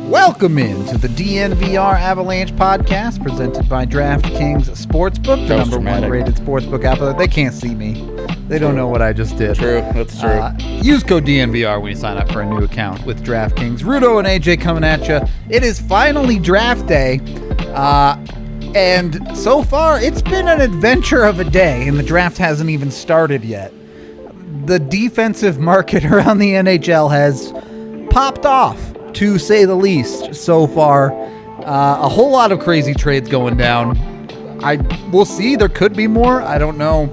Welcome into the DNVR Avalanche podcast presented by DraftKings Sportsbook, the number one rated sportsbook out there. They can't see me. They don't know what I just did. True, that's true. Use code DNVR when you sign up for a new account with DraftKings. Rudo and AJ coming at you. It is finally draft day. And so far, it's been an adventure of a day, and the draft hasn't even started yet. The defensive market around the NHL has popped off, to say the least, so far. A whole lot of crazy trades going down. We'll see. There could be more. I don't know.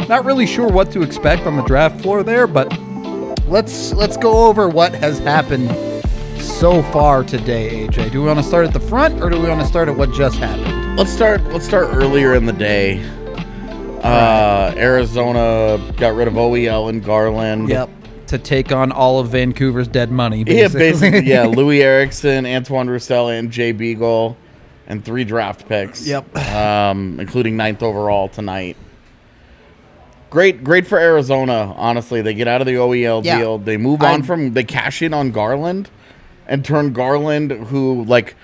Not really sure what to expect on the draft floor there, but let's go over what has happened so far today, AJ. Do we want to start at the front, or do we want to start at what just happened? Let's start earlier in the day. Arizona got rid of OEL and Garland. Yep. To take on all of Vancouver's dead money, basically. Yeah, basically, yeah. Louis Eriksson, Antoine Roussel, and Jay Beagle, and 3 draft picks. Yep. Including 9th overall tonight. Great for Arizona, honestly. They get out of the OEL deal. They move on they cash in on Garland and turn Garland, who, like...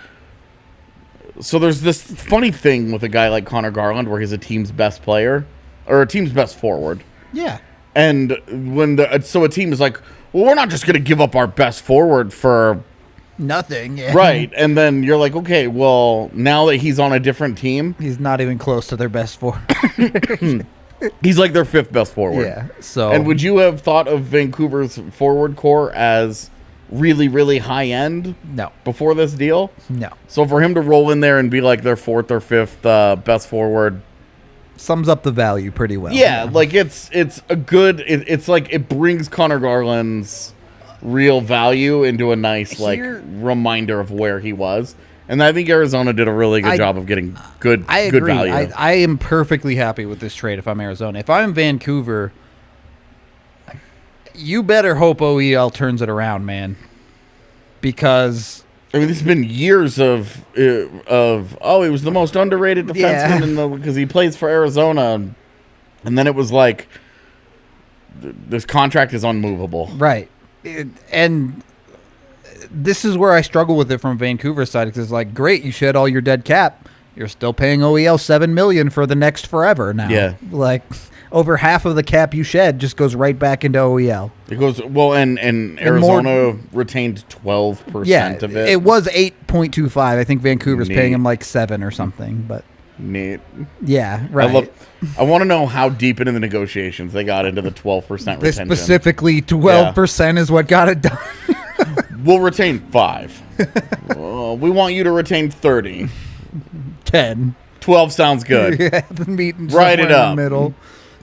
So there's this funny thing with a guy like Connor Garland where he's a team's best player, or a team's best forward. Yeah. And when a team is like, well, we're not just going to give up our best forward for nothing. Yeah. Right. And then you're like, okay, well, now that he's on a different team, he's not even close to their best forward. He's like their 5th best forward. Yeah. So. And would you have thought of Vancouver's forward core as really, really high end? No. Before this deal? No. So for him to roll in there and be like their 4th or 5th best forward sums up the value pretty well. Yeah, like it's a good. It's like it brings Connor Garland's real value into a nice reminder of where he was, and I think Arizona did a really good job of getting good value. I am perfectly happy with this trade. If I'm Arizona, if I'm Vancouver, you better hope OEL turns it around, man, because. I mean, this has been years of he was the most underrated defenseman because he plays for Arizona, and then it was like this contract is unmovable, right? And this is where I struggle with it from Vancouver's side, because it's like, great, you shed all your dead cap, you're still paying OEL $7 million for the next forever now. Yeah, like. Over half of the cap you shed just goes right back into OEL. It goes and Arizona retained 12% of it. It was 8.25. I think Vancouver's paying him like 7 or something. But neat. Yeah, right. I want to know how deep into the negotiations they got into the 12% retention. Specifically, 12% is what got it done. We'll retain 5. We want you to retain 30. 10. 12 sounds good. Yeah, the meeting Write it up. In the middle.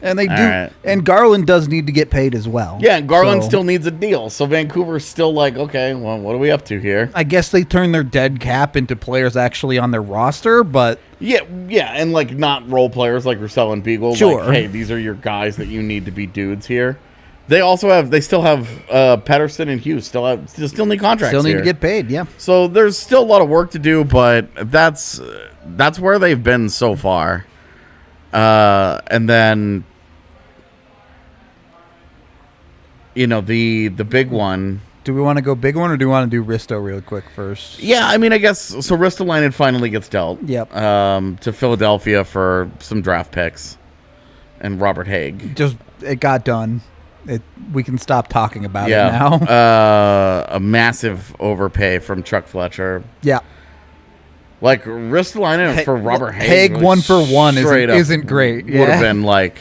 And they do, and Garland does need to get paid as well. Yeah, and Garland still needs a deal. So Vancouver's still like, okay, well, what are we up to here? I guess they turn their dead cap into players actually on their roster, but yeah, and like not role players like Roussel and Beagle. Sure. Like, hey, these are your guys that you need to be dudes here. They still have Pettersson and Hughes still need contracts. Still need to get paid. Yeah. So there's still a lot of work to do, but that's where they've been so far. And then, the big one. Do we want to go big one, or do we want to do Risto real quick first? Yeah, I mean, I guess so. Ristolainen finally gets dealt. Yep. To Philadelphia for some draft picks and Robert Haig. It got done. We can stop talking about it now. A massive overpay from Chuck Fletcher. Yeah. Like, Ristolainen for Robert Haig. Haig like 1-for-1 isn't great. Would have been like,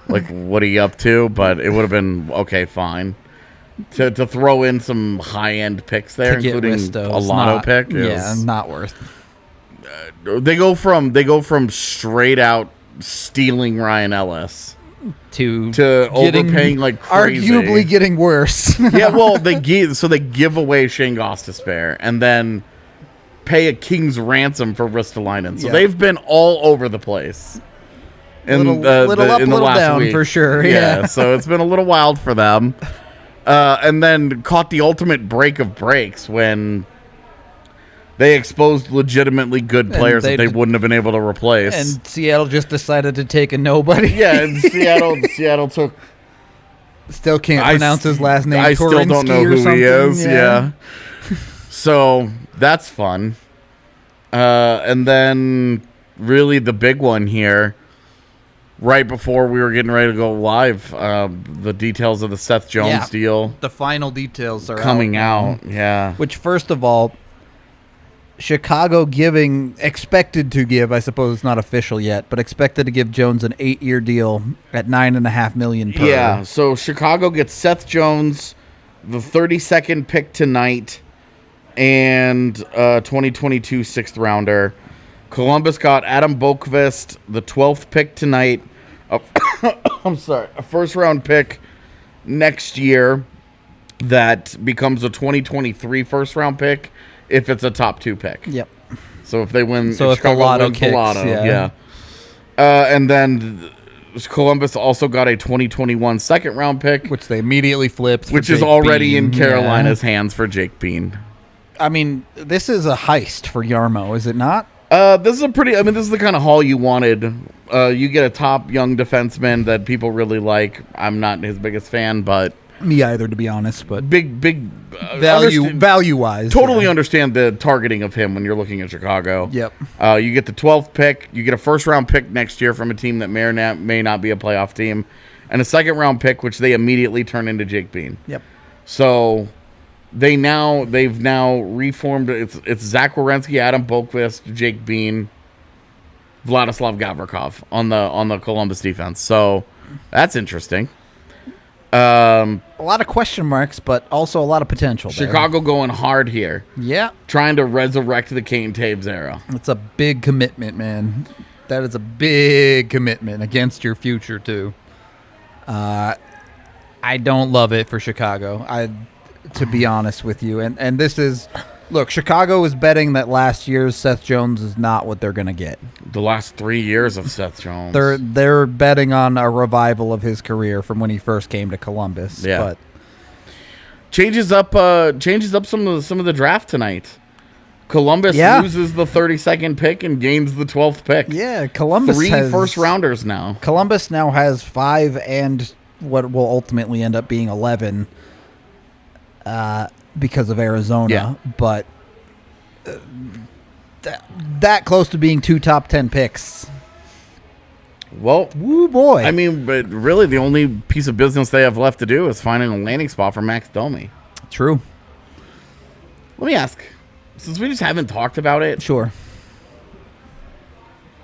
what are you up to? But it would have been, okay, fine. To throw in some high-end picks there, including a lotto pick. Not worth. They go from straight out stealing Ryan Ellis to overpaying like crazy. Arguably getting worse. Yeah, well, they give away Shane Gostisbehere and then pay a king's ransom for Ristolainen. So they've been all over the place. Little up, little down week. For sure. Yeah, so it's been a little wild for them. And then caught the ultimate break of breaks when they exposed legitimately good players that they wouldn't have been able to replace. And Seattle just decided to take a nobody. Yeah, and Seattle took... Still can't pronounce his last name. I still don't know who he is. Yeah. So that's fun. And then really the big one here, right before we were getting ready to go live, the details of the Seth Jones deal. The final details are coming out. Yeah. Which, first of all, Chicago expected to give, I suppose it's not official yet, but expected to give Jones an 8-year deal at $9.5 million per. Yeah, so Chicago gets Seth Jones, the 32nd pick tonight, and 2022 6th rounder. Columbus got Adam Boqvist, the 12th pick tonight. I'm sorry, a first-round pick next year that becomes a 2023 first-round pick. If it's a top 2 pick. Yep. So if they win, so if Chicago wins the Lotto, yeah. And then Columbus also got a 2021 second round pick, which they immediately flipped, which is already in Carolina's hands for Jake Bean. I mean, this is a heist for Jarmo, is it not? This is this is the kind of haul you wanted. You get a top young defenseman that people really like. I'm not his biggest fan, but me either, to be honest, but big value wise, totally understand the targeting of him when you're looking at Chicago. Yep. You get the 12th pick, you get a first round pick next year from a team that may not be a playoff team, and a second round pick, which they immediately turn into Jake Bean. Yep. So they've now reformed. It's Zach Werenski, Adam Boqvist, Jake Bean, Vladislav Gavrikov on the Columbus defense. So that's interesting. A lot of question marks, but also a lot of potential. Chicago going hard here. Yeah. Trying to resurrect the Kane Taves era. It's a big commitment, man. That is a big commitment against your future, too. I don't love it for Chicago, to be honest with you. And this is... Look, Chicago is betting that last year's Seth Jones is not what they're going to get. The last 3 years of Seth Jones. They're betting on a revival of his career from when he first came to Columbus. Yeah. But changes up some of the draft tonight. Columbus loses the 32nd pick and gains the 12th pick. Yeah, Columbus 3 first rounders now. Columbus now has 5 and what will ultimately end up being 11. Because of Arizona, but that close to being 2 top 10 picks. Well, woo boy. I mean, but really the only piece of business they have left to do is finding a landing spot for Max Domi. True. Let me ask, since we just haven't talked about it. Sure.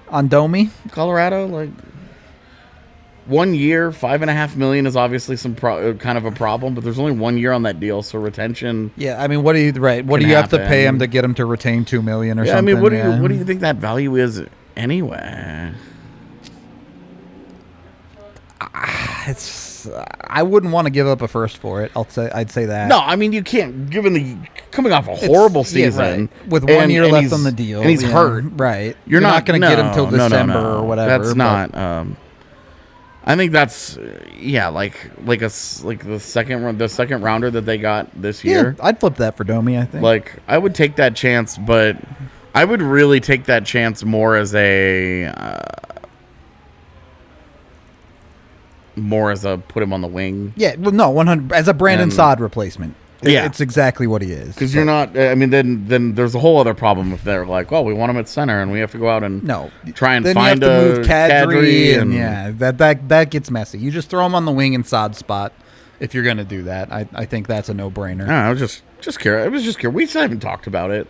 On Domi? Colorado, like... 1 year, $5.5 million is obviously kind of a problem, but there's only 1 year on that deal, so retention. Yeah, I mean, what do you have to pay him to get him to retain $2 million or something? I mean, what do you think that value is anyway? I wouldn't want to give up a first for it. I'd say that. No, I mean you can't. Given the coming off a horrible season with 1 year left on the deal, and he's hurt. Right, you're not going to get him till December or whatever. That's not. I think that's like the second rounder that they got this year. Yeah, I'd flip that for Domi, I think. Like I would take that chance, but I would really take that chance more as a put him on the wing. Yeah, well, no, 100 as a Brandon Saad replacement. It's exactly what he is. Because you're not. I mean, then there's a whole other problem if they're like, well, we want him at center, and we have to go out and try and find you have to move Kadri, and that gets messy. You just throw him on the wing in Saad's spot if you're going to do that. I think that's a no-brainer. I was just curious. I was just curious. We still haven't talked about it.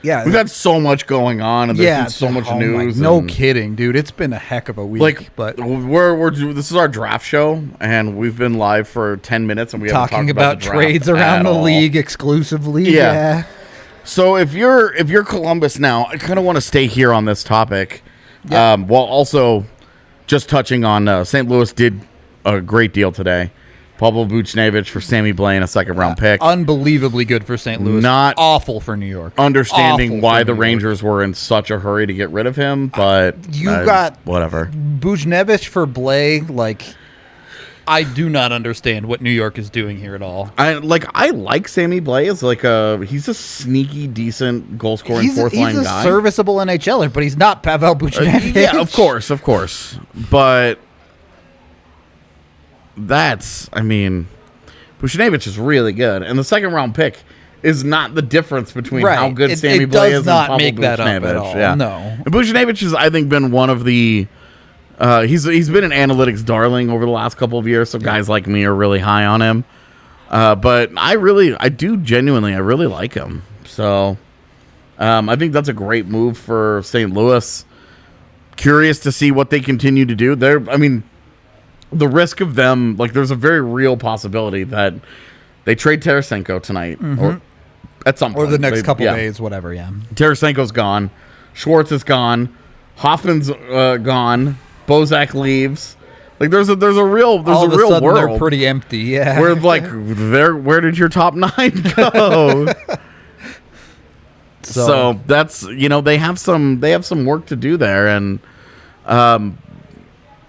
Yeah, we've had so much going on, and there's been so much news. No kidding, dude. It's been a heck of a week. But this is our draft show, and we've been live for 10 minutes, and we haven't talked about trades around the league exclusively. Yeah. So if you're Columbus now, I kind of want to stay here on this topic, while also just touching on St. Louis did a great deal today. Pablo Buchnevich for Sammy Blaine, a second-round pick. Unbelievably good for St. Louis. Not awful for New York. Understanding why the Rangers were in such a hurry to get rid of him, but got whatever. Buchnevich for Blais, I do not understand what New York is doing here at all. I like Sammy Blais. He's a sneaky, decent goal-scoring fourth-line guy. He's a serviceable NHLer, but he's not Pavel Buchnevich. Yeah, of course. But Buchnevich is really good. And the second-round pick is not the difference between Right. how good Sammy It Blais does is not and make Pavel that up at all. Yeah. No. And Buchnevich has, I think, been one of the he's been an analytics darling over the last couple of years, so guys like me are really high on him. But I really like him. So I think that's a great move for St. Louis. Curious to see what they continue to do. The risk of them, like, there's a very real possibility that they trade Tarasenko tonight or at some point. Or the next couple days, whatever, yeah. Tarasenko's gone. Schwartz is gone. Hoffman's gone. Bozak leaves. Like, there's a real sudden world. They're pretty empty, yeah. Where, like, where did your top 9 go? So that's, they have some work to do there, and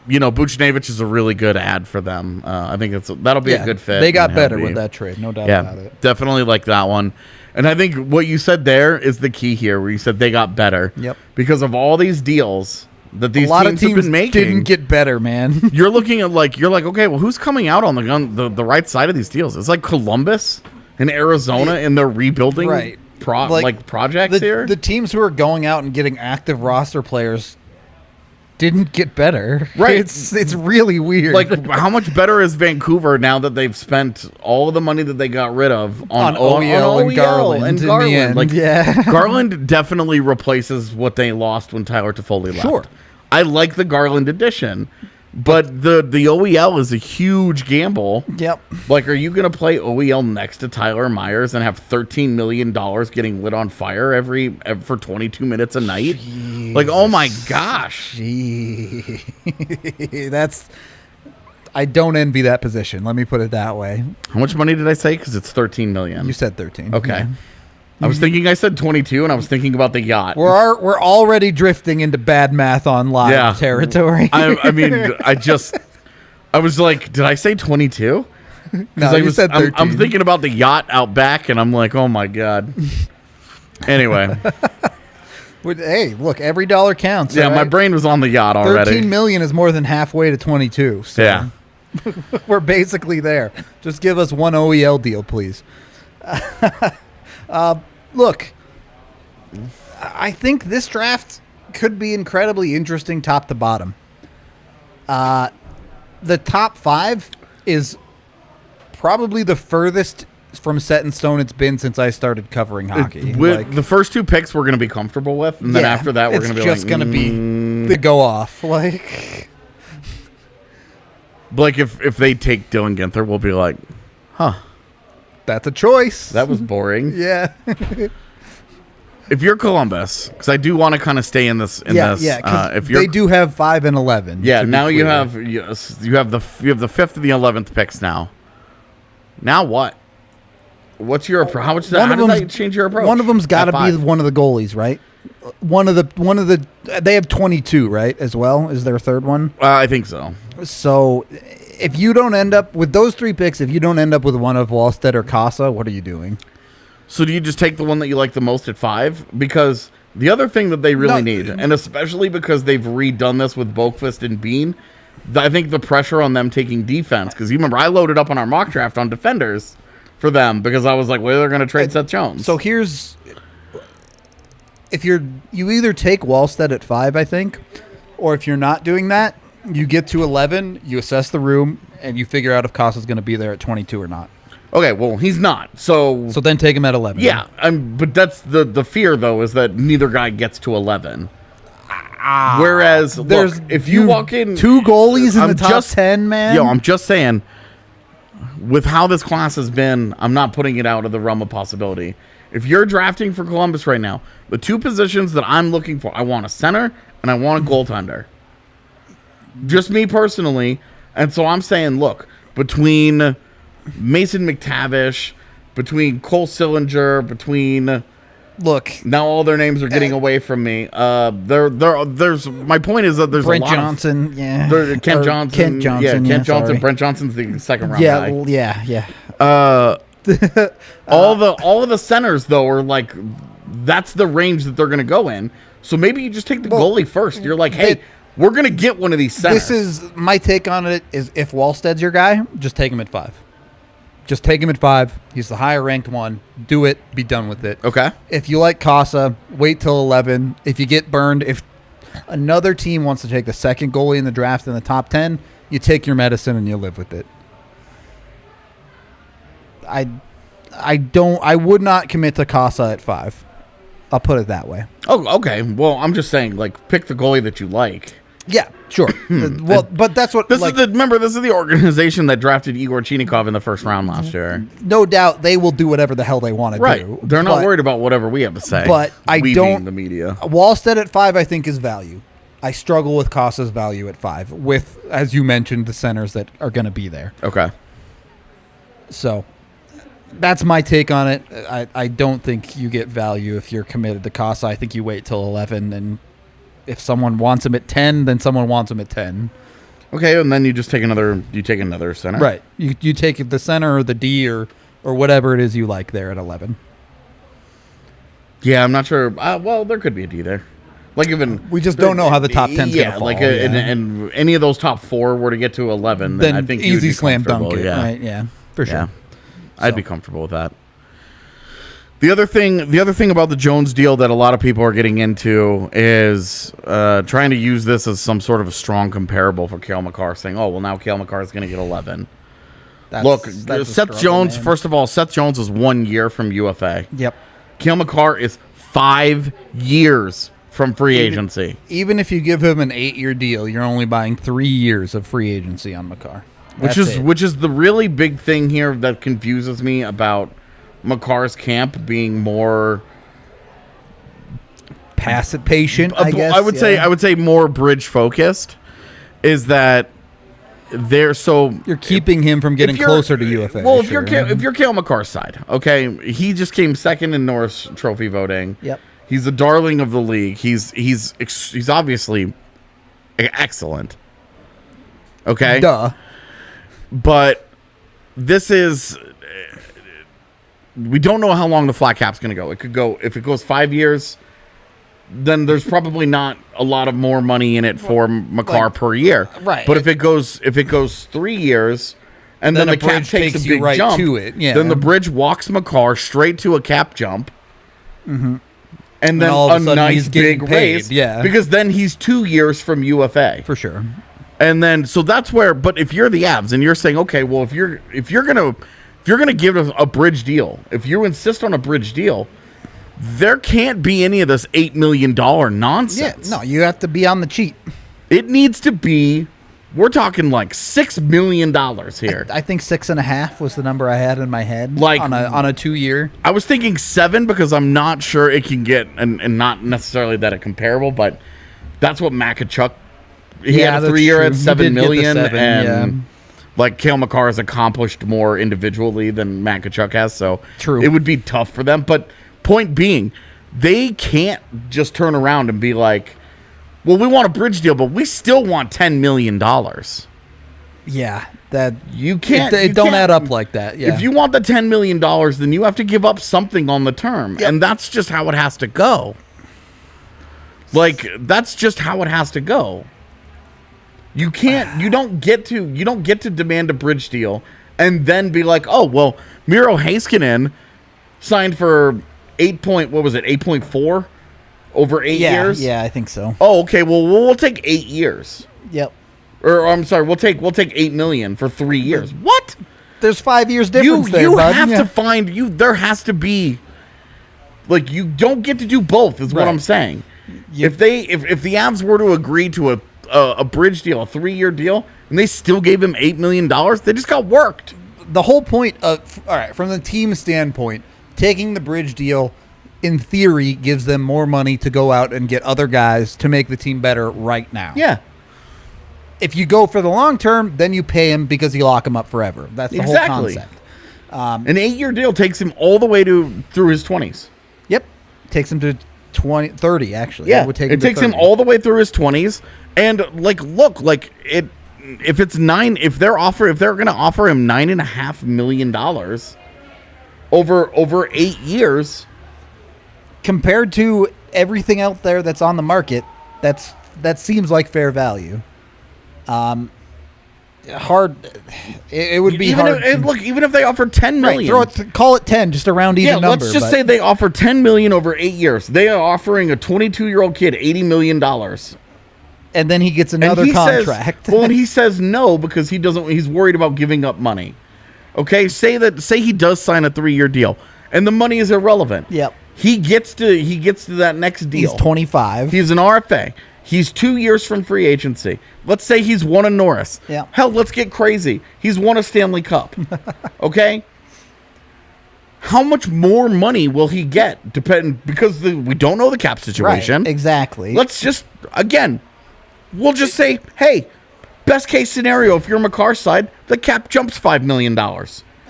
Buchnevich is a really good ad for them. I think that'll be a good fit. They got better with that trade, no doubt about it. Definitely like that one. And I think what you said there is the key here, where you said they got better. Yep. Because of all these deals that these teams have been making, didn't get better, man. You're looking at okay, well, who's coming out on the right side of these deals? It's like Columbus and Arizona, and they're rebuilding projects here. The teams who are going out and getting active roster players didn't get better. Right. It's really weird. Like, how much better is Vancouver now that they've spent all of the money that they got rid of on OEL and Garland? And Garland. Like, yeah. Garland definitely replaces what they lost when Tyler Toffoli left. Sure. I like the Garland addition, but the OEL is a huge gamble. Yep. Like, are you going to play OEL next to Tyler Myers and have $13 million getting lit on fire for 22 minutes a night? Jeez. Like, oh my gosh. Gee. I don't envy that position. Let me put it that way. How much money did I say? Because it's $13 million. You said 13. Okay. Yeah. I was thinking I said 22, and I was thinking about the yacht. We're already drifting into bad math on live territory. I was like, did I say 22? No, you said 13. I'm thinking about the yacht out back, and I'm like, oh my God. Anyway. Hey, look, every dollar counts. Yeah, right? my brain was on the yacht already. 13 million is more than halfway to 22. So yeah. We're basically there. Just give us one OEL deal, please. Look, I think this draft could be incredibly interesting top to bottom. The top 5 is probably the furthest from set in stone it's been since I started covering hockey. The first 2 picks we're going to be comfortable with, and then after that we're going to be just going to be the go off. Like if they take Dylan Guenther, we'll be like, huh. That's a choice. That was boring. Yeah. If you're Columbus, because I do want to kind of stay in this. If they do have 5 and 11. Yeah. Now you have the 5th and the 11th picks now. Now what? What's your approach? How does that change your approach? One of them's got to be one of the goalies, right? One of the. They have 22, right? As well, is their third one? I think so. So, if you don't end up with those 3 picks, if you don't end up with one of Wallstedt or Casa, what are you doing? So do you just take the one that you like the most at 5? Because the other thing that they really need, and especially because they've redone this with Boqvist and Bean, I think the pressure on them taking defense, because you remember I loaded up on our mock draft on defenders for them because I was like, well, they're going to trade Seth Jones. So here's, if you either take Wallstedt at 5, I think, or if you're not doing that, you get to 11, you assess the room, and you figure out if Casa's going to be there at 22 or not. Okay, well, he's not. So then take him at 11. Yeah, but that's the fear, though, is that neither guy gets to 11. Whereas, if you walk in 2 goalies in the top 10, man. Yo, I'm just saying, with how this class has been, I'm not putting it out of the realm of possibility. If you're drafting for Columbus right now, the 2 positions that I'm looking for, I want a center and I want a goaltender. Just me personally. And so I'm saying, look, between Mason McTavish, between Cole Sillinger, between... Look, now all their names are getting away from me. There's my point is that there's Brent a lot Johnson, of, Kent Johnson, Kent Johnson. Brent Johnson's the second round guy. All of the centers though are like, that's the range that they're going to go in. So maybe you just take the goalie first. You're like, hey, we're going to get one of these centers. This is my take on it. Is if Wallsted's your guy, just take him at 5. Just take him at 5. He's the higher ranked one. Do it. Be done with it. Okay. If you like Casa, wait till 11. If you get burned, if another team wants to take the second goalie in the draft in the top 10, you take your medicine and you live with it. I would not commit to Casa at 5. I'll put it that way. Oh, okay. Well, I'm just saying, like, pick the goalie that you like. Yeah, sure. Well, but that's what this is. Remember, this is the organization that drafted Igor Chinikov in the first round last year. No doubt, they will do whatever the hell they want to do. They're not worried about whatever we have to say. But we don't. The media. Wallstedt at 5, I think, is value. I struggle with Casa's value at 5. With, as you mentioned, the centers that are going to be there. Okay. So that's my take on it. I don't think you get value if you're committed to Casa. I think you wait till 11, and if someone wants him at 10, then someone wants him at 10. Okay, and then you just take another. You take another center, right? You take the center or the D or whatever it is you like there at 11. Yeah, I'm not sure. Well, there could be a D there. Like even we just don't know how the top 10's going to fall. Like and any of those top 4 were to get to 11, then I think easy slam dunk it, yeah. Right? Yeah, for sure. Yeah. I'd be comfortable with that. The other thing about the Jones deal that a lot of people are getting into is trying to use this as some sort of a strong comparable for Kale Makar, saying, "Oh, well, now Kale Makar is going to get 11." Look, Seth Jones. Man. First of all, Seth Jones is 1 year from UFA. Yep. Kale Makar is 5 years from free agency. Even if you give him an 8-year deal, you're only buying 3 years of free agency on Makar. Which is the really big thing here that confuses me about Makar's camp being more patient. I guess I would say more bridge focused. Is that they're so you're keeping him from getting closer to UFA? Well, if you're Kale Makar's side, okay, he just came second in Norris Trophy voting. Yep, he's the darling of the league. He's obviously excellent. Okay, duh. But this is, we don't know how long the flat cap's going to go. It could go, if it goes 5 years, then there's probably not a lot of more money in it for Makar per year. Right. But if it goes 3 years, and then the cap takes a big jump to it, yeah. then the bridge walks Makar straight to a cap jump. Mm-hmm. And then a nice big raise. Yeah. Because then he's 2 years from UFA. For sure. And then, so that's where. But if you're the Avs and you're saying, okay, well, if you're gonna give us a bridge deal, if you insist on a bridge deal, there can't be any of this $8 million nonsense. Yeah, no, you have to be on the cheap. It needs to be. We're talking like $6 million here. I think 6.5 was the number I had in my head. Like on a 2-year. I was thinking 7 because I'm not sure it can get, and not necessarily that it's comparable, but that's what Makachuk. He had a 3-year at $7 million, and like Kale Makar has accomplished more individually than Makachuk has, so true. It would be tough for them. But point being, they can't just turn around and be like, well, we want a bridge deal, but we still want $10 million. Yeah, that you can't. It don't add up like that. Yeah. If you want the $10 million, then you have to give up something on the term, and that's just how it has to go. Like that's just how it has to go. You can't. You don't get to demand a bridge deal and then be like, oh well, Miro Heiskanen signed for 8.4 over 8 years. Yeah, I think so. Oh, okay. Well, we'll take 8 years. Yep. Or I'm sorry, we'll take $8 million for 3 years. What? There's 5 years difference there, you bud. have to find you. There has to be. Like you don't get to do both. Is what I'm saying. If the Avs were to agree to a bridge deal, a 3-year deal, and they still gave him $8 million, they just got worked. The whole point of, all right, from the team standpoint, taking the bridge deal, in theory, gives them more money to go out and get other guys to make the team better right now. Yeah. If you go for the long term, then you pay him because you lock him up forever. That's the whole concept. An 8-year deal takes him all the way through his 20s. Yep. Takes him to 30, actually. Yeah, it takes him all the way through his 20s. And like, look, like it. If it's if they're going to offer him $9.5 million over 8 years, compared to everything out there that's on the market, that seems like fair value. hard. It would be even hard. Even if they offered $10 million, right, call it 10, just a round even number. Let's just say they offer $10 million over 8 years. They are offering a 22-year-old kid $80 million, and then he gets another contract. And he says no because he's worried about giving up money. Okay, say he does sign a 3-year deal, and the money is irrelevant. Yep. He gets to that next deal. He's 25. He's an RFA. He's 2 years from free agency. Let's say he's won a Norris. Yeah. Hell, let's get crazy. He's won a Stanley Cup. Okay? How much more money will he get? Because we don't know the cap situation. Right, exactly. Let's just, again, we'll just say, hey, best case scenario, if you're Makar's side, the cap jumps $5 million.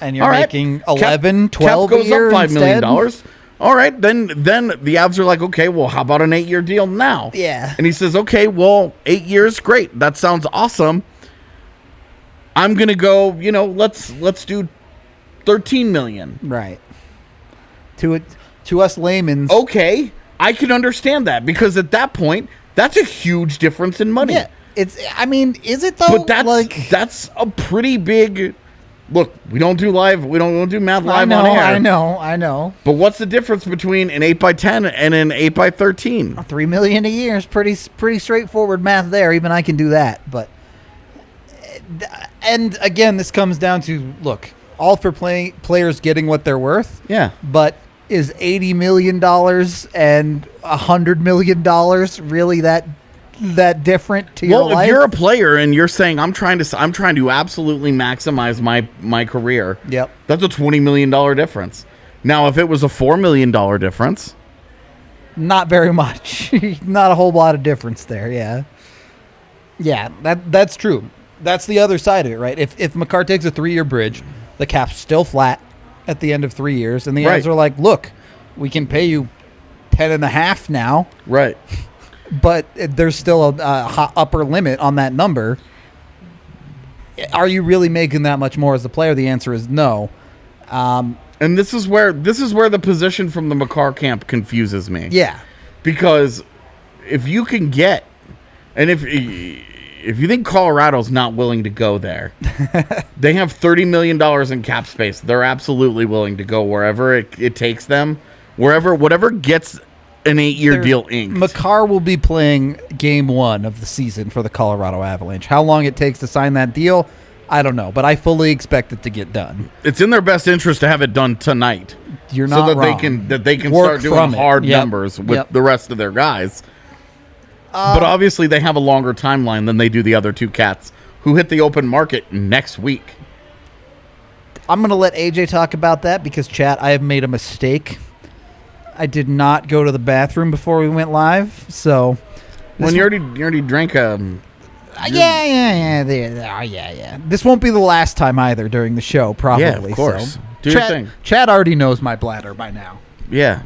And you're making 11, 12 cap goes a year up $5 million. instead? All right, then the Avs are like, okay, well, how about an 8-year deal now? Yeah. And he says, okay, well, 8 years, great. That sounds awesome. I'm gonna go. Let's do $13 million. Right. To us laymen's. Okay, I can understand that because at that point, that's a huge difference in money. Yeah. Is it though? But that's a pretty big. Look, we don't do math live on air. I know. But what's the difference between an 8x10 and an 8x13? $3 million a year is pretty straightforward math there. Even I can do that. But and again, this comes down to look, all for players getting what they're worth. Yeah. But is $80 million and $100 million really that different to your life? Well, if you're a player and you're saying I'm trying to absolutely maximize my career, yep, that's a $20 million difference. Now, if it was a $4 million difference, not very much, not a whole lot of difference there. Yeah, that's true. That's the other side of it, right? If Makar takes a 3-year bridge, the cap's still flat at the end of 3 years, and the Avs are like, look, we can pay you 10.5 now, right? But there's still a upper limit on that number. Are you really making that much more as a player? The answer is no. And this is where the position from the Makar camp confuses me. Yeah, because if you can get, and if you think Colorado's not willing to go there, they have $30 million in cap space. They're absolutely willing to go wherever it takes them, whatever gets an 8-year deal inked. Makar will be playing game 1 of the season for the Colorado Avalanche. How long it takes to sign that deal, I don't know, but I fully expect it to get done. It's in their best interest to have it done tonight. You're not so that wrong. they can Work start doing hard Yep. numbers with the rest of their guys. But obviously they have a longer timeline than they do the other two cats who hit the open market next week. I'm going to let AJ talk about that because, chat, I have made a mistake. I did not go to the bathroom before we went live, so when you already drank yeah. This won't be the last time either during the show, probably. Yeah, of course. So. Do your thing. Chad already knows my bladder by now. Yeah,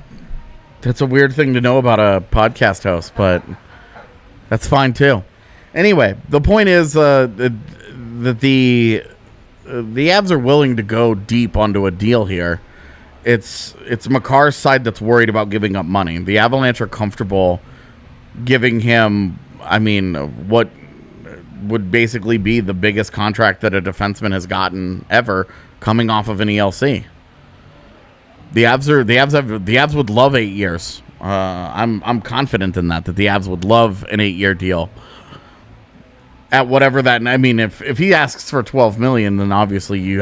that's a weird thing to know about a podcast host, but that's fine too. Anyway, the point is that the Avs are willing to go deep onto a deal here. It's Makar's side that's worried about giving up money. The Avalanche are comfortable giving him, what would basically be the biggest contract that a defenseman has gotten ever, coming off of an ELC. The Avs would love 8 years. I'm confident in that the Avs would love an 8-year deal. At whatever that, if he asks for $12 million, then obviously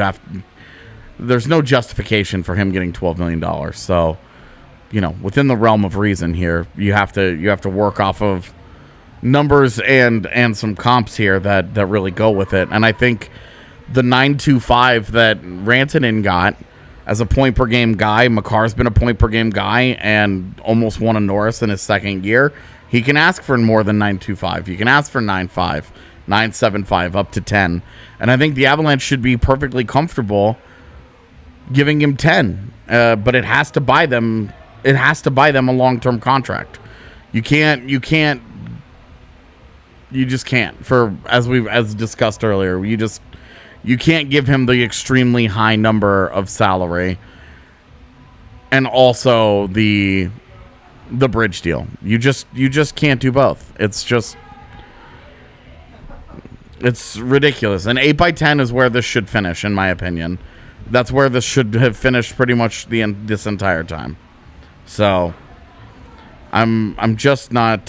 there's no justification for him getting $12 million. So, within the realm of reason here, you have to work off of numbers and some comps here that really go with it. And I think the 9.25 that Rantanen got as a point per game guy, Makar's been a point per game guy and almost won a Norris in his second year. He can ask for more than 9.25. You can ask for 9.5, 9.75, up to 10. And I think the Avalanche should be perfectly comfortable giving him 10, but it has to buy them a long-term contract. You just can't, for as discussed earlier, you can't give him the extremely high number of salary and also the bridge deal. You just can't do both. It's It's ridiculous. And 8x10 is where this should finish, in my opinion. That's where this should have finished pretty much this entire time. So I'm just not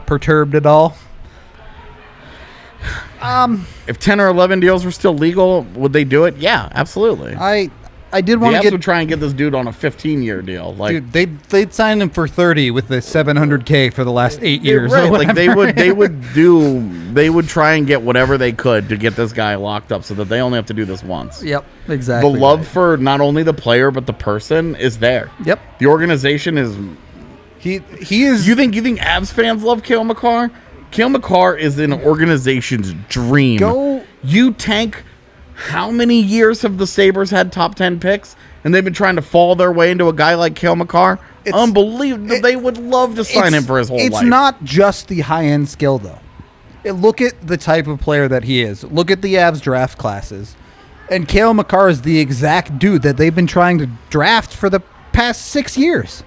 perturbed at all. If 10 or 11 deals were still legal, would they do it? Yeah, absolutely. I did want to would try and get this dude on a 15-year deal. Like, dude, they'd sign him for 30 with the $700K for the last 8 years. Right, like they would try and get whatever they could to get this guy locked up so that they only have to do this once. Yep, exactly. The love for not only the player but the person is there. Yep. The organization is. He is. You think Avs fans love Kale Makar? Kale Makar is an organization's dream. You tank. How many years have the Sabres had top 10 picks, and they've been trying to fall their way into a guy like Kale Makar? Unbelievable. They would love to sign him for his whole life. It's not just the high-end skill, though. Look at the type of player that he is. Look at the Avs draft classes. And Kale Makar is the exact dude that they've been trying to draft for the past 6 years.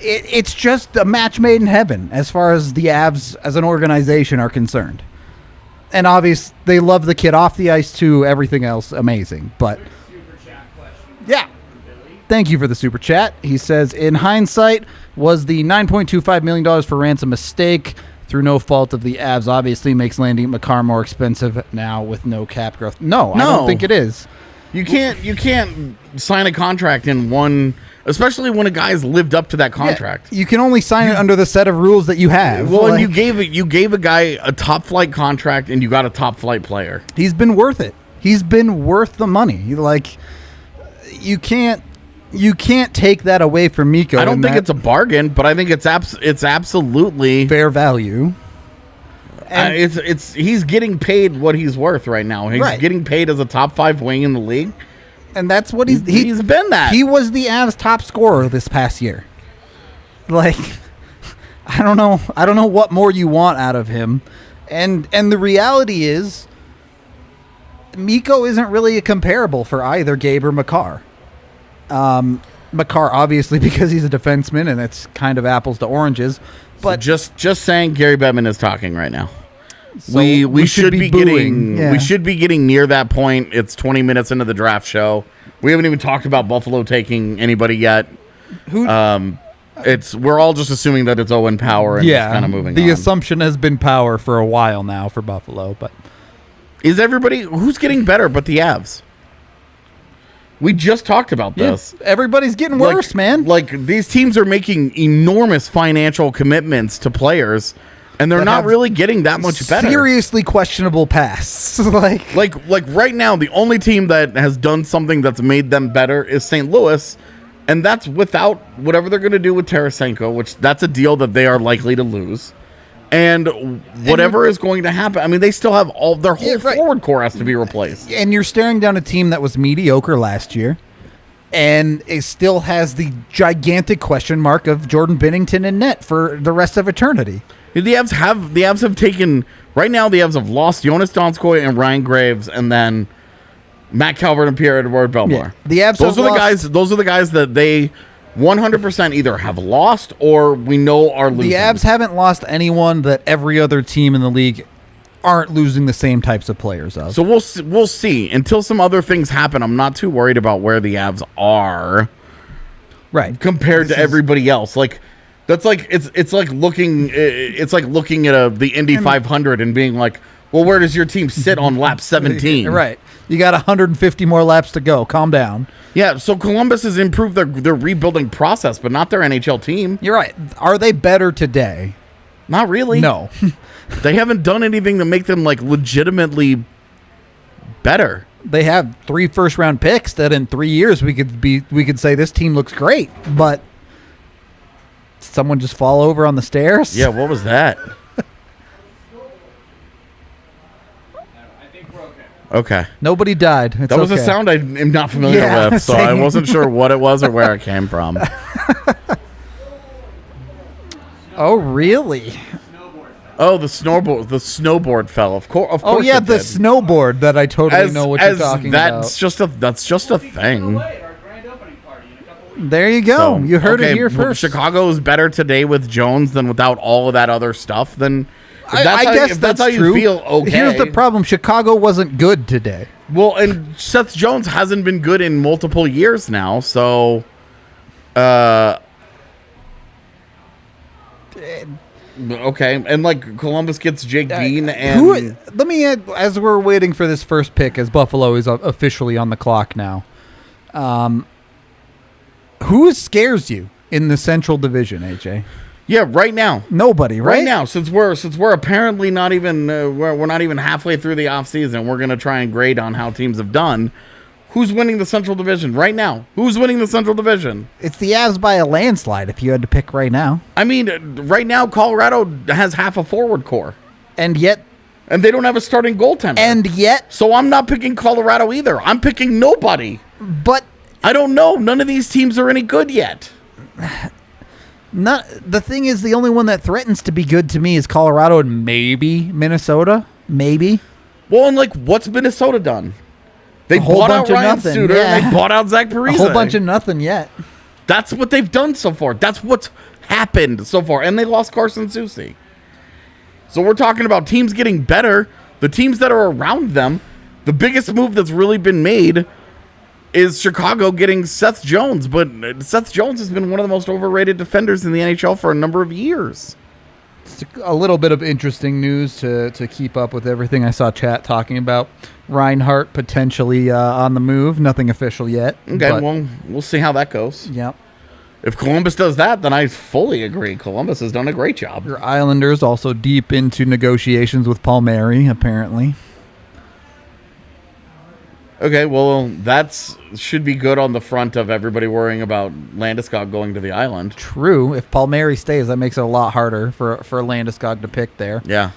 It's just a match made in heaven as far as the Avs as an organization are concerned. And obviously, they love the kid off the ice, too. Everything else, amazing. But, yeah. Thank you for the super chat. He says, in hindsight, was the $9.25 million for Rance a mistake through no fault of the Avs? Obviously makes landing Makar more expensive now with no cap growth. No, I don't think it is. You can't sign a contract in one, especially when a guy's lived up to that contract. Yeah, you can only sign it under the set of rules that you have. Well, and you gave a guy a top flight contract, and you got a top flight player. He's been worth it. He's been worth the money. Like, you can't take that away from Mikko. I don't think it's a bargain, but I think it's absolutely fair value. And he's getting paid what he's worth right now. He's getting paid as a top 5 wing in the league. And that's what he's been that. He was the Avs top scorer this past year. Like, I don't know what more you want out of him. And the reality is Mikko isn't really a comparable for either Gabe or Makar. Makar obviously because he's a defenseman and it's kind of apples to oranges. But so just saying Gary Bettman is talking right now. So we should be getting near that point. It's 20 minutes into the draft show. We haven't even talked about Buffalo taking anybody yet. We're all just assuming that it's Owen Power and just kind of moving on. The assumption has been Power for a while now for Buffalo, but is who's getting better but the Avs? We just talked about this. Everybody's getting worse, man. Like, these teams are making enormous financial commitments to players, and they're not really getting that much better. Seriously questionable pass. like right now, the only team that has done something that's made them better is St. Louis, and that's without whatever they're going to do with Tarasenko, which that's a deal that they are likely to lose. And whatever is going to happen, I mean, they still have all their whole forward core has to be replaced. And you're staring down a team that was mediocre last year, and it still has the gigantic question mark of Jordan Binnington in net for the rest of eternity. The Avs have taken right now. The Avs have lost Jonas Donskoy and Ryan Graves, and then Matt Calvert and Pierre-Edouard Bellemare. Yeah, the Avs. Those are the guys that they 100% either have lost or we know are losing. The Avs haven't lost anyone that every other team in the league aren't losing the same types of players of. So we'll see. Until some other things happen, I'm not too worried about where the Avs are. Right. Compared to everybody else. Like that's like it's like looking at the Indy 500 and being like, well, where does your team sit on lap 17? Right. You got 150 more laps to go. Calm down. Yeah, so Columbus has improved their rebuilding process, but not their NHL team. You're right. Are they better today? Not really. No. They haven't done anything to make them like legitimately better. They have 3 first-round picks that in 3 years we could say this team looks great, but someone just fall over on the stairs? Yeah, what was that? Okay. Nobody died. That was a sound I am not familiar with, so I wasn't sure what it was or where it came from. Oh, really? Oh, the snowboard fell. Of course. Oh, yeah, the snowboard that I totally know what you're talking about. That's just a thing. There you go. So, you heard it here first. Chicago is better today with Jones than without all of that other stuff. Then I guess that's how true. you feel. Okay. Here's the problem: Chicago wasn't good today. Well, and Seth Jones hasn't been good in multiple years now, so okay, and like Columbus gets Jake Dean, and let me add, as we're waiting for this first pick, as Buffalo is officially on the clock now. Who scares you in the Central Division, AJ? yeah, right now, Nobody, right? right now, since we're apparently not even we're not even halfway through the offseason, we're gonna try and grade on how teams have done. Who's winning the Central Division right now? Who's winning the Central Division? It's the Avs by a landslide if you had to pick right now. I mean, right now, Colorado has half a forward core. And yet... And they don't have a starting goaltender. And yet... So I'm not picking Colorado either. I'm picking nobody. But... I don't know. None of these teams are any good yet. The thing is, the only one that threatens to be good to me is Colorado and maybe Minnesota. Maybe. Well, and like, what's Minnesota done? They bought out Ryan Suter, and they bought out Zach Parise. A whole bunch of nothing yet. That's what they've done so far. That's what's happened so far. And they lost Carson Soucy. So we're talking about teams getting better. The teams that are around them, the biggest move that's really been made is Chicago getting Seth Jones. But Seth Jones has been one of the most overrated defenders in the NHL for a number of years. It's a little bit of interesting news to keep up with everything. I saw chat talking about Reinhart potentially on the move. Nothing official yet. Okay, well, we'll see how that goes. Yep. If Columbus does that, then I fully agree. Columbus has done a great job. Your Islanders also deep into negotiations with Palmieri, apparently. Okay, well, that should be good on the front of everybody worrying about Landeskog going to the Island. True. If Palmieri stays, that makes it a lot harder for Landeskog to pick there. Yeah.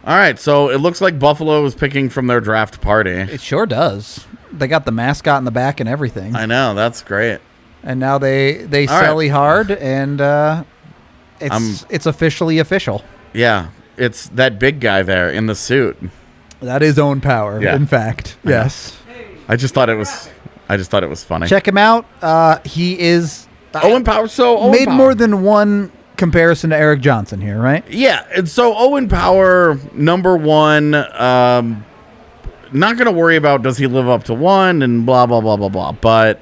All right, so it looks like Buffalo is picking from their draft party. It sure does. They got the mascot in the back and everything. I know, that's great. And now they sally hard, and it's officially official. Yeah, it's that big guy there in the suit. That is own power, in fact. Yes. I just thought it was funny. Check him out. He is Owen Power. Made more than one comparison to Eric Johnson here, right? Yeah, and so Owen Power, number one. Not going to worry about does he live up to one and blah blah blah blah blah. But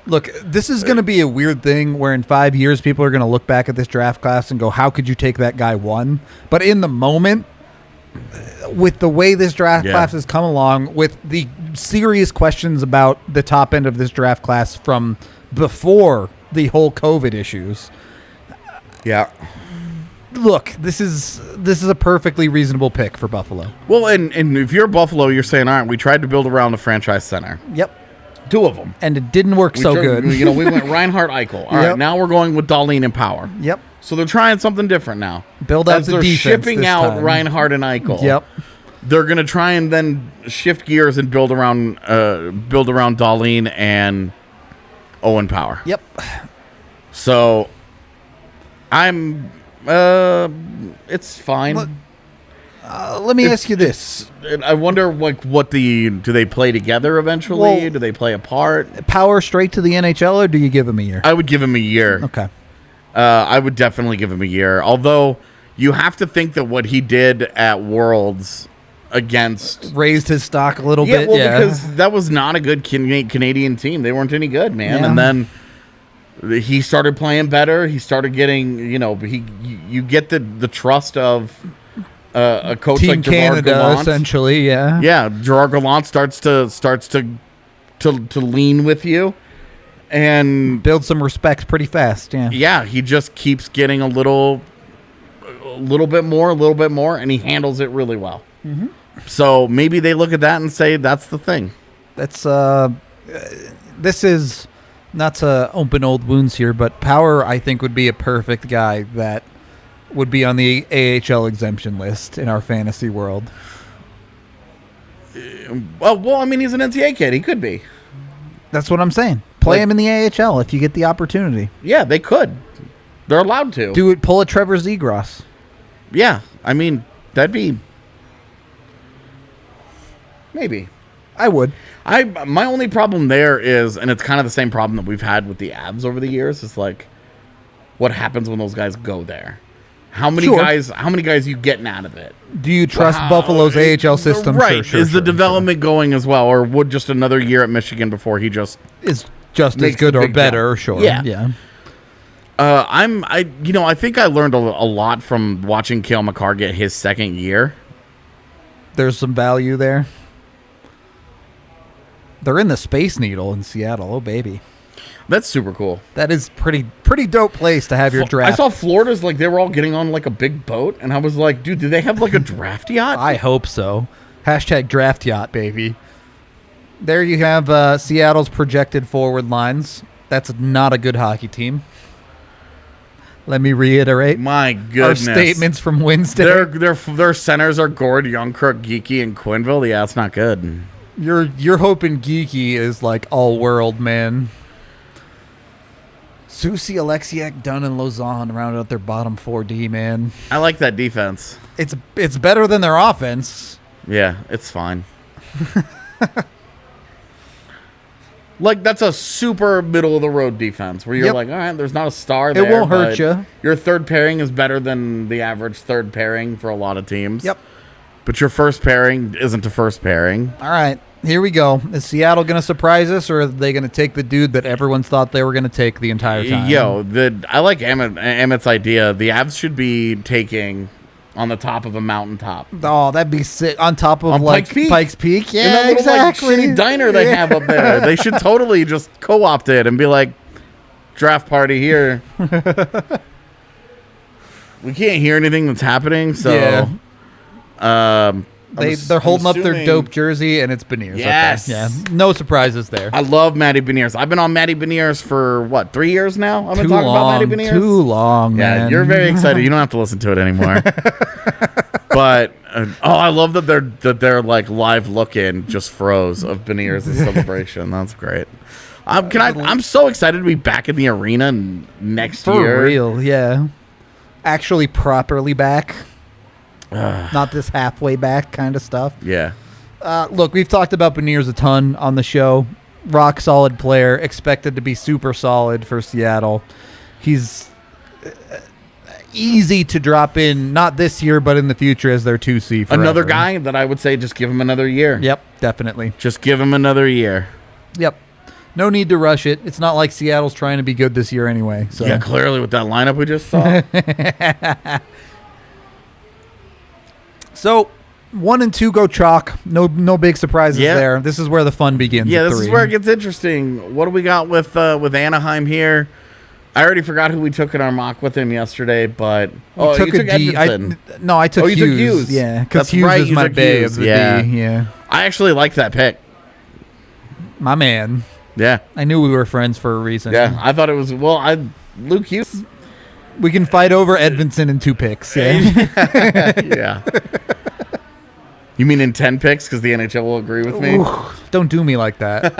look, this is going to be a weird thing where in 5 years people are going to look back at this draft class and go, "How could you take that guy one?" But in the moment, with the way this draft class has come along, with the serious questions about the top end of this draft class from before the whole COVID issues. Yeah. Look, this is a perfectly reasonable pick for Buffalo. Well, and if you're Buffalo, you're saying, all right, we tried to build around the franchise center. Yep. 2 of them. And it didn't work good. We went Reinhart, Eichel. All right, now we're going with Dahlin and Power. Yep. So they're trying something different now. Build out the defense shipping this out time. Reinhart and Eichel. Yep. They're going to try and then shift gears and build around Dahlin and Owen Power. Yep. So I'm it's fine. Let me ask you this. I wonder what do they play together eventually? Well, do they play apart? Power straight to the NHL, or do you give him a year? I would give him a year. Okay. I would definitely give him a year. Although you have to think that what he did at Worlds against raised his stock a little bit. Because that was not a good Canadian team. They weren't any good, man. Yeah. And then he started playing better. He started getting, you get the trust of a coach Team like Gerard Canada, Gallant. essentially. Yeah. Yeah, Gerard Gallant starts to lean with you and build some respect pretty fast. Yeah. Yeah, he just keeps getting a little bit more, and he handles it really well. Mm-hmm. So maybe they look at that and say that's the thing. That's this is not to open old wounds here, but Power I think would be a perfect guy that would be on the AHL exemption list in our fantasy world. Well, I mean, he's an NCAA kid. He could be. That's what I'm saying. Play him in the AHL if you get the opportunity. Yeah, they could. They're allowed to. Do it. Pull a Trevor Zegras. Yeah, I mean, that'd be maybe. I would. My only problem there is, and it's kind of the same problem that we've had with the Avs over the years, is like, what happens when those guys go there? How many guys are you getting out of it? Do you trust Buffalo's AHL system? Right. Sure, is the development going as well, or would just another year at Michigan before he just is just as good or better? Sure. Yeah. I think I learned a lot from watching Kale Makar get his second year. There's some value there. They're in the Space Needle in Seattle. Oh, baby. That's super cool. That is pretty dope place to have your draft. I saw Florida's they were all getting on a big boat, and I was like, dude, do they have a draft yacht? I hope so. #draft yacht, baby. There you have Seattle's projected forward lines. That's not a good hockey team. Let me reiterate. My goodness. Our statements from Wednesday. Their centers are Gord, Youngkirk, Geeky, and Quenneville. Yeah, it's not good. You're hoping Geeky is all world, man. Soucy, Alexiak, Dunn, and Lauzon rounded out their bottom 4D, man. I like that defense. It's better than their offense. Yeah, it's fine. That's a super middle-of-the-road defense where you're all right, there's not a star there. It won't hurt you. Your third pairing is better than the average third pairing for a lot of teams. Yep. But your first pairing isn't a first pairing. All right. Here we go. Is Seattle going to surprise us, or are they going to take the dude that everyone thought they were going to take the entire time? I like Emmett's idea. The Avs should be taking on the top of a mountaintop. Oh, that'd be sick. On top of Pikes Peak. Yeah, in that little, exactly. Shitty diner they have up there. They should totally just co-opt it and be like, draft party here. We can't hear anything that's happening, so... Yeah. They're holding up their dope jersey, and it's Beniers. Yes. Okay. Yeah. No surprises there. I love Matty Beniers. I've been on Matty Beniers for, 3 years now? I've been talking about Matty Beniers? Too long, man. Yeah, you're very excited. You don't have to listen to it anymore. But, I love that they're live look-in just froze of Beniers' celebration. That's great. I'm so excited to be back in the arena next year. For real, yeah. Actually properly back. Not this halfway back kind of stuff. Yeah. Look, we've talked about Beniers a ton on the show. Rock solid player, expected to be super solid for Seattle. He's easy to drop in, not this year, but in the future as their 2C forever. Another guy that I would say just give him another year. Yep, definitely. Just give him another year. Yep. No need to rush it. It's not like Seattle's trying to be good this year anyway. So. Yeah, clearly with that lineup we just saw. So, 1 and 2 go chalk. No big surprises there. This is where the fun begins. Yeah, this is where it gets interesting. What do we got with Anaheim here? I already forgot who we took in our mock with him yesterday, but you took Edvinson. I took Hughes. You took Hughes. Yeah, because Hughes is my bay of the D. Yeah, I actually liked that pick. My man. Yeah, I knew we were friends for a reason. Yeah, I thought it was Luke Hughes. We can fight over Edvinson in 2 picks. Yeah. Yeah. You mean in 10 picks because the NHL will agree with me? Ooh, don't do me like that.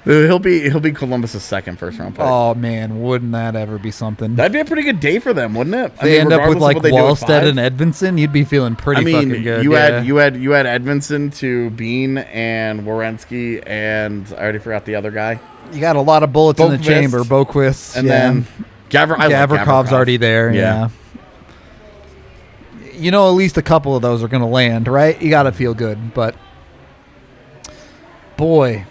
He'll be Columbus' second first-round pick. Oh, man, wouldn't that ever be something? That'd be a pretty good day for them, wouldn't it? They end up with Wallstedt and Edvinson. You'd be feeling pretty fucking good. You had Edvinson to Bean and Werenski, and I already forgot the other guy. You got a lot of bullets in the chamber. Boquist. And then Gavrikov's already there. Yeah. You know, at least a couple of those are going to land, right? You got to feel good. But, boy,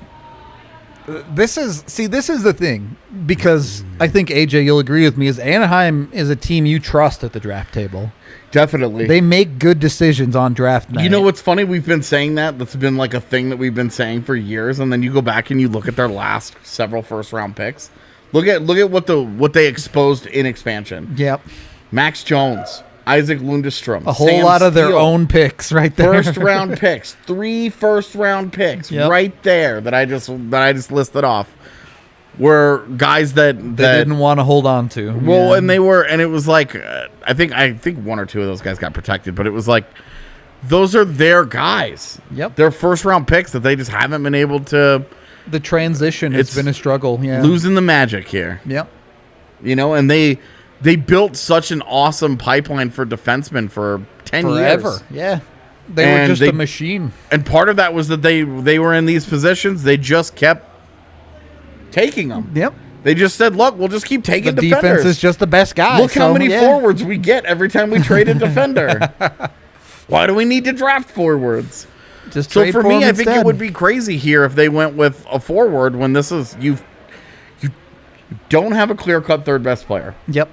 this is the thing. Because I think, AJ, you'll agree with me, is Anaheim is a team you trust at the draft table. Definitely. They make good decisions on draft night. You know what's funny? We've been saying that. That's been a thing that we've been saying for years. And then you go back and you look at their last several first-round picks. Look at what they exposed in expansion. Yep. Max Jones, Isaac Lundestrom, a whole lot of their own picks right there. First-round picks, 3 first-round picks right there that I just listed off. Were guys that they didn't want to hold on to. Well, and it was I think 1 or 2 of those guys got protected, but it was those are their guys. Yep. They're first-round picks that they just haven't been able to. The transition has been a struggle. Yeah. Losing the magic here. Yep. And they built such an awesome pipeline for defensemen for 10 years. Yeah. They were just a machine. And part of that was that they were in these positions. They just kept taking them. Yep. They just said, look, we'll just keep taking The defenders. defense is just the best guy. Look how many forwards we get every time we trade a defender. Why do we need to draft forwards? Just So trade for me, him I think it instead. would be crazy here if they went with a forward when this is you don't have a clear-cut third best player. Yep.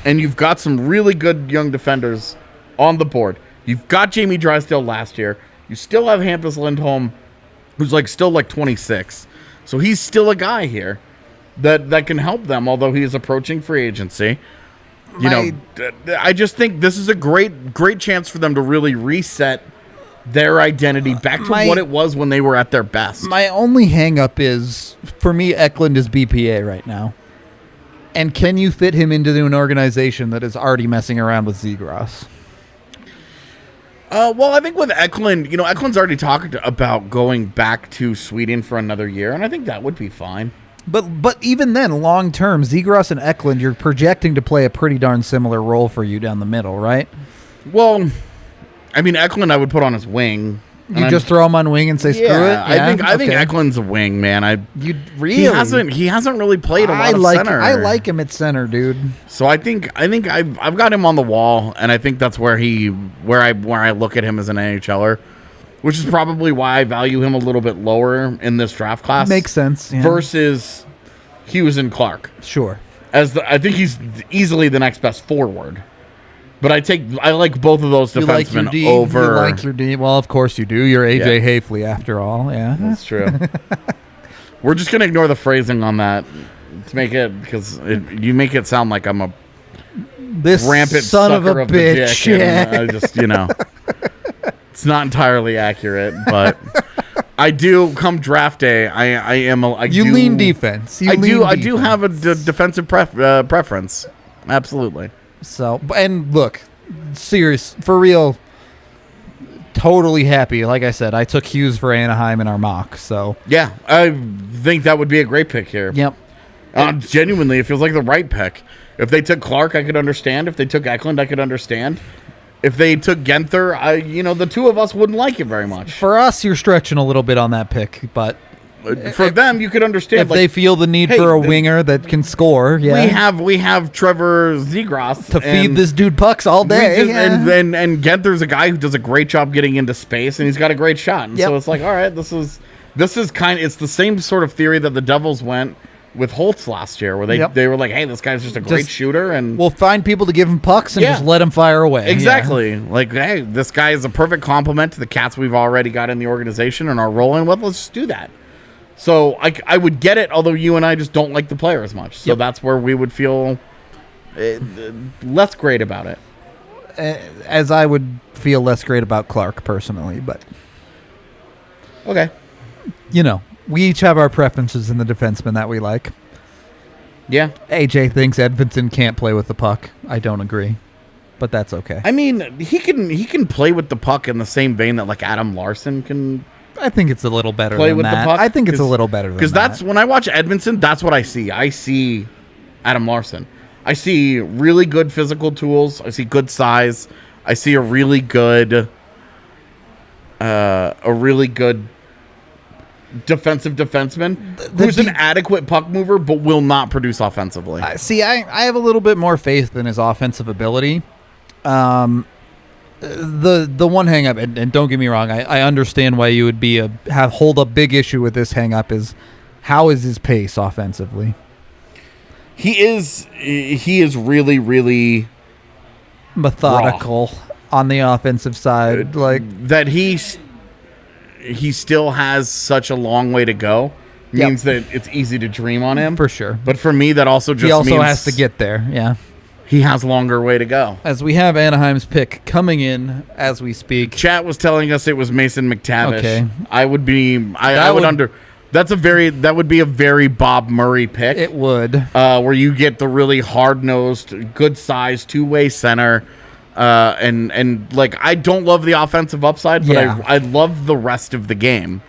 And you've got some really good young defenders on the board. You've got Jamie Drysdale last year. You still have Hampus Lindholm, who's still 26. So he's still a guy here that can help them, although he is approaching free agency. I just think this is a great chance for them to really reset their identity back to what it was when they were at their best. My only hang-up is, for me, Eklund is BPA right now. And can you fit him into an organization that is already messing around with Zegras? Well, I think with Eklund, Eklund's already talked about going back to Sweden for another year, and I think that would be fine. But even then, long term, Zegras and Eklund, you're projecting to play a pretty darn similar role for you down the middle, right? Well, I mean, Eklund I would put on his wing. You just throw him on wing and say screw it. Yeah, I think Eklund's a wing, man. He hasn't really played a lot of center. I like him at center, dude. So I think I've got him on the wall, and I think that's where I look at him as an NHLer, which is probably why I value him a little bit lower in this draft class. Makes sense. Yeah. Versus Hughes and Clarke. Sure. I think he's easily the next best forward. But I like both of those defensemen over. You like your D. Well, of course you do. You're AJ Haefele after all. Yeah, that's true. We're just gonna ignore the phrasing on that to make it because you make it sound like I'm a rampant son sucker of a the bitch. dick, and I just it's not entirely accurate, but I do come draft day. You lean defense. I do have a defensive preference. Absolutely. So, and look, serious, for real, totally happy. Like I said, I took Hughes for Anaheim in our mock, so. Yeah, I think that would be a great pick here. Yep. Genuinely, it feels like the right pick. If they took Clarke, I could understand. If they took Eklund, I could understand. If they took Guenther, the two of us wouldn't like it very much. For us, you're stretching a little bit on that pick, but for them, you could understand. If they feel the need for a winger that can score, yeah. We have Trevor Zegras to feed this dude pucks all day. And Guenther's a guy who does a great job getting into space, and he's got a great shot. And so it's like, all right, this is it's the same sort of theory that the Devils went with Holtz last year, where they were like, hey, this guy's just a great shooter, and we'll find people to give him pucks and just let him fire away. Exactly. Yeah. Like, hey, this guy is a perfect complement to the cats we've already got in the organization and are rolling with. Let's just do that. So I would get it, although you and I just don't like the player as much. So that's where we would feel less great about it. As I would feel less great about Clarke personally, but okay. We each have our preferences in the defenseman that we like. Yeah. AJ thinks Edvinsson can't play with the puck. I don't agree, but that's okay. I mean, he can play with the puck in the same vein that like Adam Larson can. I think it's a little better play than with that. The puck. I think it's a little better than that. Because that's when I watch Edvinsson, that's what I see. I see Adam Larson. I see really good physical tools. I see good size. I see a really good defensive defenseman who's an adequate puck mover but will not produce offensively. I have a little bit more faith in his offensive ability. The one hang up, and don't get me wrong, I understand why you would hold a big issue with this hang up is how is his pace offensively? He is really, really methodical on the offensive side. That he still has such a long way to go means that it's easy to dream on him. For sure. But for me, that also just means... He also has to get there, yeah. He has a longer way to go. As we have Anaheim's pick coming in as we speak. Chat was telling us it was Mason McTavish. Okay. That would be a very Bob Murray pick. It would. Where you get the really hard-nosed, good-sized, two-way center. And I don't love the offensive upside, but I love the rest of the game.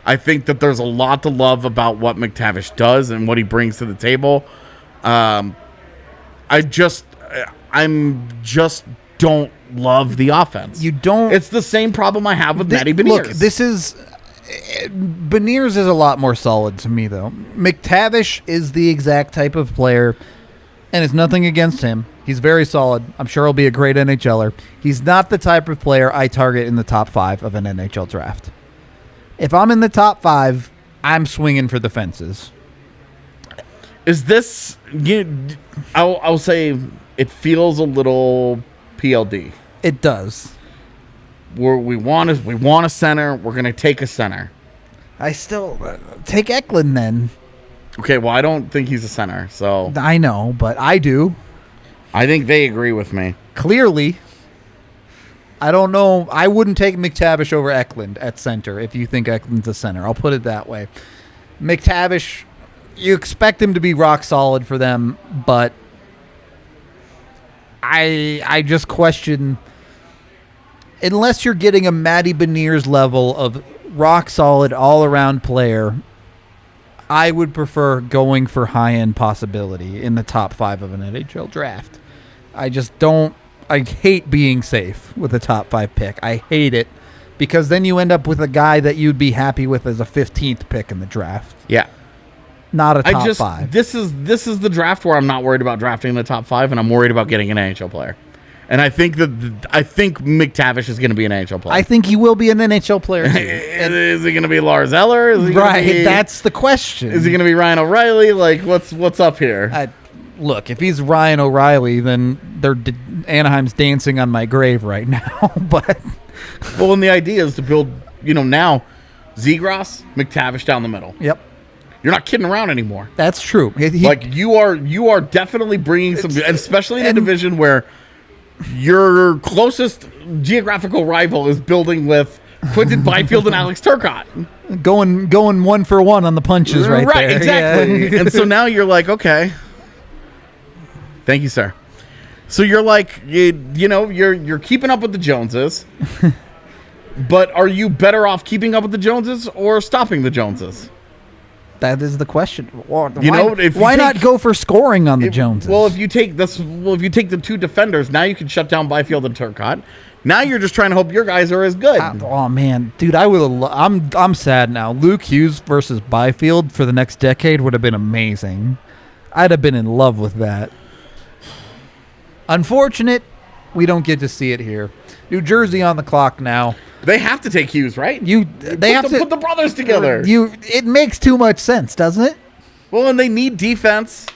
I think that there's a lot to love about what McTavish does and what he brings to the table. I just don't love the offense. You don't. It's the same problem I have with Matty Beniers. Look, this is, Beniers is a lot more solid to me, though. McTavish is the exact type of player, and it's nothing against him. He's very solid. I'm sure he'll be a great NHLer. He's not the type of player I target in the top 5 of an NHL draft. If I'm in the top 5, I'm swinging for the fences. Is this... I'll say it feels a little PLD. It does. We want a center. We're going to take a center. I still... take Eklund, then. Okay, well, I don't think he's a center, so... I know, but I do. I think they agree with me. Clearly. I don't know. I wouldn't take McTavish over Eklund at center if you think Eklund's a center. I'll put it that way. McTavish, you expect him to be rock solid for them, but I just question, unless you're getting a Matty Beniers level of rock solid all-around player, I would prefer going for high-end possibility in the top 5 of an NHL draft. I hate being safe with a top 5 pick. I hate it because then you end up with a guy that you'd be happy with as a 15th pick in the draft. Yeah. Not a top 5. This is the draft where I'm not worried about drafting in the top 5, and I'm worried about getting an NHL player. And I think McTavish is going to be an NHL player. I think he will be an NHL player too. Is he going to be Lars Eller? Right, that's the question. Is he going to be Ryan O'Reilly? Like, what's up here? Look, if he's Ryan O'Reilly, then Anaheim's dancing on my grave right now. But well, and the idea is to build, now Zegras, McTavish down the middle. Yep. You're not kidding around anymore. That's true. You are definitely bringing some, especially in a division where your closest geographical rival is building with Quinton Byfield and Alex Turcotte. Going 1-for-1 on the punches right there. Right, exactly. Yeah. And so now you're like, okay. Thank you, sir. So you're like, you're keeping up with the Joneses, but are you better off keeping up with the Joneses or stopping the Joneses? That is the question. Why not go for scoring on the Joneses? Well, if you take the 2 defenders, now you can shut down Byfield and Turcotte. Now you're just trying to hope your guys are as good. Oh man, dude, I'm sad now. Luke Hughes versus Byfield for the next decade would have been amazing. I'd have been in love with that. Unfortunate, we don't get to see it here. New Jersey on the clock now. They have to take Hughes, right? They have to put the brothers together. It makes too much sense, doesn't it? Well, and they need defense.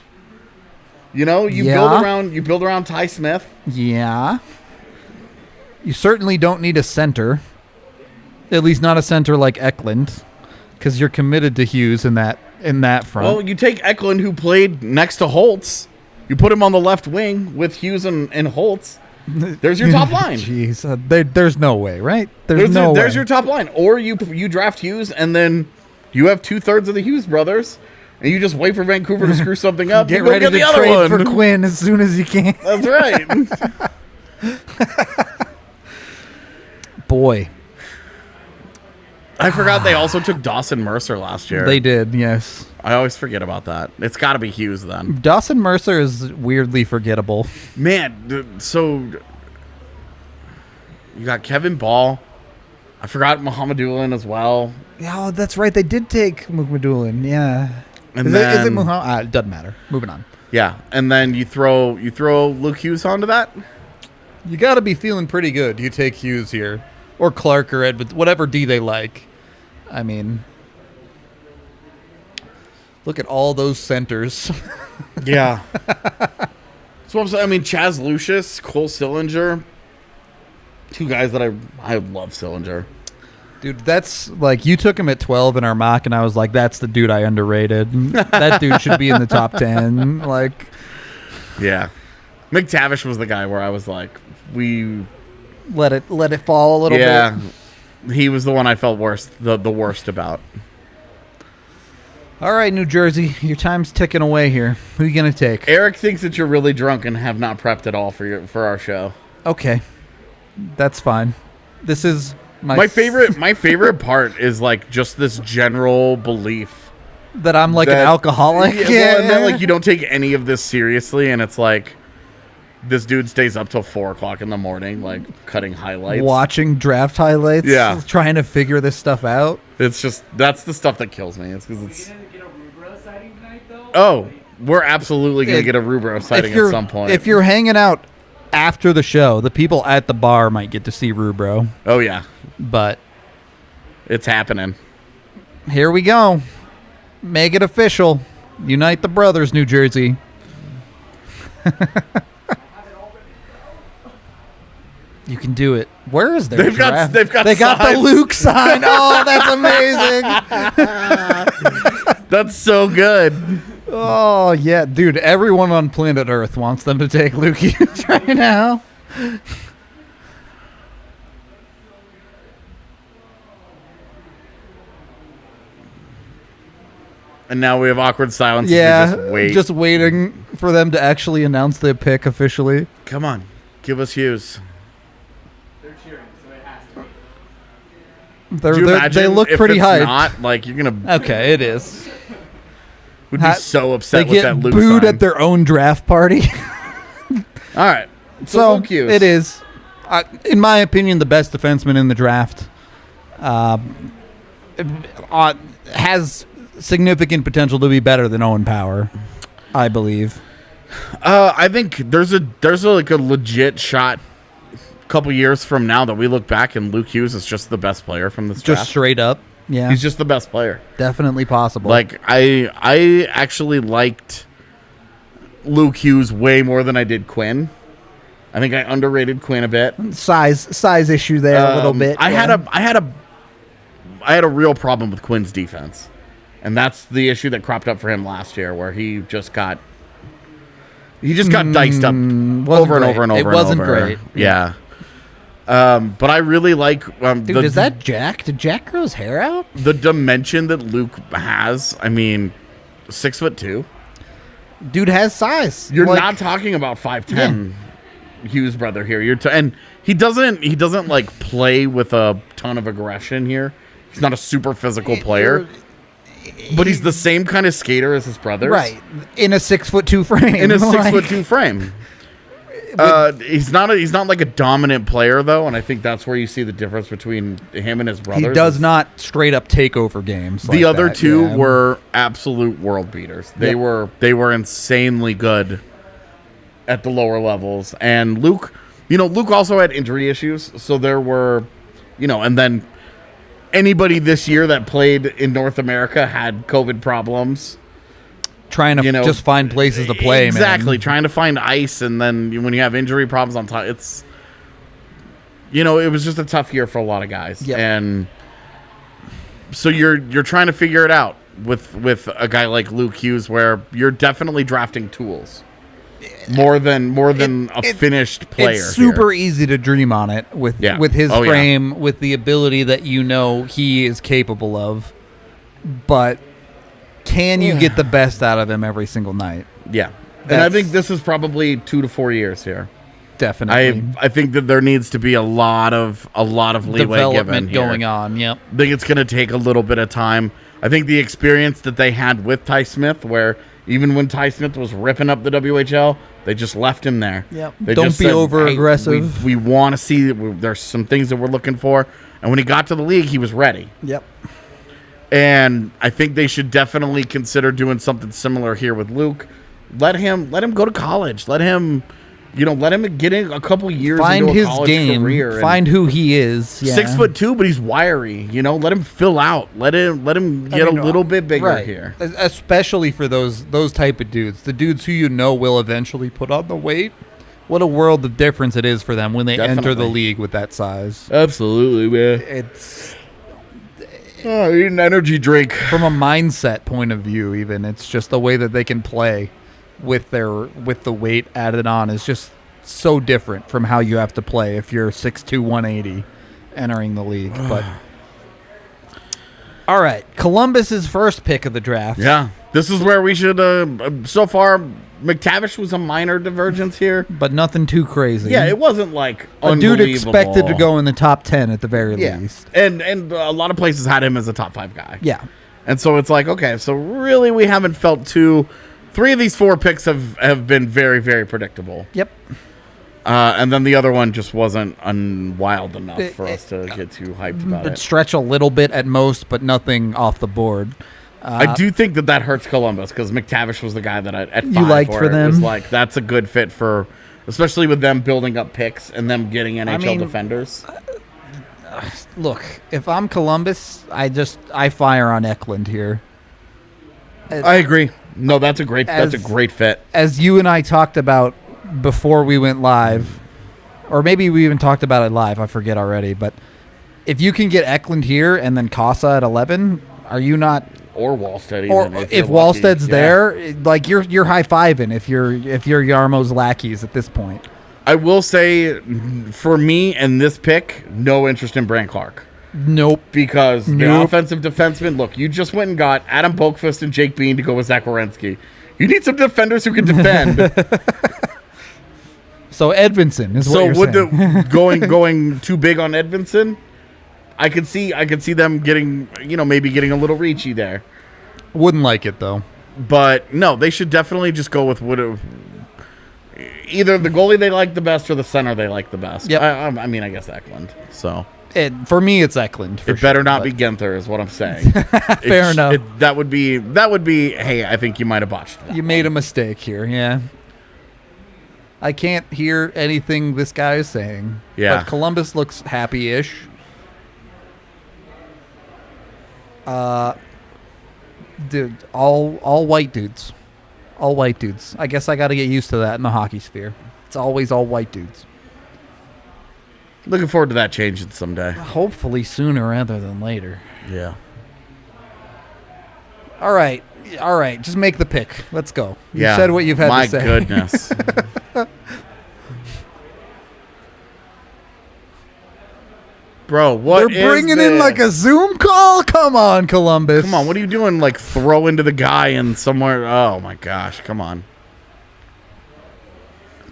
You build around Ty Smith. Yeah. You certainly don't need a center. At least not a center like Eklund, because you're committed to Hughes in that front. Well, you take Eklund, who played next to Holtz. You put him on the left wing with Hughes and Holtz. There's your top line. Jeez, there's no way, right? There's your top line. Or you draft Hughes, and then you have 2/3 of the Hughes brothers, and you just wait for Vancouver to screw something up. Get ready to trade for Quinn as soon as you can. That's right. Boy. I forgot they also took Dawson Mercer last year. They did, yes. I always forget about that. It's got to be Hughes then. Dawson Mercer is weirdly forgettable. Man, so you got Kevin Ball. I forgot Muhammadulin as well. Yeah, that's right. They did take Muhammadulin. Yeah. And is it Muhammad? It doesn't matter. Moving on. Yeah, and then you throw Luke Hughes onto that. You got to be feeling pretty good. You take Hughes here. Or Clarke or Edvinsson, whatever D they like. I mean, look at all those centers. Yeah. So I'm saying, Chaz Lucius, Cole Sillinger, 2 guys that I love Sillinger. Dude, that's like, you took him at 12 in our mock, and I was like, that's the dude I underrated. That dude should be in the top 10. Like, yeah. McTavish was the guy where I was like, let it fall a little bit. Yeah, he was the one I felt the worst about. All right, New Jersey, your time's ticking away here. Who are you gonna take? Eric thinks that you're really drunk and have not prepped at all for our show. Okay, that's fine. This is my favorite part is like just this general belief that I'm like an alcoholic. Yeah, and then like you don't take any of this seriously, and it's like, this dude stays up till 4:00 in the morning, like cutting highlights, watching draft highlights, trying to figure this stuff out. It's just that's the stuff that kills me. It's because it's. Are we gonna get a Rubro sighting tonight, though? Oh, we're absolutely gonna get a Rubro sighting at some point. If you're hanging out after the show, the people at the bar might get to see Rubro. Oh yeah, But it's happening. here we go. Make it official. Unite the brothers, New Jersey. You can do it. Where is their They've got They got the signs. Luke sign. Oh, that's amazing. That's so good. Oh, yeah. Dude, everyone on planet Earth wants them to take Luke Hughes right now. And now we have awkward silence. Yeah, As we just wait. just waiting for them to actually announce their pick officially. Come on, give us Hughes. They're cheering, so it has to be. Could you imagine They look if pretty it's hyped. Not like you're gonna. Okay, it is. Would be so They upset with get that Luke booed sign. at their own draft party. All right, So Luke Hughes. it is, in my opinion, the best defenseman in the draft. Has significant potential to be better than Owen Power, I believe. I think there's a like a legit shot. A couple years from now that we look back and Luke Hughes is just the best player from this Just draft. straight up, yeah, He's just the best player. definitely possible. Like I actually liked Luke Hughes way more than I did Quinn. I think I underrated Quinn a bit. Size issue there a little bit. I yeah. had a real problem with Quinn's defense, and that's the issue that cropped up for him last year, where he just got diced up over and over and over. It wasn't and over. great. Yeah. But I really like Dude, is that Jack? Did Jack grow his hair out? the dimension that Luke has. I mean, 6'2". Dude has size. You're Like, not talking about 5'10". Hughes brother here. And he doesn't like play with a ton of aggression here. He's not a super physical player, but he's the same kind of skater as his brothers. right in a 6'2" frame. In a Like, 6'2" frame. He's not like a dominant player though, and I think that's where you see the difference between him and his brothers. he does not straight up take over games. The like other that, two yeah. were absolute world beaters. They were insanely good at the lower levels. And Luke also had injury issues, so there were, and then anybody this year that played in North America had COVID problems. trying to just find places to play. Exactly, man. trying to find ice, and then when you have injury problems on top, it's it was just a tough year for a lot of guys. Yep. And so you're trying to figure it out with a guy like Luke Hughes, where you're definitely drafting tools more than a finished player. It's super here. easy to dream on it with his Oh, yeah. frame, with the ability that he is capable of. But can you get the best out of him every single night? Yeah, and I think this is probably 2 to 4 years here. Definitely. I think that there needs to be a lot of leeway given Development here. going on. Yep. I think it's going to take a little bit of time. I think the experience that they had with Ty Smith, where even when Ty Smith was ripping up the WHL, they just left him there. Yep. They Don't just be said, over-aggressive. "Hey, we want to see. There's some things that we're looking for." And when he got to the league, he was ready. Yep. And I think they should definitely consider doing something similar here with Luke. Let him go to college. Let him get in a couple years Find into a his college game. career. and Find who he is. Yeah. 6'2", but he's wiry. Let him fill out. Let him get a little bit bigger Right. here. Especially for those type of dudes. The dudes who will eventually put on the weight. What a world of difference it is for them when they enter the Definitely. league with that size. Absolutely, man. It's Oh, I need an energy drink. from a mindset point of view, even it's just the way that they can play with the weight added on is just so different from how you have to play if you're 6'2", 180 entering the league. But all right, Columbus's first pick of the draft. Yeah, this is where we should. So far, McTavish was a minor divergence here. But nothing too crazy. Yeah, it wasn't like a dude unbelievable. expected to go in the top 10 at the very Yeah, least. and a lot of places had him as a top 5 guy. Yeah. And so it's like, okay, so really we haven't felt too. 3 of these 4 picks have been very, very predictable. Yep. And then the other one just wasn't wild enough for us to get too hyped about it. Stretch a little bit at most, but nothing off the board. I do think that hurts Columbus because McTavish was the guy that at 5 you liked for them. was like, that's a good fit for, especially with them building up picks and them getting NHL defenders. Look, if I'm Columbus, I fire on Eklund here. I agree. No, that's a great fit. As you and I talked about before we went live, or maybe we even talked about it live, I forget already, but if you can get Eklund here and then Casa at 11, are you not? Or Wallstedt, or if Wallsted's there, like you're high-fiving if you're Yarmo's lackeys at this point. I will say, for me and this pick, no interest in Brant Clarke. Nope. Because the offensive defenseman, look, you just went and got Adam Boqvist and Jake Bean to go with Zach Werenski. You need some defenders who can defend. So Edvinsson is what you're saying. Going too big on Edvinsson, I could see them getting, maybe getting a little reachy there. Wouldn't like it though. But no, they should definitely just go with either the goalie they like the best or the center they like the best. Yep. I mean, I guess Eklund. So for me, it's Eklund. It better not be Guenther, is what I'm saying. Fair enough. That would be. Hey, I think you might have botched that. You made a mistake here. Yeah. I can't hear anything this guy is saying. Yeah. But Columbus looks happy-ish. Dude, all white dudes. All white dudes. I guess I got to get used to that in the hockey sphere. It's always all white dudes. Looking forward to that changing someday. Hopefully sooner rather than later. Yeah. All right. Just make the pick. Let's go. You said what you've had to say. My goodness. Bro, They're bringing in like a Zoom call? Come on, Columbus. Come on, what are you doing? Like throw into the guy and somewhere? Oh my gosh, come on.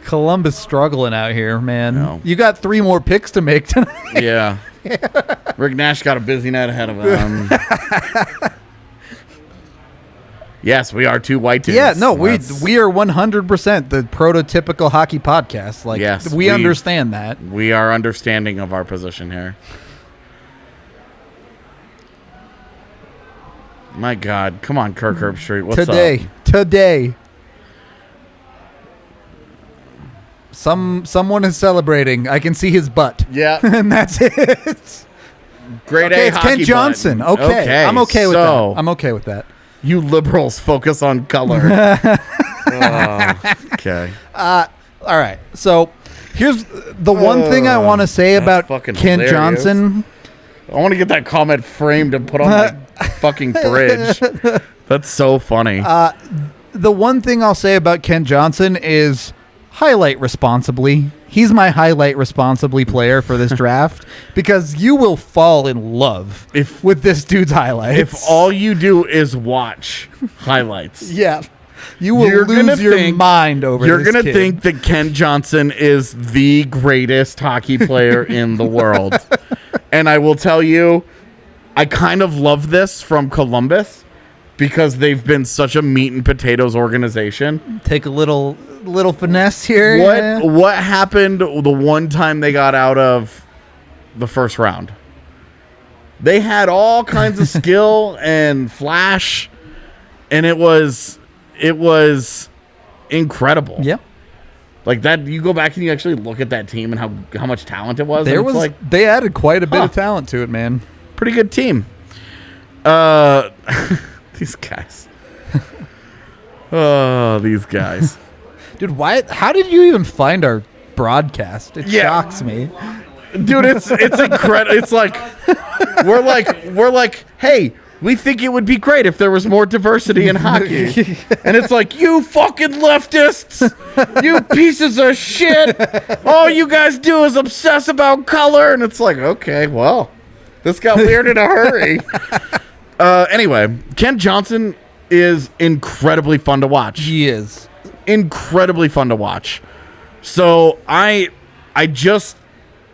Columbus struggling out here, man. No. You got 3 more picks to make tonight. Yeah. Rick Nash got a busy night ahead of him. Yes, we are 2 white dudes. Yeah, no, we are 100% the prototypical hockey podcast. Like, yes, we understand that. We are understanding of our position here. My God, come on, Kirk Herbstreit. What's up? Today. Someone is celebrating. I can see his butt. Yeah. And that's it. Grade A it's hockey Ken Johnson. Button. Okay. I'm okay with that. I'm okay with that. You liberals focus on color. Okay. All right. So here's the one thing I want to say about Kent hilarious. Johnson. I want to get that comment framed and put on my fucking fridge. That's so funny. The one thing I'll say about Kent Johnson is highlight responsibly. He's my highlight responsibly player for this draft because you will fall in love with this dude's highlights. If all you do is watch highlights. Yeah. You will lose your mind over You're this going to think that Kent Johnson is the greatest hockey player in the world. And I will tell you, I kind of love this from Columbus because they've been such a meat and potatoes organization. Take a little finesse here. What happened the one time they got out of the first round? They had all kinds of skill and flash, and it was incredible. Yeah. Like that, you go back and you actually look at that team and how much talent it was. They added quite a bit of talent to it, man. Pretty good team. These guys. Oh, these guys. Dude, how did you even find our broadcast? It shocks me. Dude, it's incredible. It's like we're like, hey, we think it would be great if there was more diversity in hockey. And it's like, you fucking leftists, you pieces of shit. All you guys do is obsess about color. And it's like, okay, well, this got weird in a hurry. Anyway, Kent Johnson is incredibly fun to watch. He is. Incredibly fun to watch. So I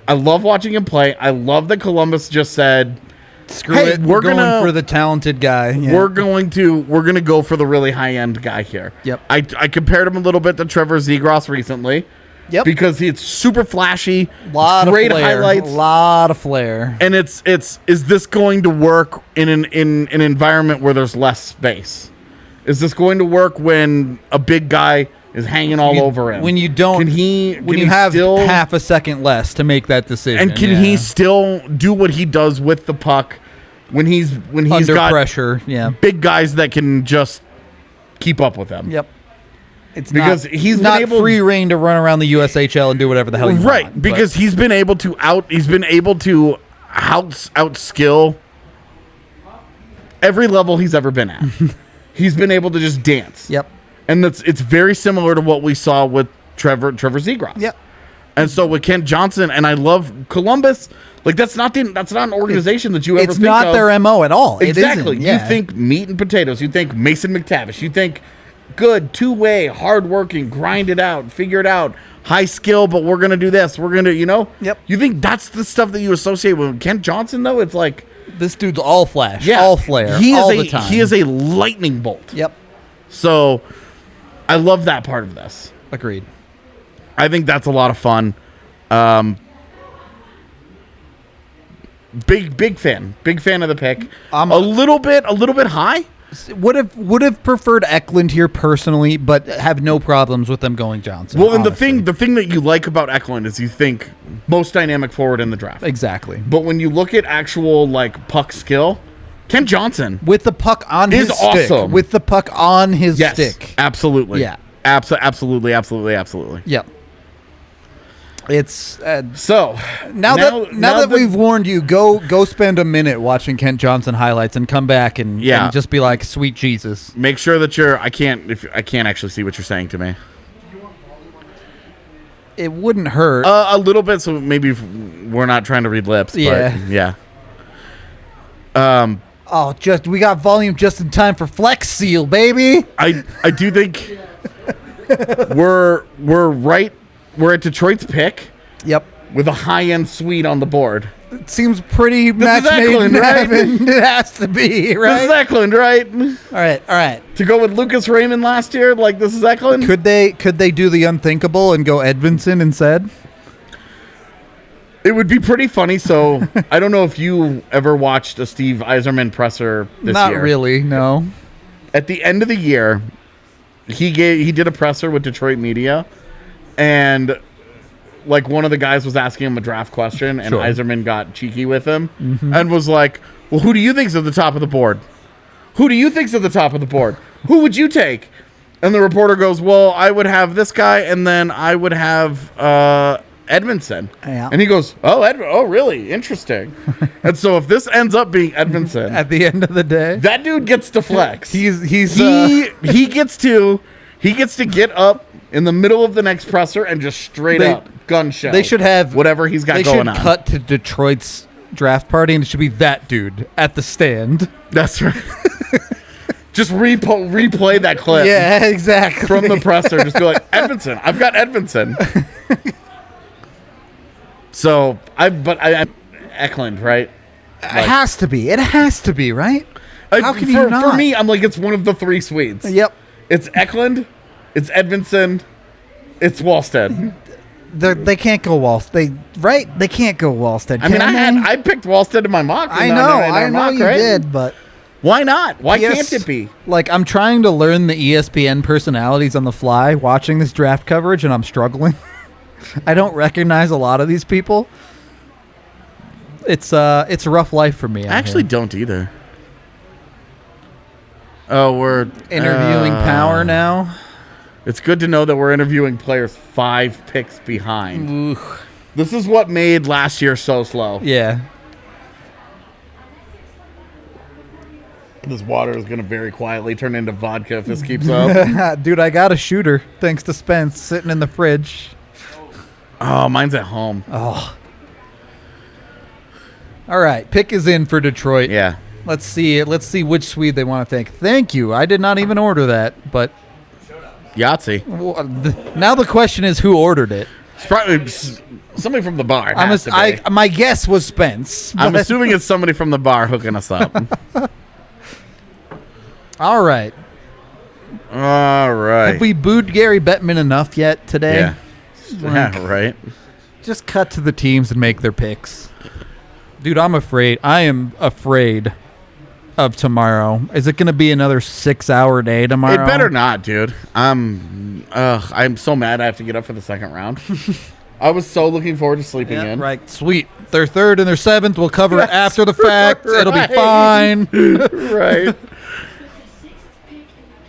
love watching him play. I love that Columbus just said, screw it, we're going for the talented guy. Yeah. We're going to go for the really high end guy here. Yep. I compared him a little bit to Trevor Zegras recently. Yep. Because it's super flashy, Lot great of flair. highlights. A lot of flair. And is this going to work in an environment where there's less space? Is this going to work when a big guy is hanging all over him? When you don't, can he have still, half a second less to make that decision, and can he still do what he does with the puck when he's under got pressure? Yeah, big guys that can just keep up with him. Yep. It's because he's not been able, free reign to run around the USHL and do whatever the hell you right, want. because he's been able to outskill every level he's ever been at. He's been able to just dance. Yep. And it's very similar to what we saw with Trevor Zegras. Yep. And so with Kent Johnson, and I love Columbus. Like that's not an organization that you ever think of. It's not their MO at all. Exactly. It isn't, yeah. You think meat and potatoes. You think Mason McTavish. You think good, two-way, hard-working, grind it out, figure it out, high skill, but we're going to do this. We're going to, Yep. You think that's the stuff that you associate with Kent Johnson, though? It's like... This dude's all flash, all flair, all the time. He is a lightning bolt. Yep. So, I love that part of this. Agreed. I think that's a lot of fun. Big fan of the pick. A little bit high. Would have preferred Eklund here personally, but have no problems with them going Johnson. Well, and honestly. the thing that you like about Eklund is you think most dynamic forward in the draft. Exactly. But when you look at actual like puck skill, Kent Johnson with the puck on his stick. Awesome. With the puck on his stick. Absolutely. Yeah. Absolutely. Yep. It's so now that we've warned you, go spend a minute watching Kent Johnson highlights and come back and just be like, sweet Jesus. Make sure that I can't actually see what you're saying to me. It wouldn't hurt a little bit, so maybe we're not trying to read lips. Yeah. But yeah. We got volume just in time for Flex Seal, baby. I do think we're right. We're at Detroit's pick. Yep. With a high-end suite on the board. It seems pretty match made in Eklund, right? heaven. It has to be, right? This is Eklund, right? All right. To go with Lucas Raymond last year, like this is Eklund? Could they do the unthinkable and go Edvinsson instead? It would be pretty funny. So I don't know if you ever watched a Steve Yzerman presser this year. Not really, no. At the end of the year, he did a presser with Detroit media. And like one of the guys was asking him a draft question, and Yzerman got cheeky with him and was like, "Well, who do you think's at the top of the board? Who do you think's at the top of the board? Who would you take?" And the reporter goes, "Well, I would have this guy, and then I would have Edvinsson." Yeah. And he goes, "Oh, really? Interesting." And so if this ends up being Edvinsson at the end of the day, that dude gets to flex. he gets to get up in the middle of the next presser and just straight up gun shell. They should have whatever he's got going on. They should cut to Detroit's draft party, and it should be that dude at the stand. That's right. Just replay that clip. Yeah, exactly. From the presser. Just be like, Edvinsson. I've got Edvinsson. So, I Eklund, right? It has to be. It has to be, right? How can you not? For me, I'm like, it's one of the three suites. Yep. It's Eklund, it's Edvinsson, it's Wallstedt. They can't go Wallstedt. They can't go Wallstedt. I mean, I picked Wallstedt in my mock. I know you did, but why not? Why can't it be? Like, I'm trying to learn the ESPN personalities on the fly watching this draft coverage, and I'm struggling. I don't recognize a lot of these people. It's a rough life for me. I actually don't either. Oh, we're interviewing power now. It's good to know that we're interviewing players 5 picks behind. Oof. This is what made last year so slow. Yeah. This water is going to very quietly turn into vodka if this keeps up. Dude, I got a shooter, thanks to Spence, sitting in the fridge. Oh, mine's at home. Oh. All right, pick is in for Detroit. Yeah. Let's see which Swede they want to thank. Thank you. I did not even order that, but Yahtzee. Now the question is, who ordered it? It's probably somebody from the bar. My guess was Spence. I'm assuming it's somebody from the bar hooking us up. All right. All right. Have we booed Gary Bettman enough yet today? Yeah. Yeah, right. Just cut to the teams and make their picks. Dude, I'm afraid. I am afraid of tomorrow. Is it going to be another 6-hour day tomorrow? It better not, dude. I'm so mad I have to get up for the second round. I was so looking forward to sleeping in. Right. Sweet. Their third and their seventh. We'll cover it after the fact. Right. It'll be fine. Right.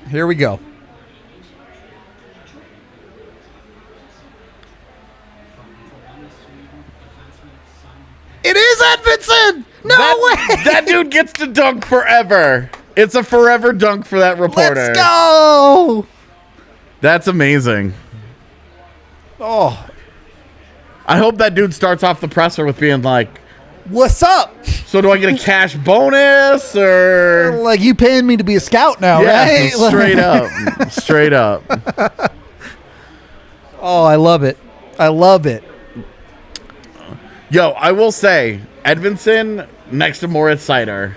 Here we go. It is Edvinsson! No way! That dude gets to dunk forever. It's a forever dunk for that reporter. Let's go! That's amazing. Oh. I hope that dude starts off the presser with being like, what's up? so do I get a cash bonus or? Like, you paying me to be a scout now, Yeah, right? straight up. Straight up. Oh, I love it. I love it. Yo, I will say, Edvinsson next to Moritz Seider.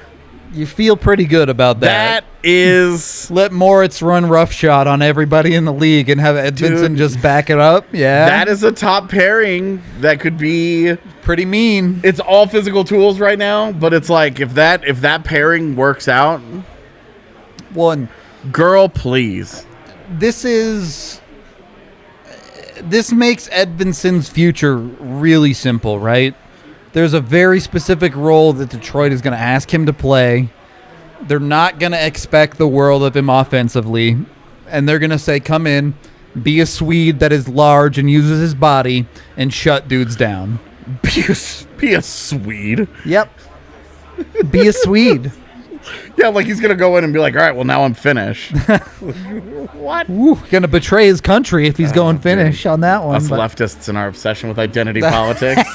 You feel pretty good about that. That is... Let Moritz run roughshod on everybody in the league and have Edvinsson just back it up. Yeah. That is a top pairing that could be... pretty mean. It's all physical tools right now, but it's like, if that pairing works out... One. Girl, please. This makes Edvinsson's future really simple, right? There's a very specific role that Detroit is going to ask him to play. They're not going to expect the world of him offensively. And they're going to say, come in, be a Swede that is large and uses his body, and shut dudes down. Be a Swede. Yep. Be a Swede. Yeah, like he's going to go in and be like, all right, well, now I'm finished. What? Going to betray his country if he's going finish on that one. Us leftists and our obsession with identity politics.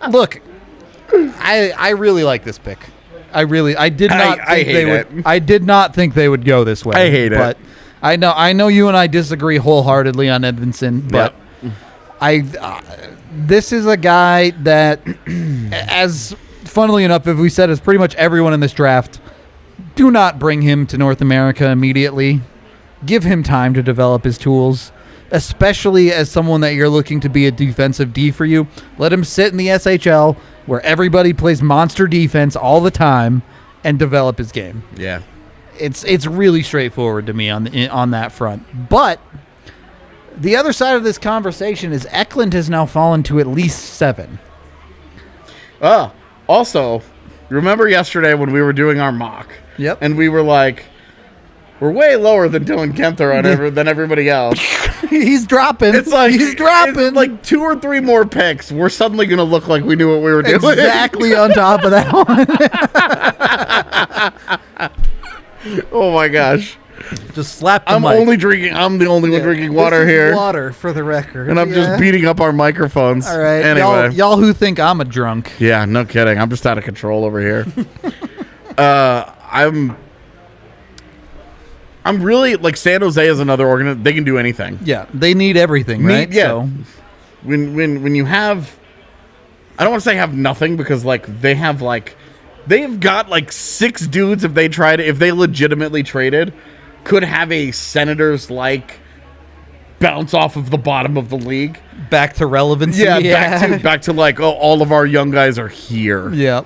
Look, I really like this pick. I did not think they would. I did not think they would go this way. I hate it. But I know you and I disagree wholeheartedly on Edvinsson, but this is a guy that, as funnily enough, if we said as pretty much everyone in this draft, do not bring him to North America immediately. Give him time to develop his tools, especially as someone that you're looking to be a defensive D for you. Let him sit in the SHL where everybody plays monster defense all the time and develop his game. Yeah. It's really straightforward to me on that front. But the other side of this conversation is Eklund has now fallen to at least 7. Also, remember yesterday when we were doing our mock? Yep. And we were like, we're way lower than Dylan Guenther than everybody else. He's dropping. It's like he's dropping. It's like 2 or 3 more picks. We're suddenly going to look like we knew what we were doing. Exactly on top of that one. Oh my gosh. Just slap the I'm mic. I'm the only one drinking water here. Water for the record. And I'm just beating up our microphones. All right. Anyway. Y'all who think I'm a drunk. Yeah, no kidding. I'm just out of control over here. I'm really like San Jose is another organization. They can do anything. Yeah, they need everything, right? Yeah. So. When you have, I don't want to say have nothing because like they've got like 6 dudes if they legitimately traded, could have a Senators like bounce off of the bottom of the league back to relevancy. Yeah. Back to like, oh, all of our young guys are here. Yep.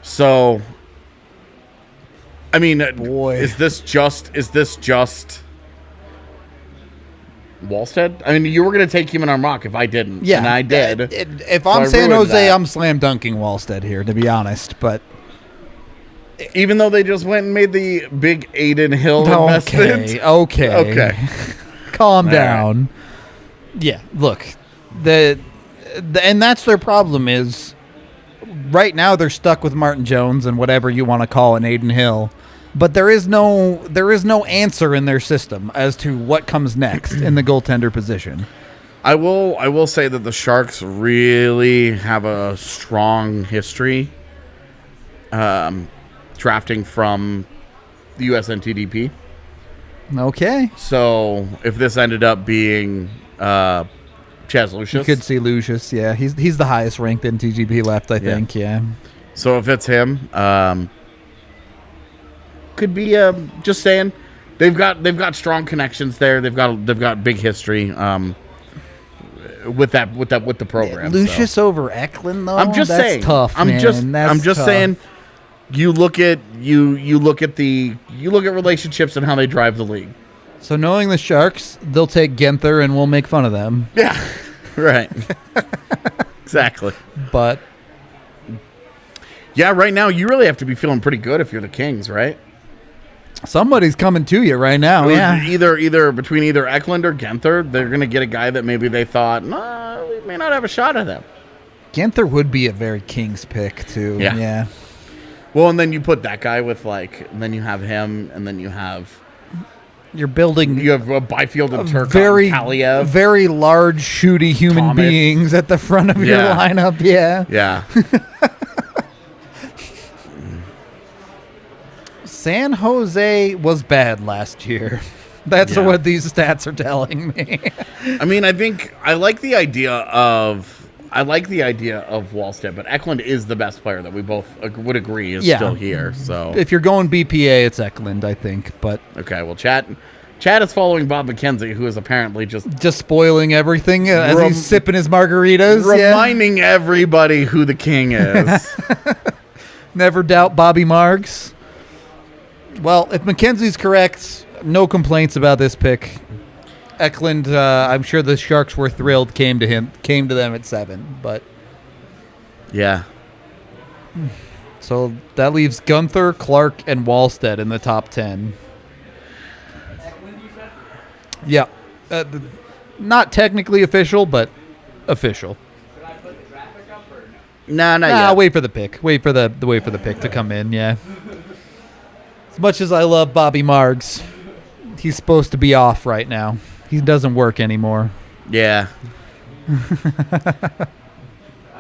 So, I mean, boy, is this just Wallstedt? I mean, you were going to take him in our mock if I didn't. Yeah. And I did. If I'm San Jose, I'm slam dunking Wallstedt here, to be honest. But even though they just went and made the big Aiden Hill investment. Okay. Calm down. Right. Yeah, look. And that's their problem is right now they're stuck with Martin Jones and whatever you want to call an Aiden Hill. But there is no answer in their system as to what comes next in the goaltender position. I will say that the Sharks really have a strong history drafting from the USNTDP. Okay. So if this ended up being Chaz Lucius, you could see Lucius. Yeah, he's the highest ranked NTDP left, I think. Yeah. So if it's him, could be just saying, they've got strong connections there. They've got big history with the program. Lucius over Eklund though. I'm just That's saying. tough. I'm man. just That's tough. saying. You look at relationships and how they drive the league. So knowing the Sharks, they'll take Guenther and we'll make fun of them. Yeah, right. Exactly. But yeah, right now you really have to be feeling pretty good if you're the Kings, right? somebody's coming to you right now. Yeah. Either between Eklund or Guenther, they're going to get a guy that maybe they thought, no, we may not have a shot at him. Guenther would be a very Kings pick too. Yeah. Well, and then you put that guy with and then you have him, and then you have a Byfield and Turcotte, very Kaliev. very large, shooty human Thomas. beings at the front of your lineup. Yeah. Yeah. San Jose was bad last year. That's what these stats are telling me. I mean, I like the idea of Wallstedt, but Eklund is the best player that we both would agree is still here. So If you're going BPA, it's Eklund, I think. But okay, well, Chad is following Bob McKenzie, who is apparently just spoiling everything as he's sipping his margaritas. reminding everybody who the king is. Never doubt Bobby Marks. Well, if McKenzie's correct, no complaints about this pick. Eklund, I'm sure the Sharks were thrilled, came to them at 7, but Yeah. so that leaves Guenther, Clarke, and Wallstedt in the top 10. Yeah, not technically official, but official. Should I put the draft pick up or No, not yet. Wait for the pick. Wait for the pick to come in. Yeah. As much as I love Bobby Marks, he's supposed to be off right now. He doesn't work anymore. Yeah. I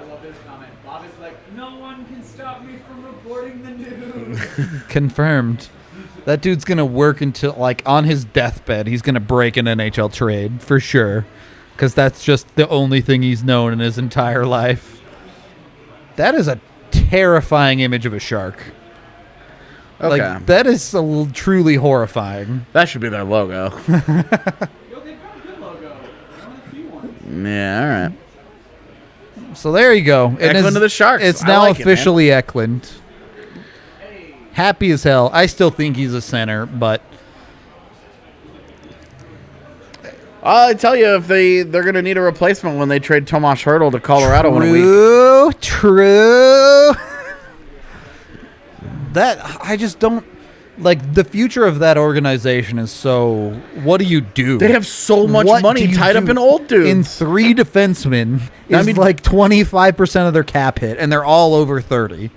love this comment. Bob is like, no one can stop me from reporting the news. Confirmed. That dude's gonna work until on his deathbed. He's gonna break an NHL trade for sure, because that's just the only thing he's known in his entire life. That is a terrifying image of a shark. Okay. That is truly horrifying. That should be their logo. Yo, they've got a good logo. One of the few ones. Yeah, all right. So there you go. Eklund to the Sharks. It's I now like it, man. officially Eklund. Happy as hell. I still think he's a center, but I tell you, if they're going to need a replacement when they trade Tomas Hertl to Colorado in a week. True. That I just don't the future of that organization is so. What do you do? They have so much What money do you tied do? up in old dudes. In 3 defensemen is 25% of their cap hit, and they're all over 30.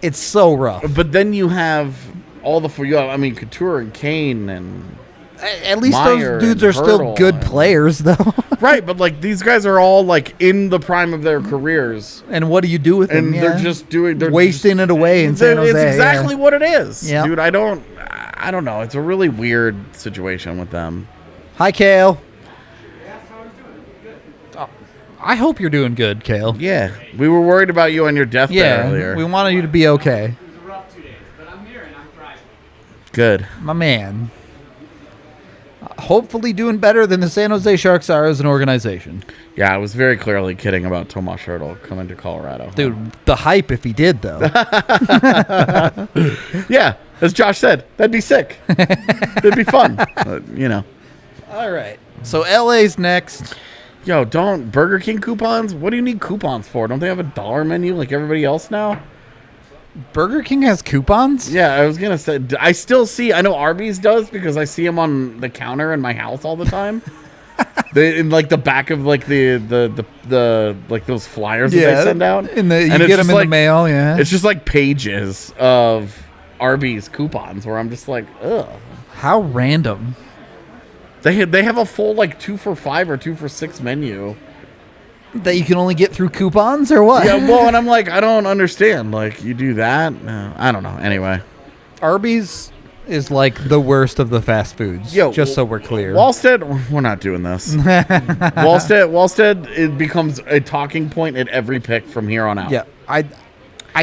It's so rough. But then you have all the Couture and Kane and At least Meyer those dudes and are still Hertl good and- players, though. right, but these guys are all in the prime of their careers, And what do you do with them? and they're just wasting it away in San Jose. It's exactly what it is, Yeah. dude. I don't know. It's a really weird situation with them. Hi, Kale. I hope you're doing good, Kale. Yeah, we were worried about you on your deathbed earlier. We wanted you to be okay. It was a rough 2 days, but I'm here and I'm thriving. Good. My man. Hopefully doing better than the San Jose Sharks are as an organization. Yeah, I was very clearly kidding about Tomas Hertl coming to Colorado. Dude, the hype if he did, though. Yeah, as Josh said, that'd be sick. It'd be fun. All right. So LA's next. Yo, don't Burger King coupons? What do you need coupons for? Don't they have a dollar menu like everybody else now? Burger King has coupons? Yeah, I was gonna say. I still see. I know Arby's does because I see them on the counter in my house all the time. In the back of the those flyers that they send out. You it's get them just in the mail, yeah. It's just pages of Arby's coupons where I'm just like, ugh. How random. They have a full 2 for $5 or 2 for $6 menu. That you can only get through coupons or what? Yeah, well, and I'm like, I don't understand. You do that? No, I don't know. Anyway, Arby's is the worst of the fast foods. Yo, just so we're clear. Wallstedt, we're not doing this. Wallstedt, it becomes a talking point at every pick from here on out. Yeah, I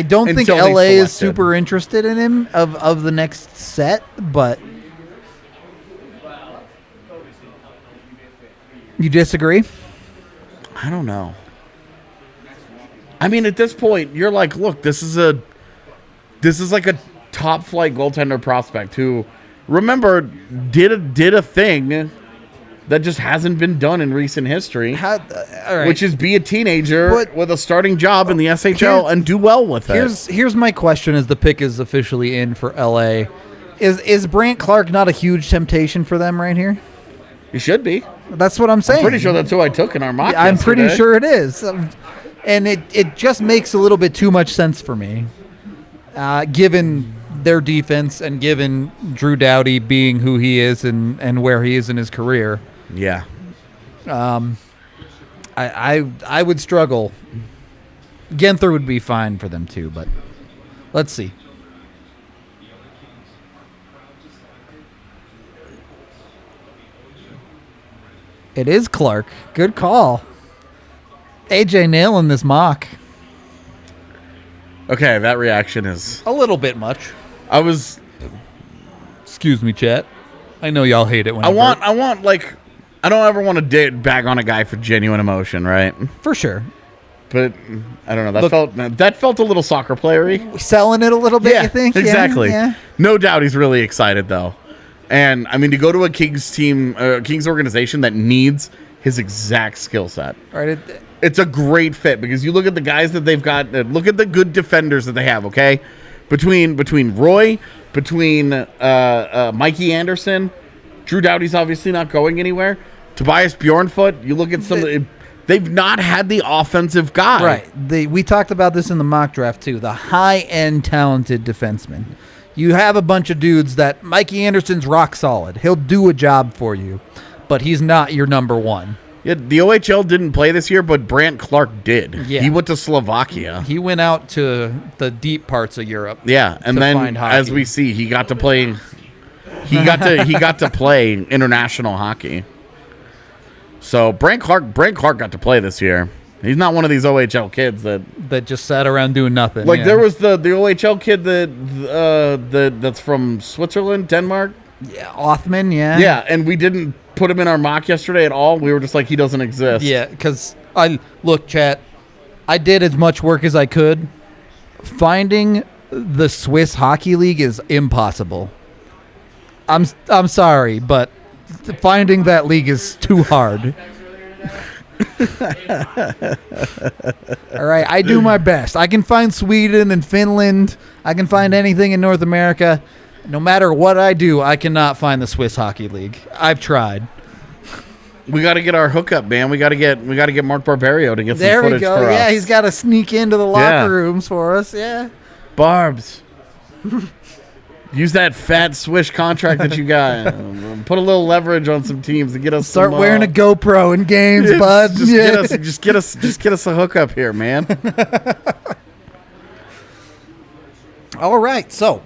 don't think Until LA he's is selected. super interested in him of the next set, but You disagree? I don't know. I mean, at this point, you're like, look, this is like a top flight goaltender prospect who, remember, did a thing that just hasn't been done in recent history, All right. which is be a teenager But- with a starting job in the SHL and do well with it. Here's my question: as the pick is officially in for LA, is Brandt Clarke not a huge temptation for them right here? He should be. That's what I'm saying. Pretty sure that's who I took in our mock. I'm pretty yesterday. sure it is, and it just makes a little bit too much sense for me, given their defense and given Drew Doughty being who he is and where he is in his career. Yeah. I would struggle. Guenther would be fine for them too, but let's see. It is Clarke. Good call. AJ nailing this mock. Okay, that reaction is. A little bit much. I was. Excuse me, chat. I know y'all hate it when I want like. I don't ever want to bag on a guy for genuine emotion, right? For sure. But I don't know. Look- That felt a little soccer playery. Selling it a little bit, you think? Exactly. Yeah. No doubt he's really excited though. And I mean, to go to a Kings team, Kings organization that needs his exact skill set. All right. It's a great fit because you look at the guys that they've got. Look at the good defenders that they have. Okay, between Roy, between Mikey Anderson, Drew Doughty's obviously not going anywhere. Tobias Bjornfoot. You look at some. They've not had the offensive guy. Right. We talked about this in the mock draft too. The high-end talented defenseman. You have a bunch of dudes that Mikey Anderson's rock solid. He'll do a job for you, but he's not your number one. Yeah, the OHL didn't play this year, but Brandt Clarke did. Yeah. He went to Slovakia. He went out to the deep parts of Europe. Yeah, and to then find hockey. as we see, he got to play. He got to play international hockey. So Brandt Clarke got to play this year. He's not one of these OHL kids that just sat around doing nothing. like. yeah. There was the OHL kid that's from Switzerland, Denmark. Yeah, Othman, yeah. Yeah, and we didn't put him in our mock yesterday at all. We were just like, he doesn't exist. Yeah, because look, chat, I did as much work as I could. Finding the Swiss Hockey League is impossible. I'm sorry, but finding that league is too hard. All right, I do my best. I can find Sweden and Finland. I can find anything in North America. No matter what I do, I cannot find the Swiss Hockey League. I've tried. We got to get our hookup, man. We got to get Mark Barberio to get There some we footage go. for us. Yeah, he's got to sneak into the Yeah. locker rooms for us. Yeah. Barbs. Use that fat Swish contract that you got. Put a little leverage on some teams to get us. Start some, wearing a GoPro in games, bud. Just get us a hookup here, man. All right, so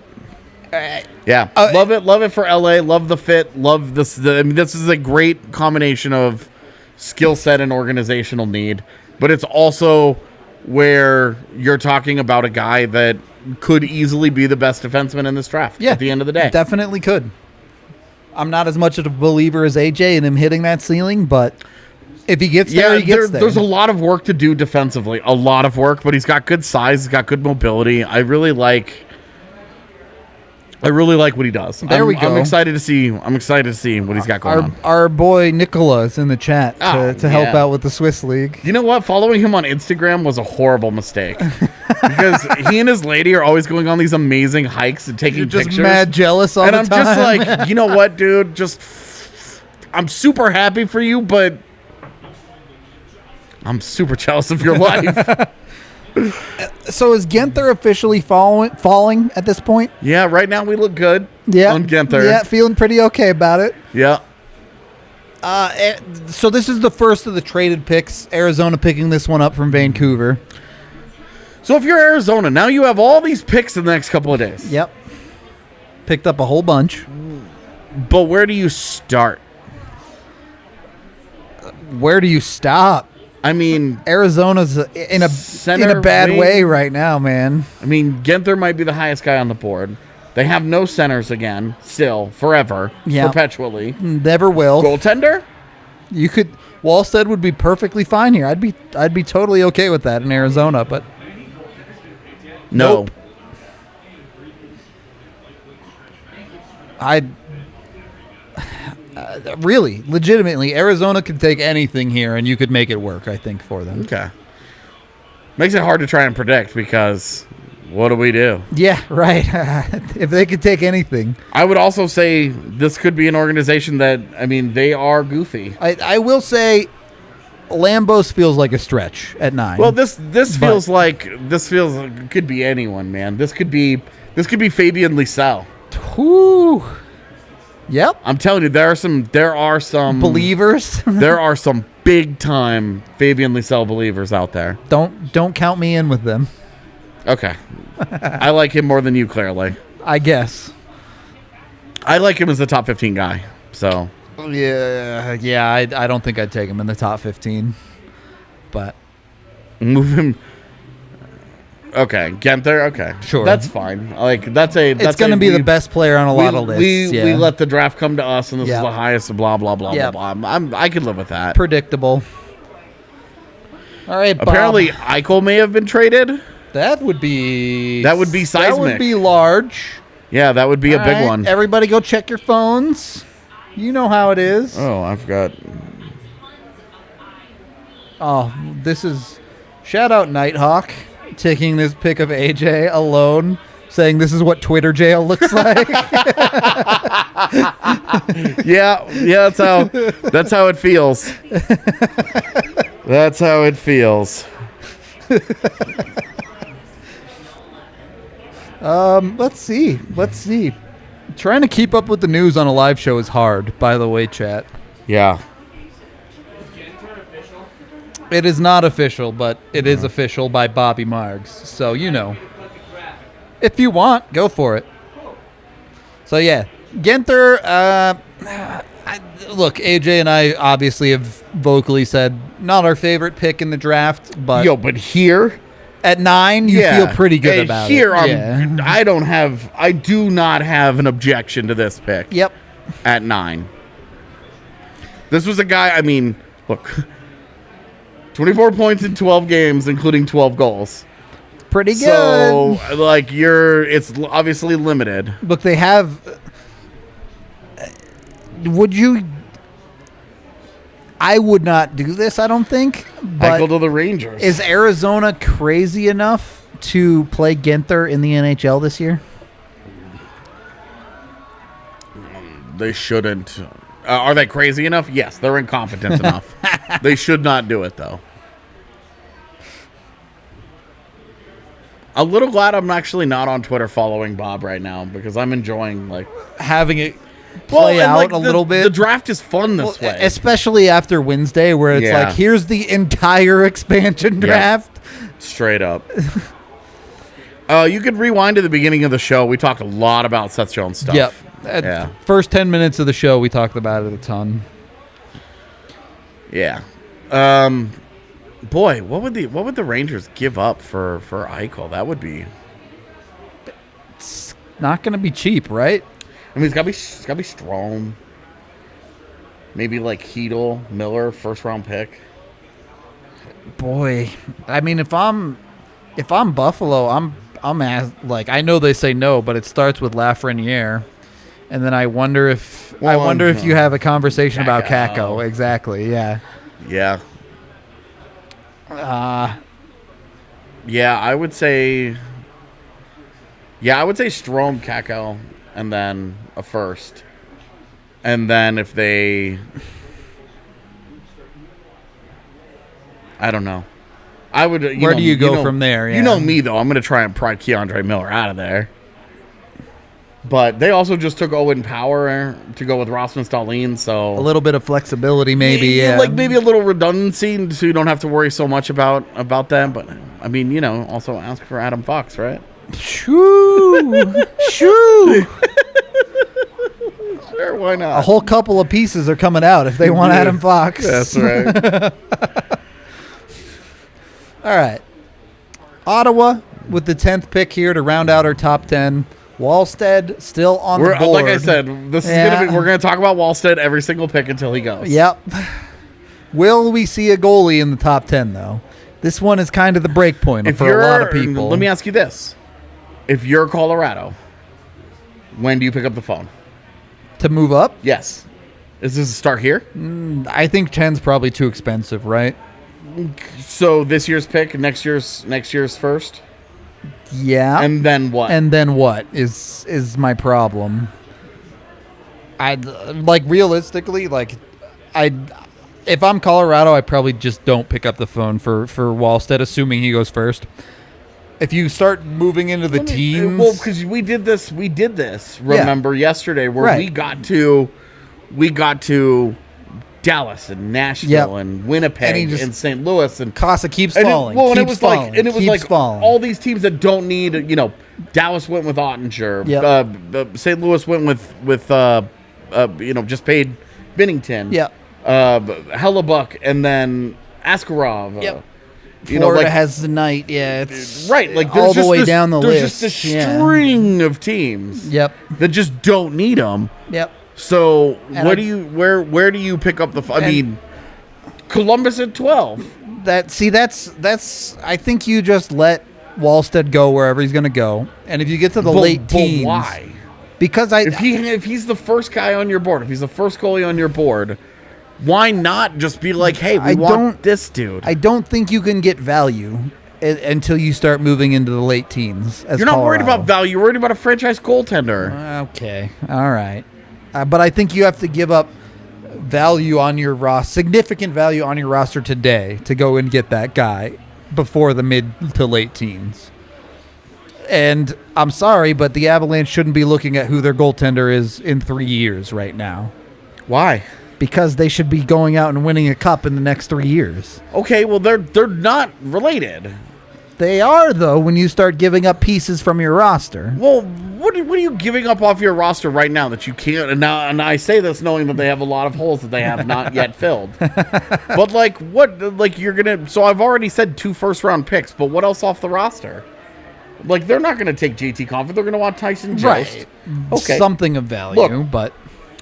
Yeah, love it for LA. Love the fit. Love this. I mean, this is a great combination of skill set and organizational need. But it's also where you're talking about a guy that could easily be the best defenseman in this draft. yeah, At the end of the day, definitely could. I'm not as much of a believer as AJ in him hitting that ceiling, but if he gets there, he gets there. There's a lot of work to do defensively. A lot of work, but he's got good size. He's got good mobility. I really like what he does. There we go. I'm excited to see what he's got going on. Our boy Nicola is in the chat to help out with the Swiss League. You know what? Following him on Instagram was a horrible mistake because he and his lady are always going on these amazing hikes and taking You're just pictures. mad jealous all and the I'm time. just like, you know what, dude? I'm super happy for you, but I'm super jealous of your life. So is Guenther officially falling at this point? Yeah, right now we look good. Yeah, On Guenther. Yeah, feeling pretty okay about it. Yeah. So this is the first of the traded picks. Arizona picking this one up from Vancouver. So if you're Arizona, now you have all these picks in the next couple of days. Yep. Picked up a whole bunch. But where do you start? Where do you stop? I mean, Arizona's in Center a bad wing. way right now, man. Guenther might be the highest guy on the board. They have no centers again, still, forever, Yeah. perpetually. Never will. Goaltender? You could Wallstedt would be perfectly fine here. I'd be totally okay with that in Arizona, but No. Nope. Really, legitimately, Arizona could take anything here, and you could make it work, I think, for them. Okay. Makes it hard to try and predict because what do we do? Yeah, right. If they could take anything. I would also say this could be an organization that, I mean, they are goofy. I will say Lambos feels like a stretch at 9. Well, this feels could be anyone, man. This could be Fabian Lysell. Whew. Yep. I'm telling you, there are some Believers. there are some big time Fabian Lysell believers out there. Don't count me in with them. Okay. I like him more than you, clearly. I guess. I like him as a top 15 guy. So Yeah. I don't think I'd take him in the top 15, but move him. Okay, Guenther. Okay, sure, that's fine. Like it's going to be the best player on a lot of lists. We let the draft come to us, and this is Yep. the highest. Blah blah blah Yep. blah blah. I could live with that. Predictable. All right, Bob. Apparently, Eichel may have been traded. That would be seismic. That would be large. Yeah, that would be a big one. Everybody, go check your phones. You know how it is. Oh, I forgot. Oh, this is shout out Nighthawk taking this pic of AJ alone, saying this is what Twitter jail looks like. Yeah, that's how it feels. That's how it feels. Let's see. Trying to keep up with the news on a live show is hard, by the way, chat. Yeah. It is not official, but it is official by Bobby Margs. So, you know. If you want, go for it. So, yeah. Guenther, look, AJ and I obviously have vocally said not our favorite pick in the draft, but But here at 9, you feel pretty good about here it. I do not have an objection to this pick. Yep. At 9. This was a guy, I mean, look, 24 points in 12 games, including 12 goals. Pretty good. So, like, it's obviously limited. Look, they have. I would not do this, I don't think. But Eichel to the Rangers. is Arizona crazy enough to play Guenther in the NHL this year? They shouldn't. Are they crazy enough? Yes, they're incompetent enough. They should not do it, though. A little glad I'm actually not on Twitter following Bob right now because I'm enjoying Having it play out a little bit. The draft is fun this way, especially after Wednesday, where it's like, here's the entire expansion draft. Straight up. You could rewind to the beginning of the show. We talked a lot about Seth Jones stuff. Yep. First 10 minutes of the show, we talked about it a ton. Yeah. Boy, what would the Rangers give up for Eichel? That would be. It's not going to be cheap, right? I mean, it's gotta be Strome. Maybe like Hedel, Miller, first round pick. Boy, I mean, if I'm Buffalo, I'm I know they say no, but it starts with Lafreniere, and then I wonder if you have a conversation about Kakko. Exactly. Yeah. Yeah. I would say. Yeah, I would say Strome, Kakko, and then a first, and then if they. I don't know. I would. Where do you go from there? Yeah. You know me, though. I'm going to try and pry Keandre Miller out of there. But they also just took Owen Power to go with Rasmus Dahlin, so a little bit of flexibility, maybe. Yeah, like maybe a little redundancy, so you don't have to worry so much about them. But I mean, also ask for Adam Fox, right? Shoo, shoo. Sure, why not? A whole couple of pieces are coming out if they want Adam Fox. That's right. All right. Ottawa with the 10th pick here to round out our top 10. Wallstedt still on the board. Like I said, we're gonna talk about Wallstedt every single pick until he goes. Yep. Will we see a goalie in the top 10, though? This one is kind of the break point for a lot of people. Let me ask you this. If you're Colorado, when do you pick up the phone? To move up? Yes. Is this a start here? I think 10's probably too expensive, right? So this year's pick, next year's first? Yeah. And then what? And then what is my problem? Realistically, if I'm Colorado, I probably just don't pick up the phone for Wallstedt, assuming he goes first. If you start moving into the teams, well, because we did this. Remember yesterday where we got to Dallas and Nashville and Winnipeg and St. Louis and Casa keeps falling. It was like all these teams that don't need. Dallas went with Ottinger. St. Louis went with just paid Binnington. Yeah. Hellebuck and then Askarov. Yep. Florida has the night. Yeah, it's right. Like all the way down the list. There's just a string of teams. Yep. That just don't need them. Yep. So where do you pick up the? I mean, Columbus at 12. That's. I think you just let Wallstedt go wherever he's going to go, and if you get to the late teens, why? Because if he's the first guy on your board, if he's the first goalie on your board, why not just be like, hey, we want this dude? I don't think you can get value until you start moving into the late teens. You're not worried about value. You're worried about a franchise goaltender. Okay. All right. But I think you have to give up value on your roster, significant value on your roster today to go and get that guy before the mid to late teens. And I'm sorry, but the Avalanche shouldn't be looking at who their goaltender is in 3 years right now. Why? Because they should be going out and winning a cup in the next 3 years. Okay, well, they're not related. They are, though, when you start giving up pieces from your roster. Well, what are you giving up off your roster right now that you can't? And I say this knowing that they have a lot of holes that they have not yet filled. But you're gonna? So I've already said 2 first-round picks, but what else off the roster? They're not gonna take JT Compher. They're gonna want Tyson Jost. Right. Okay, something of value, but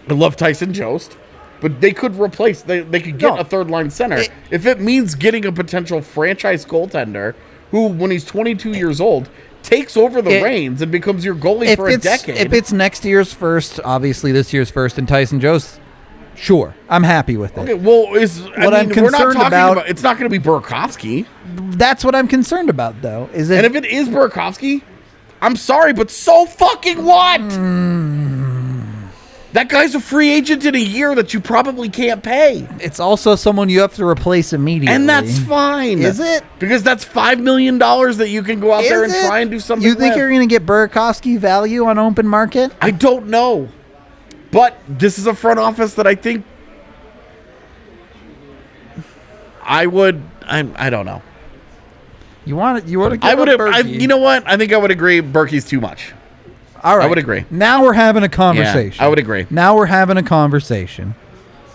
I love Tyson Jost. But they could replace. They could get a third-line center if it means getting a potential franchise goaltender who, when he's 22 years old, takes over the reins and becomes your goalie for a decade. If it's next year's first, obviously this year's first, and Tyson Jost, sure, I'm happy with it. Okay, well, I'm concerned about, it's not going to be Burakovsky. That's what I'm concerned about, though. And if it is Burakovsky, I'm sorry, but so fucking what? That guy's a free agent in a year that you probably can't pay. It's also someone you have to replace immediately. And that's fine. Is it? Because that's $5 million that you can go out there and try and do something You think you're going to get Burakovsky value on open market? I don't know. But this is a front office that I think I don't know. You want to give you know what? I think I would agree Berkey's too much. All right. I would agree. Now we're having a conversation. Yeah, I would agree. Now we're having a conversation.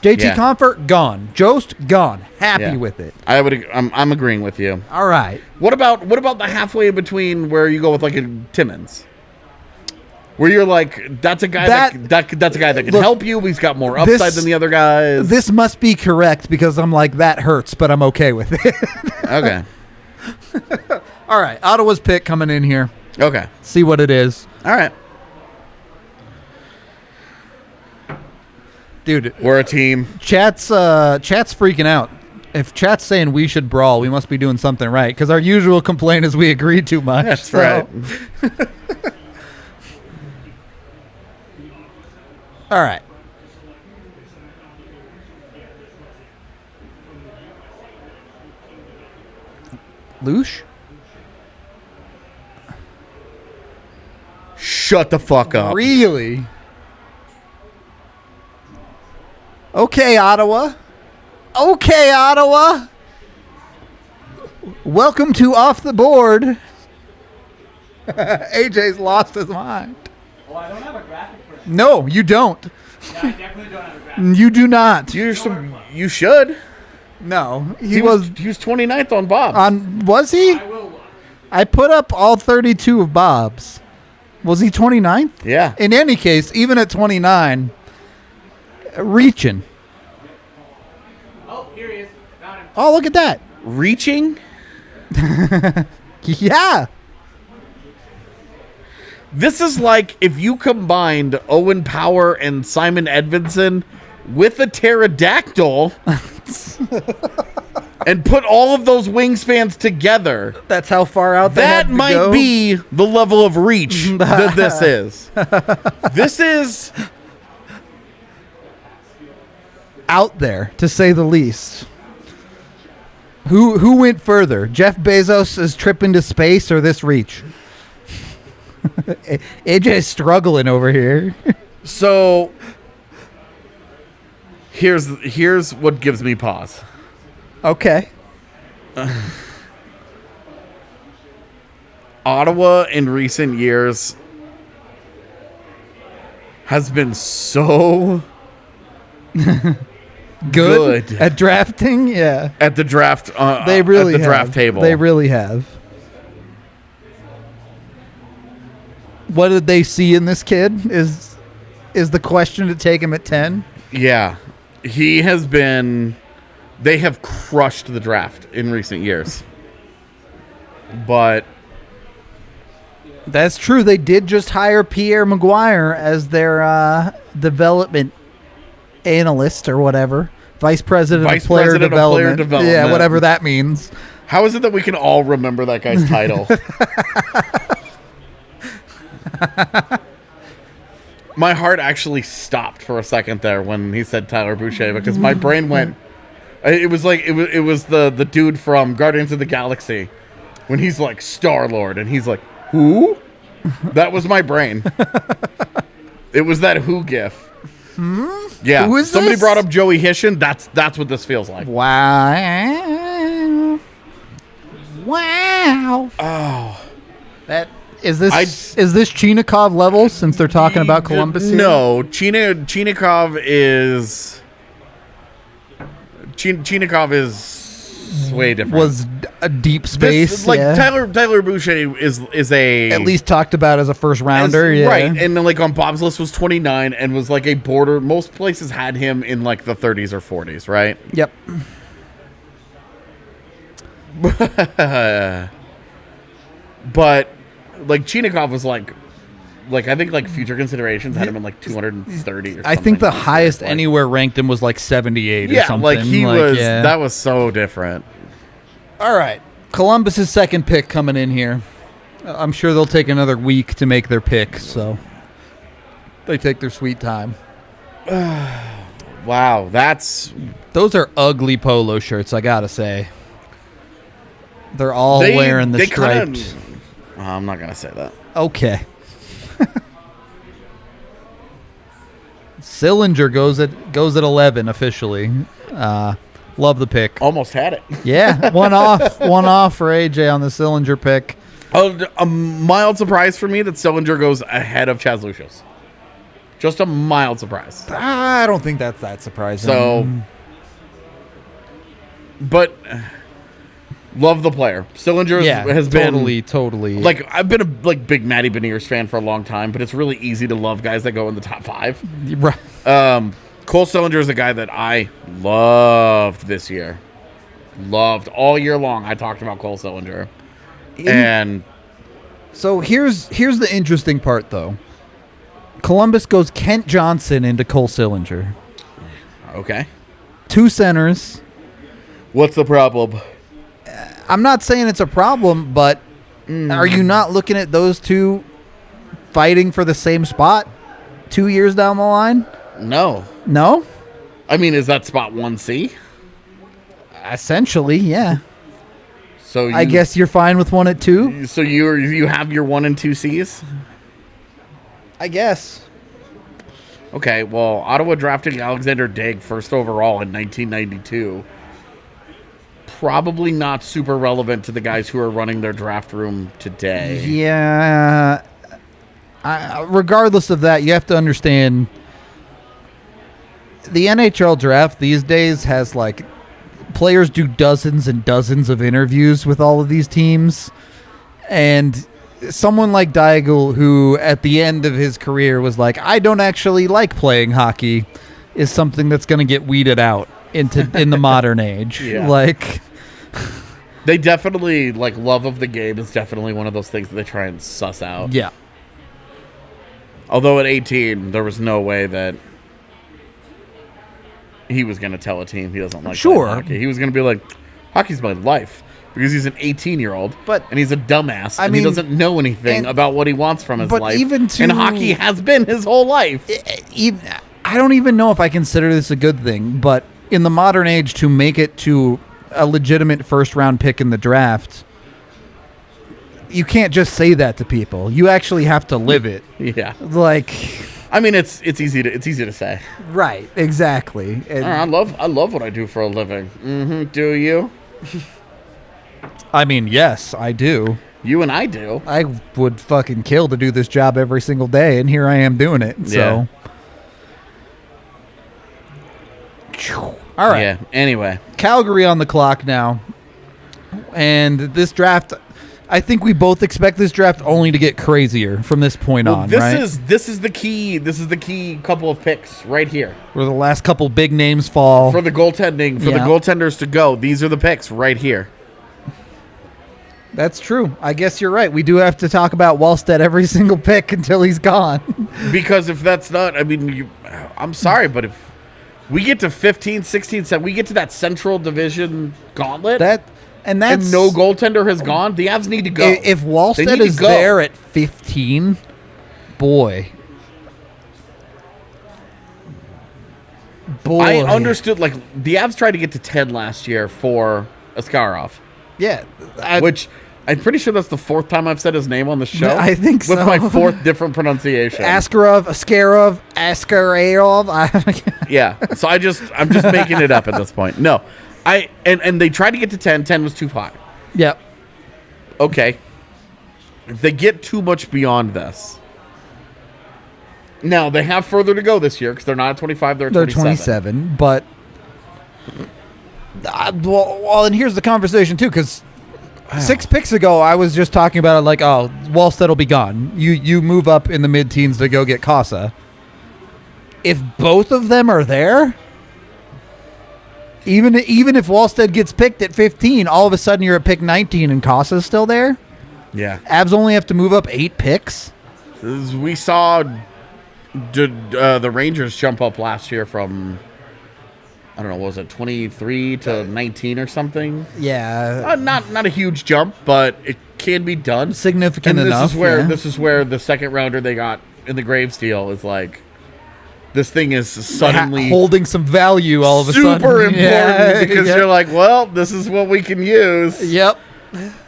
JT Compher, gone. Jost, gone. Happy with it. I'm agreeing with you. All right. What about the halfway in between where you go with like a Timmins? Where you're like, that's a guy that's a guy that can help you. He's got more upside than the other guys. This must be correct because I'm like, that hurts, but I'm okay with it. Okay. All right. Ottawa's pick coming in here. Okay. See what it is. All right. Dude, we're a team. Chat's freaking out. If Chat's saying we should brawl, we must be doing something right. Because our usual complaint is we agree too much. That's right. All right. Lush? Shut the fuck up. Really? Okay, Ottawa. Welcome to Off the Board. AJ's lost his mind. Well, I don't have a graphic for this. No, you don't. Yeah, I definitely don't have a graphic. You do not. You should. No. He was 29th on Bob. Was he? I will look. I put up all 32 of Bob's. Was he 29th? Yeah. In any case, even at 29, reaching. Oh, here he is. Oh, look at that. Reaching? Yeah. This is like if you combined Owen Power and Simon Edvinsson with a pterodactyl and put all of those wingspans together. That's how far out that might be the level of reach that this is. This is out there, to say the least. Who went further? Jeff Bezos' trip into space or this reach? AJ's struggling over here. So here's what gives me pause. Okay. Ottawa in recent years has been so good at drafting. Yeah, at the draft. They really at the have. draft table. They really have. What did they see in this kid? Is the question to take him at 10? Yeah, he has been. They have crushed the draft in recent years, but that's true. They did just hire Pierre Maguire as their development analyst or whatever, vice president of player development. Yeah, whatever that means. How is it that we can all remember that guy's title? My heart actually stopped for a second there when he said Tyler Boucher because my brain went. It was like it was the dude from Guardians of the Galaxy when he's like Star-Lord and he's like, who? That was my brain. It was that who gif. Yeah. Who is Somebody this? brought up Joey Hishin. That's what this feels like. Wow. Oh. That is this Chinikov level since they're talking about Columbus here? No, Chinikov is way different. Was a deep space. Tyler Boucher is a at least talked about as a first rounder, yeah. Right, and then like on Bob's list was 29 and was like a border. Most places had him in like the 30s or 40s, right? Yep. But like Chinikov was like I think like future considerations had him in like 230 or something. I think the highest anywhere ranked him was like 78 or something. Like he was. Yeah. That was so different. All right, Columbus's second pick coming in here. I'm sure they'll take another week to make their pick, so they take their sweet time. Wow, those are ugly polo shirts, I gotta say. They're all wearing the striped. I'm not gonna say that. Okay. Sillinger goes at 11 officially. Love the pick. Almost had it. Yeah, one off for AJ on the Sillinger pick. A mild surprise for me that Sillinger goes ahead of Chaz Lucius. Just a mild surprise. I don't think that's that surprising. So, but love the player. Sillinger has been totally. Like I've been a big Matty Beniers fan for a long time, but it's really easy to love guys that go in the top 5. Right. Cole Sillinger is a guy that I loved this year. Loved all year long. I talked about Cole Sillinger. And so here's the interesting part, though. Columbus goes Kent Johnson into Cole Sillinger. Okay. 2 centers. What's the problem? I'm not saying it's a problem, but are you not looking at those two fighting for the same spot 2 years down the line? No. No? I mean, is that spot 1C? Essentially, yeah. So I guess you're fine with 1 at 2? So you have your 1 and 2 Cs? I guess. Okay, well, Ottawa drafted Alexander Daigle first overall in 1992. Probably not super relevant to the guys who are running their draft room today. Yeah. Regardless of that, you have to understand the NHL draft these days has like players do dozens and dozens of interviews with all of these teams. And someone like Daigle, who at the end of his career was like, I don't actually like playing hockey, is something that's going to get weeded out. in the modern age. Yeah. Like, They definitely, like, love of the game is definitely one of those things that they try and suss out. yeah. Although at 18, there was no way that he was going to tell a team he doesn't like Sure. playing hockey. He was going to be like, hockey's my life. Because he's an 18-year-old, But- and he's a dumbass, I and mean, he doesn't know anything and- about what he wants from his but life. even to- and hockey has been his whole life. I don't even know if I consider this a good thing, but in the modern age, to make it to a legitimate first-round pick in the draft, you can't just say that to people. You actually have to live it. Yeah, Like, I mean, it's easy to say. right, exactly. And, I love what I do for a living. Mm-hmm. Do you? I mean, yes, I do. You and I do. I would fucking kill to do this job every single day, and here I am doing it. So, all right. Yeah. Anyway, Calgary on the clock now. And this draft, I think we both expect this draft only to get crazier from this point on, this right? is the key. This is the key couple of picks right here Where the last couple big names fall. for the goaltending for the Yeah. goaltenders to go. These are the picks right here. That's true. I guess you're right. We do have to talk about Wallstedt every single pick until he's gone. Because if that's not, I mean, I'm sorry, but if we get to 15, 16, 17, we get to that Central Division gauntlet, and no goaltender has gone, the Avs need to go. If They Wallstedt need to is go. there at 15, boy. I understood, like, the Avs tried to get to 10 last year for Askarov, Yeah. which I'm pretty sure that's the fourth time I've said his name on the show. I think With so. my fourth different pronunciation. Askarov. Yeah. So I'm just making it up at this point. No. And they tried to get to 10. 10 was too high. Yep. Okay. If they get too much beyond this. Now, they have further to go this year because they're not at 25, they're at 27, but well, and here's the conversation too, because 6 picks ago I was just talking about it like, oh, Wallstedt will be gone. You move up in the mid-teens to go get Casa. If both of them are there, even if Wallstedt gets picked at 15, all of a sudden you're at pick 19 and Casa's still there. Yeah. Avs only have to move up 8 picks. We saw the Rangers jump up last year from, I don't know, what was it 23 to 19 or something? Yeah. Not a huge jump, but it can be done. Significant and enough. This is where the second rounder they got in the Graves deal is like, this thing is suddenly holding some value all of a sudden. super important Yeah, because yeah. you're like, well, this is what we can use. Yep.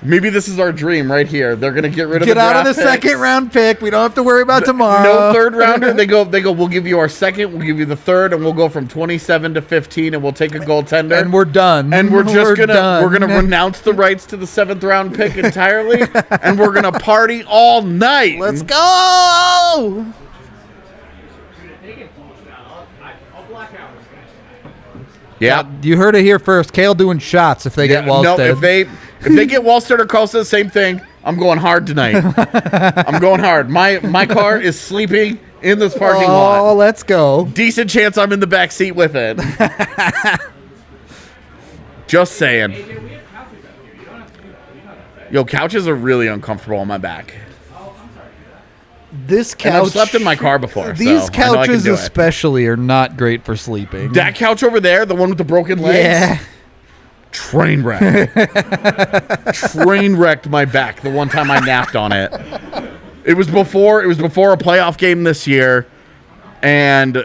Maybe this is our dream right here. They're gonna get rid of Get the out of the draft picks. second round pick. We don't have to worry about tomorrow. No third rounder. They go. We'll give you our second. We'll give you the third, and we'll go from 27 to 15, and we'll take a goaltender. And we're done. And we're just gonna done. renounce the rights to the 7th round pick entirely, and we're gonna party all night. Let's go. Yeah. You heard it here first. Kale doing shots if they get Wallstedt. No, if they get Wallstedt or Costa, same thing. I'm going hard tonight. I'm going hard. My car is sleeping in this parking lot. Oh, let's go. Decent chance I'm in the back seat with it. Just saying. Yo, couches are really uncomfortable on my back. This couch. And I've slept in my car before. These so I know I can couches do it. especially are not great for sleeping. That couch over there, the one with the broken legs. Yeah. Train wreck. Train wrecked my back the one time I napped on it. It was before a playoff game this year, and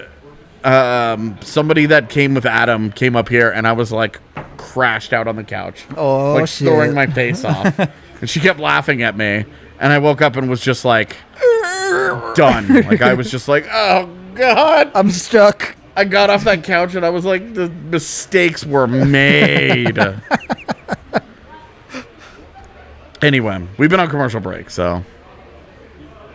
somebody that came with Adam came up here, and I was like crashed out on the couch, Oh, like shit. snoring my face off, and she kept laughing at me, and I woke up and was just like done. Like I was just like, oh God, I'm stuck. I got off that couch and I was like, the mistakes were made. Anyway, we've been on commercial break, so.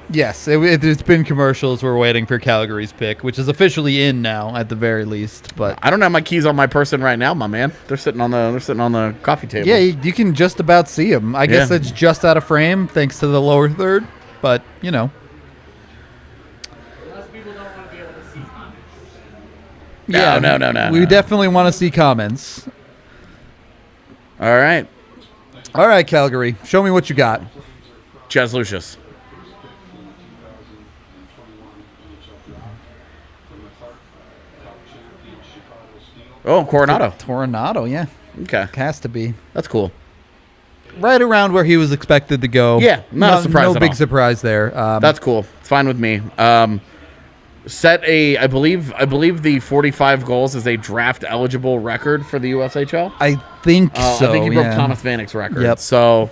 Yes, it's been commercials. We're waiting for Calgary's pick, which is officially in now at the very least. But I don't have my keys on my person right now, my man. They're sitting on the coffee table. yeah, you can just about see them. I guess Yeah. it's just out of frame thanks to the lower third. But Most people don't want to be able to see comments. Yeah, no. We definitely want to see comments. All right. All right, Calgary. Show me what you got. Chaz Lucius. Oh, Coronado. Coronado, yeah. Okay. Has to be. That's cool. Right around where he was expected to go. Yeah, not a surprise No at big all. surprise there. That's cool. It's fine with me. Set a, I believe the 45 goals is a draft eligible record for the USHL. I think so. I think he broke yeah. Thomas Vanek's record. Yep. So,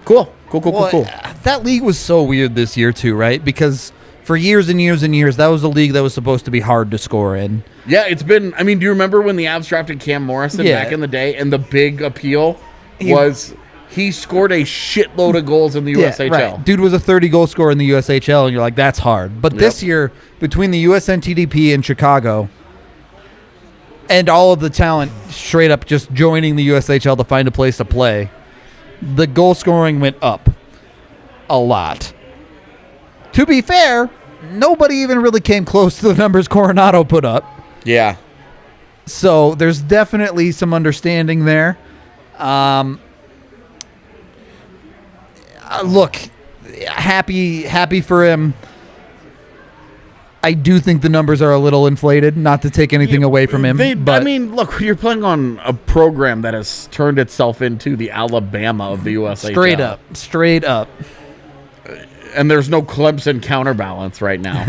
cool. Cool. That league was so weird this year too, right? Because for years and years and years, that was a league that was supposed to be hard to score in. Yeah, it's been, I mean, do you remember when the Avs drafted Cam Morrison Yeah. back in the day, and the big appeal was he scored a shitload of goals in the USHL. Right. Dude was a 30-goal scorer in the USHL, and you're like, that's hard. But this year, between the USNTDP and Chicago, and all of the talent straight up just joining the USHL to find a place to play, the goal scoring went up a lot. To be fair, nobody even really came close to the numbers Coronado put up. Yeah. So there's definitely some understanding there. Look, happy for him. I do think the numbers are a little inflated, not to take anything away from him. But I mean, look, you're playing on a program that has turned itself into the Alabama of the USHL. Straight up. And there's no Clemson counterbalance right now.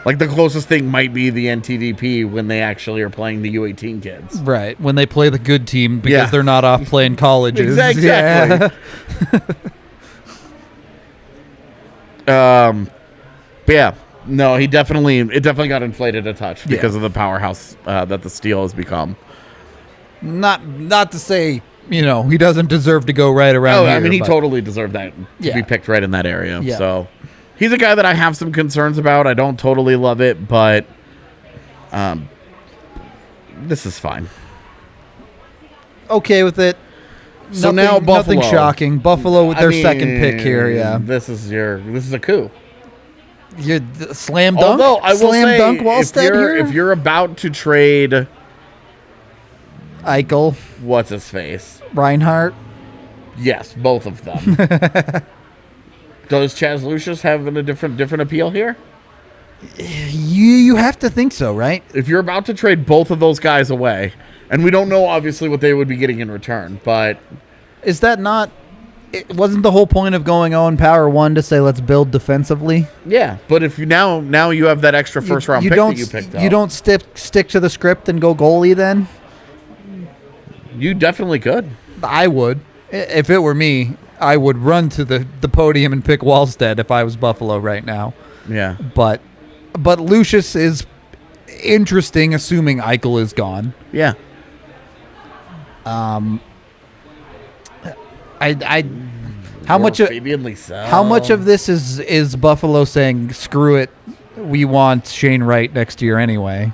Like, the closest thing might be the NTDP when they actually are playing the U18 kids. Right, when they play the good team because Yeah. they're not off playing colleges. Exactly. Yeah. But yeah, no, it definitely got inflated a touch because of the powerhouse that the Steel has become. Not to say, he doesn't deserve to go right around here. I mean, he but- totally deserved that to Yeah. be picked right in that area. Yeah. So he's a guy that I have some concerns about. I don't totally love it, but this is fine. Okay with it. So now Buffalo. Nothing shocking. Buffalo with their second pick here, yeah. This is a coup. You're slam dunk? Although I will slam say, dunk Wallstedt here? if you're about to trade Eichel, what's his face, Reinhardt. yes, both of them. Does Chaz Lucius have a different appeal here? You have to think so, right? If you're about to trade both of those guys away, and we don't know obviously what they would be getting in return, but Is that not... It wasn't the whole point of going on Power 1 to say let's build defensively? yeah, but if you now you have that extra first round pick that you picked up. You don't stick to the script and go goalie then? You definitely could. I would. If it were me, I would run to the podium and pick Wallstedt if I was Buffalo right now. Yeah. But Lucius is interesting, assuming Eichel is gone. Yeah. How much of Lysell. how much of this is Buffalo saying screw it, we want Shane Wright next year anyway?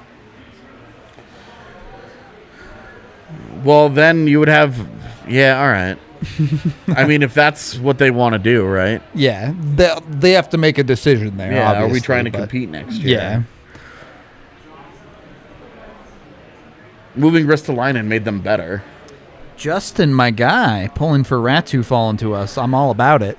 Well, then you would have, yeah, all right. I mean, if that's what they want to do, right? Yeah, they have to make a decision there. Yeah. Are we obviously, trying to but- compete next year? Yeah. Moving Ristolainen made them better. Justin, my guy, pulling for Ratu falling to us. I'm all about it.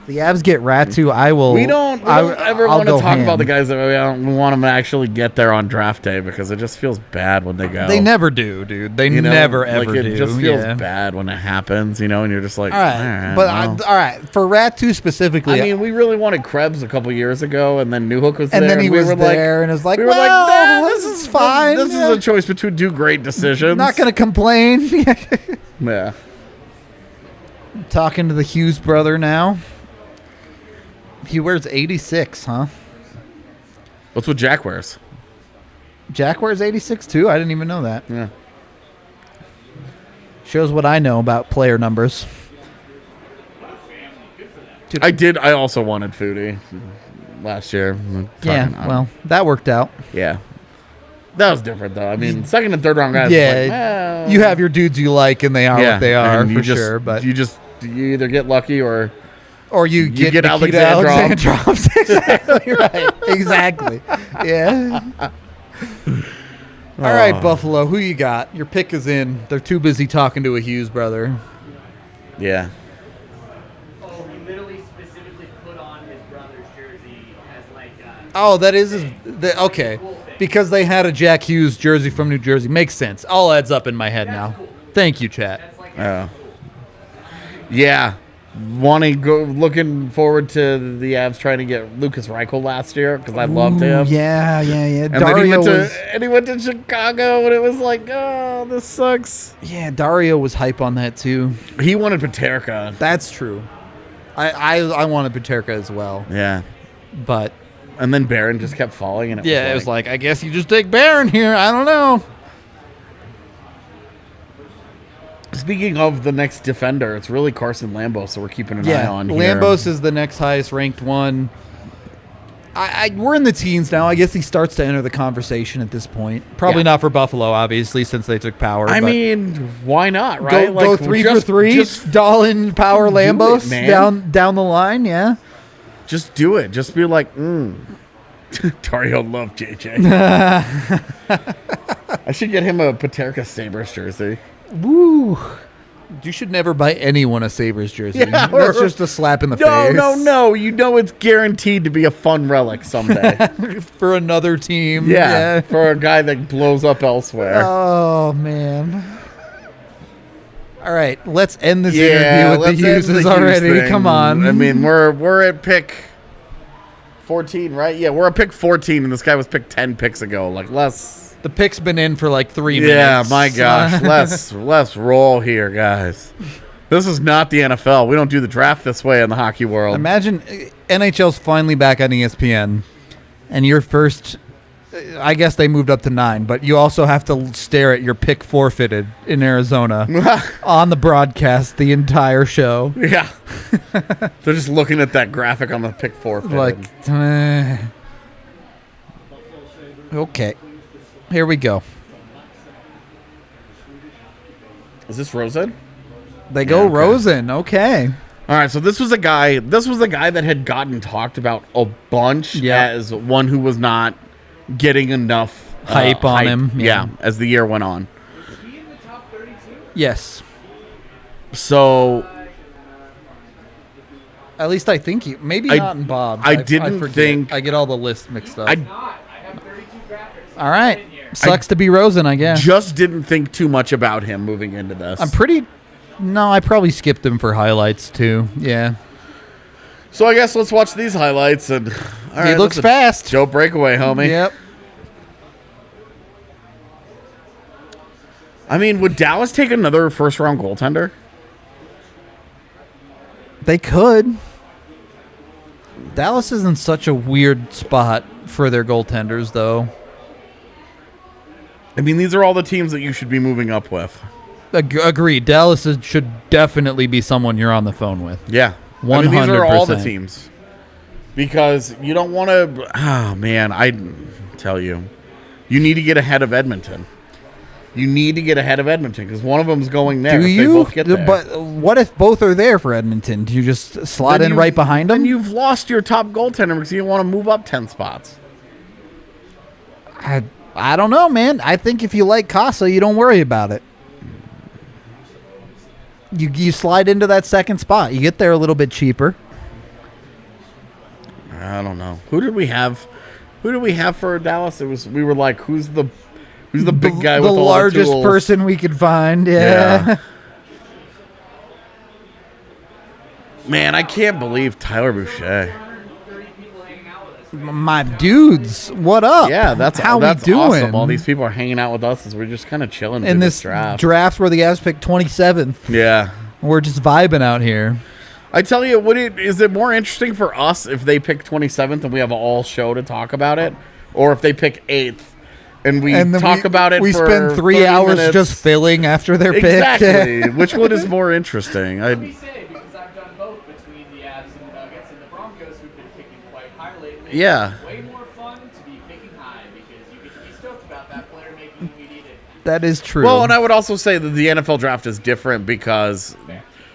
If the Avs get Ratu, I will. We don't ever I'll want to go talk about ham. the guys that we don't want them to actually get there on draft day because it just feels bad when they go. They never do, dude. They You know, never like, ever do. It just feels yeah. bad when it happens, and you're just like, All right, but well. all right for Ratu specifically. I mean, we really wanted Krebs a couple years ago, and then Newhook was and there, then he we was were there, and it was like, we were well, nah, this is fine. This yeah. is a choice between two great decisions. Not gonna complain. Yeah. Talking to the Hughes brother now. He wears 86, huh? What's what Jack wears? Jack wears 86 too? I didn't even know that. Yeah. Shows what I know about player numbers. I also wanted Foodie last year. Yeah, well, that worked out. Yeah. That was different, though. I mean, second and third round guys. Yeah, like, well, you have your dudes you like, and they are what they are, and you for just, sure. But you either get lucky or you get get Nikita Alexandrov. Alexandrov. Exactly right. Exactly. Yeah. All right, Buffalo, who you got? Your pick is in. They're too busy talking to a Hughes brother. Yeah. Oh, he literally specifically put on his brother's jersey as like. Oh, that is okay. Because they had a Jack Hughes jersey from New Jersey. Makes sense. All adds up in my head now. Thank you, chat. That's like. Yeah. Looking forward to the Avs trying to get Lucas Reichel last year because I loved him. Yeah. And Dario then he went to Chicago, and it was like, oh, this sucks. Yeah, Dario was hype on that too. He wanted Paterka. That's true. I wanted Paterka as well, Yeah. but And then Barron just kept falling, and it was like I guess you just take Barron here. I don't know. Speaking of the next defender, it's really Carson Lambos, so we're keeping an eye on here. Lambos is the next highest ranked one. We're in the teens now. I guess he starts to enter the conversation at this point. Probably not for Buffalo, obviously, since they took power. I but mean, why not, right? Go 3 for 3. Dahlin, Power, do Lambos it, man. down the line. Yeah. Just do it. Just be like, Dario loved JJ. I should get him a Paterka Sabres jersey. Woo. You should never buy anyone a Sabres jersey. Yeah, That's just a slap in the face. No. You know it's guaranteed to be a fun relic someday. For another team. Yeah, for a guy that blows up elsewhere. Oh, man. All right, let's end this interview with the Hughes already. Thing. Come on. I mean, we're at pick 14, right? Yeah, we're at pick 14, and this guy was picked 10 picks ago. Like, less... The pick's been in for like 3 minutes. Yeah, my gosh. let's roll here, guys. This is not the NFL. We don't do the draft this way in the hockey world. Imagine NHL's finally back on ESPN, and your first, I guess they moved up to 9, but you also have to stare at your pick forfeited in Arizona on the broadcast the entire show. Yeah. They're just looking at that graphic on the pick forfeited. Like, okay. Here we go. Is this Rosen? They go okay. Rosen. Okay. All right, so this was a guy that had gotten talked about a bunch as one who was not getting enough hype on him. Yeah, as the year went on. Is he in the top 32? Yes. So at least I think he maybe not in Bob. I didn't forget. think I get all the lists mixed up. I have 32 graphics. All right. Sucks to be Rosen, I guess. Just didn't think too much about him moving into this. No, I probably skipped him for highlights too. Yeah. So I guess let's watch these highlights. And all right, he looks fast. Joe breakaway, homie. Yep. I mean, would Dallas take another first-round goaltender? They could. Dallas is in such a weird spot for their goaltenders, though. I mean, these are all the teams that you should be moving up with. Agreed. Dallas should definitely be someone you're on the phone with. Yeah. 100%. I mean, these are all the teams. Because you don't want to... Oh, man, I tell you. You need to get ahead of Edmonton. You need to get ahead of Edmonton because one of them's going there. Do if you? They both get there. But what if both are there for Edmonton? Do you just slot in right behind them? Then you've lost your top goaltender because you want to move up 10 spots. I don't know, man. I think if you like Casa, you don't worry about it. You slide into that second spot. You get there a little bit cheaper. I don't know. Who did we have? Who did we have for Dallas? We were like, who's the big guy with the all largest the tools? person we could find? Yeah. Man, I can't believe Tyler Boucher. My dudes, what up? Yeah, that's we doing. Awesome. All these people are hanging out with us as we're just kind of chilling in this draft where the Avs picked 27th. Yeah, we're just vibing out here. I tell you, is it more interesting for us if they pick 27th and we have a all show to talk about it, or if they pick 8th and we talk about it? We for spend 3 hours minutes. just filling after their pick. Exactly. Which one is more interesting? Let me say, because I've done both between the Avs and the Nuggets and the Broncos, who've been picking quite high lately. Yeah. It's way more fun to be picking high because you get to be stoked about that player making who you needed. That is true. Well, and I would also say that the NFL draft is different because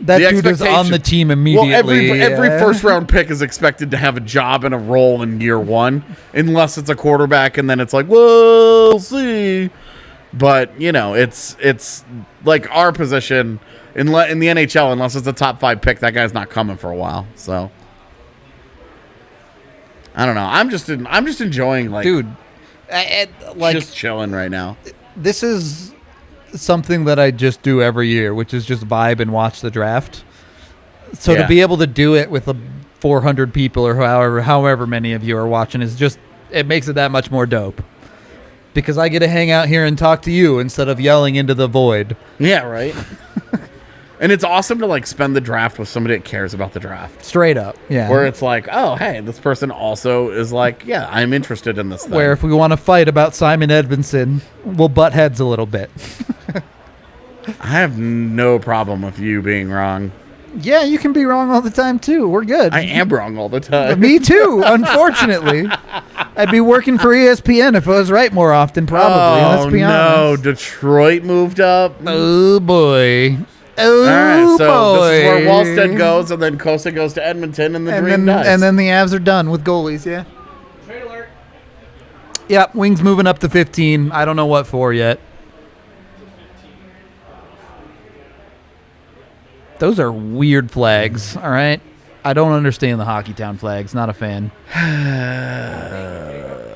That The dude is on expectation- the team immediately. Well, every yeah. first round pick is expected to have a job and a role in year one, unless it's a quarterback, and then it's like, well, we'll see. But it's like our position in the NHL, unless it's a top 5 pick, that guy's not coming for a while. So I don't know. I'm just enjoying Dude, just chilling right now. this is something that I just do every year, which is just vibe and watch the draft. So Yeah. to be able to do it with 400 people or however many of you are watching is just, it makes it that much more dope. Because I get to hang out here and talk to you instead of yelling into the void. Yeah, right. And it's awesome to spend the draft with somebody that cares about the draft. Straight up. Yeah. Where it's like, oh, hey, this person also is like, yeah, I'm interested in this thing. Where if we want to fight about Simon Edvinsson, we'll butt heads a little bit. I have no problem with you being wrong. Yeah, you can be wrong all the time too. We're good. I am wrong all the time. Me too, unfortunately. I'd be working for ESPN if I was right more often, probably. Oh, Let's be no. honest. Detroit moved up. Oh, boy. Oh, All right, so boy. this is where Wallstedt goes, and then Kosa goes to Edmonton, and the dream dies. And then the Avs are done with goalies, yeah. Trade alert. Yep, Wings moving up to 15. I don't know what for yet. Those are weird flags, all right? I don't understand the Hockeytown flags. Not a fan.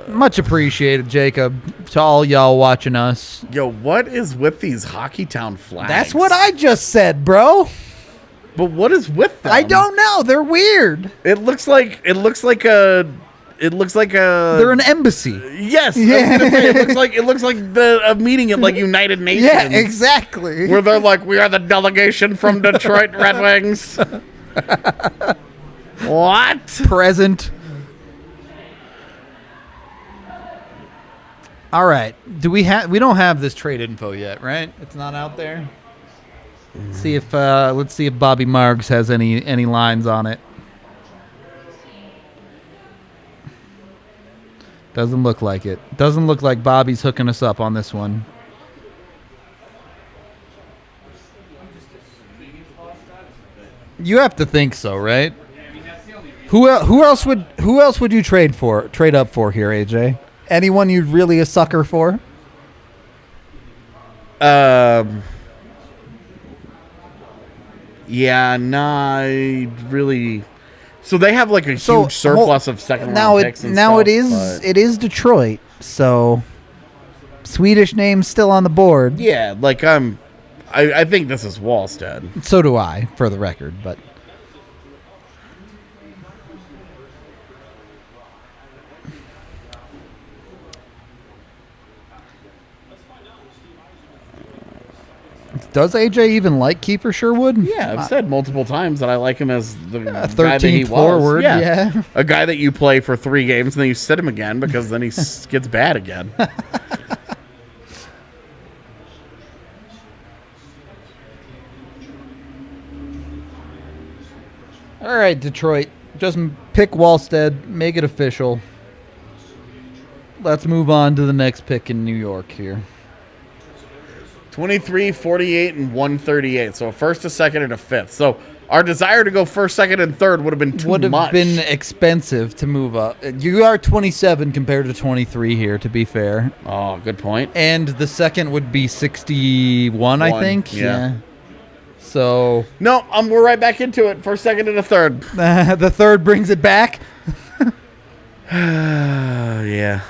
Much appreciated, Jacob, to all y'all watching us. Yo, what is with these Hockeytown flags? That's what I just said, bro. But what is with them? I don't know. They're weird. It looks like a. They're an embassy. Yes. Yeah. I was gonna say, it looks like a meeting at United Nations. Yeah, exactly. Where they're like, we are the delegation from Detroit Red Wings. What? Present. All right. We don't have this trade info yet, right? It's not out there. Let's see if Bobby Margs has any lines on it. Doesn't look like it. Doesn't look like Bobby's hooking us up on this one. You have to think so, right? Who else would you trade up for here, AJ? Anyone you're really a sucker for? Yeah, nah, really. So they have a huge surplus of second round picks. It is Detroit, so Swedish names still on the board. Yeah, I think this is Wallstedt. So do I, for the record, but does AJ even like Kiefer Sherwood? Yeah, I've said multiple times that I like him as the guy that 13th he was. forward. Yeah. A guy that you play for 3 games and then you sit him again because then he gets bad again. All right, Detroit. Just pick Wallstedt, make it official. Let's move on to the next pick in New York here. 23, 48, and 138. So a first, a second, and a fifth. So our desire to go first, second, and third would have been too much. Would have been expensive to move up. You are 27 compared to 23 here, to be fair. Oh, good point. And the second would be 61, I think. Yeah. So No, we're right back into it. First, second, and a third. the third brings it back. Yeah.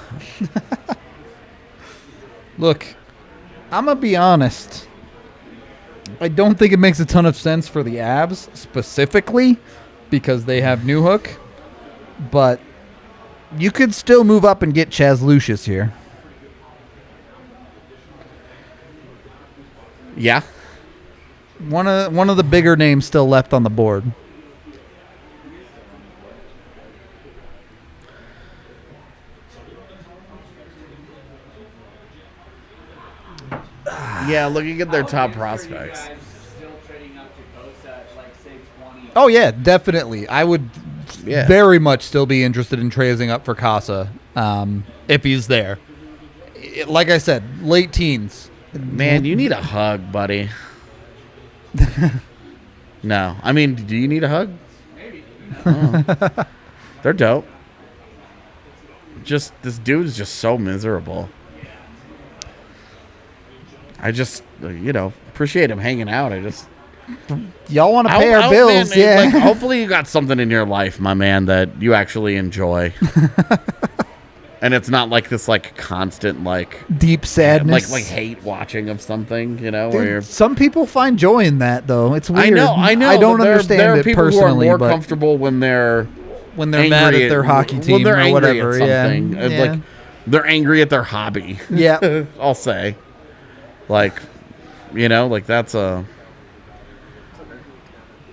Look, I'm going to be honest. I don't think it makes a ton of sense for the Avs specifically because they have Newhook. But you could still move up and get Chaz Lucius here. Yeah. One of the bigger names still left on the board. Yeah, looking at their top prospects. Oh, yeah, definitely. I would very much still be interested in trading up for Casa if he's there. Like I said, late teens. Man, you need a hug, buddy. No. I mean, do you need a hug? Maybe. Oh. They're dope. Just this dude is just so miserable. I just, appreciate him hanging out. Y'all want to pay our bills, man, yeah. Like, hopefully you got something in your life, my man, that you actually enjoy. And it's not like this, like, constant, like, deep sadness, like hate watching of something, Dude, where you're. some people find joy in that, though. It's weird. I know. I don't understand there are it people personally, who are more but comfortable when they're mad at their hockey team when they're or angry whatever, at something. yeah. Like they're angry at their hobby. Yeah, I'll say, like, like that's a.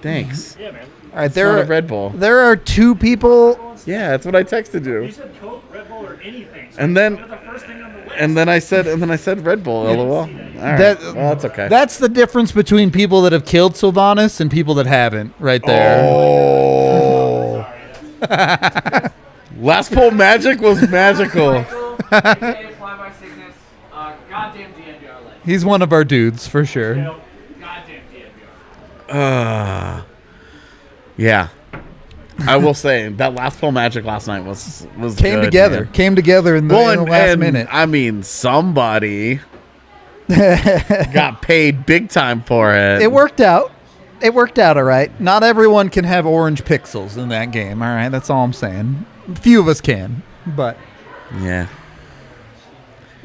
Thanks. Yeah, man. All right, It's not a Red Bull. There are two people. Yeah, that's what I texted you. You said Coke, Red Bull, or anything. So And then- the first thing on the list. And then I said Red Bull. LOL. All right. Well, that's okay. That's the difference between people that have killed Sylvanas and people that haven't. Right there. Oh. Last Pull Magic was magical. Michael, aka Fly by Cygnus, goddamn DNVR legend. He's one of our dudes for sure. Goddamn DNVR. Yeah. I will say that Last Pull Magic last night was Came good, together. man. Came together in the, in the last minute. I mean, somebody got paid big time for it. It worked out. It worked out all right. Not everyone can have orange pixels in that game. All right, that's all I'm saying. A few of us can, but Yeah.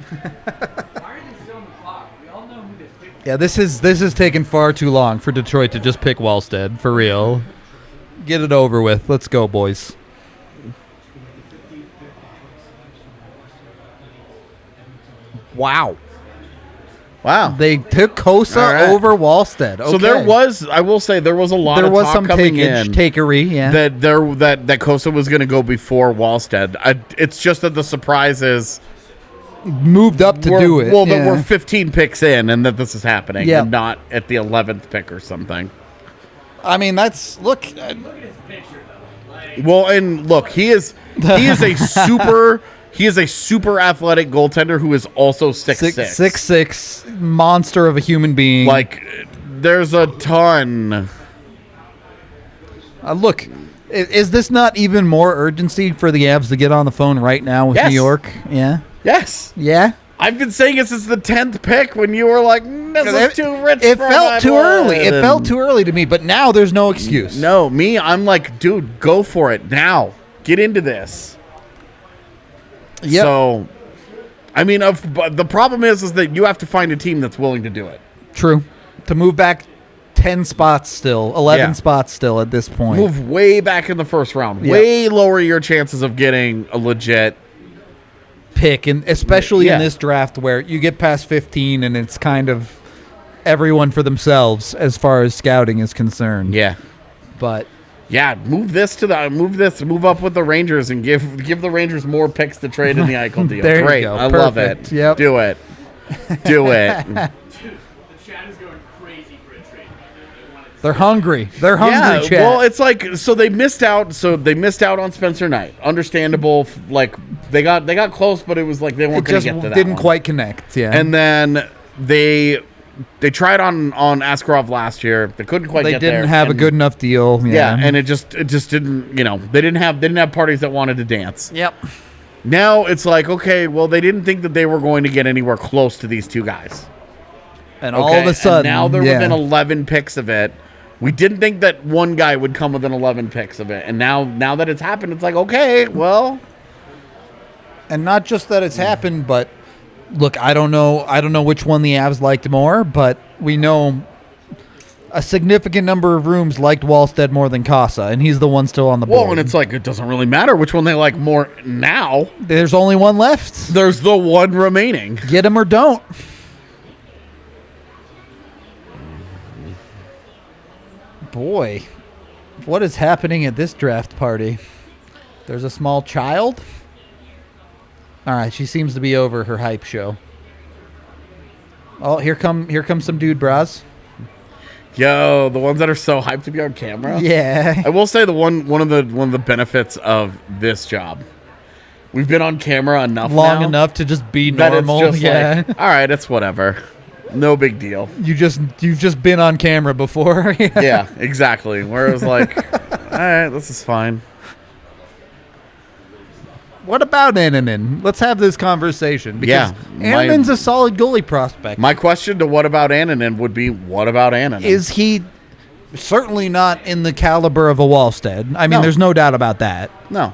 Why are they still on the clock? We all know who this pick is. yeah, this is taking far too long for Detroit to just pick Wallstedt for real. Get it over with. Let's go, boys. Wow. Wow. They took Kosa All right. over Wallstedt. Okay. So there was, I will say, there was a lot there of was talk some coming in takery, yeah. that Kosa was going to go before Wallstedt. It's just that the surprise is moved up to do it. Well, yeah. that we're 15 picks in and that this is happening, Yeah. and not at the 11th pick or something. I mean, that's look. Look at his picture, though. Like, Well, and look, he is a super athletic goaltender who is also 6'6". 6'6", monster of a human being. Like, there's a ton. Look, is this not even more urgency for the Avs to get on the phone right now with Yes. New York? Yeah. Yes. Yeah. I've been saying it since the 10th pick when you were like, this is too rich It for felt my too early. It blood." felt too early to me, but now there's no excuse. No, I'm like, dude, go for it now. Get into this. Yep. So, I mean, but the problem is that you have to find a team that's willing to do it. True. To move back 10 spots still, 11 Yeah. spots still at this point. Move way back in the first round. Yep. Way lower your chances of getting a legit. Pick, and especially Yeah. in this draft where you get past 15 and it's kind of everyone for themselves as far as scouting is concerned. Yeah. But Yeah, move up with the Rangers and give the Rangers more picks to trade in the Eichel deal. There you Great. go. I love it. Perfect. Yep. Do it. Do it. dude, the chat is going crazy for a trade. They want it they're hungry. They're hungry, Yeah, chat. well, it's like they missed out on Spencer Knight. Understandable. Like they got close, but it was like they weren't it going just to get to that didn't one. quite connect. Yeah. And then they tried on Askarov last year. They couldn't quite they get there. didn't have a and- good enough deal. Yeah, and it just didn't, they didn't have parties that wanted to dance. Yep. Now it's like, okay, well, they didn't think that they were going to get anywhere close to these two guys. And Okay? all of a sudden, and now they're yeah. within 11 picks of it. We didn't think that one guy would come within 11 picks of it, and now that it's happened, it's like, okay, well, And not just that it's happened, but look, I don't know which one the Avs liked more, but we know a significant number of rooms liked Wallstedt more than Casa, and he's the one still on the board. well, and it's like it doesn't really matter which one they like more now. There's only one left. There's the one remaining. Get him or don't. Boy, what is happening at this draft party? There's a small child? All right, she seems to be over her hype show. Oh, here come some dude bras. Yo, the ones that are so hyped to be on camera. Yeah. I will say one of the benefits of this job. We've been on camera enough Long now enough to just be that normal. it's just Yeah. like, all right, it's whatever. No big deal. You've just been on camera before. Yeah, exactly. Where it was like, all right, this is fine. What about Ananen? Let's have this conversation. Because Ananen's a solid goalie prospect. My question to what about Ananen would be, what about Ananen? Is he certainly not in the caliber of a Wallstedt? I mean, there's no doubt about that. No.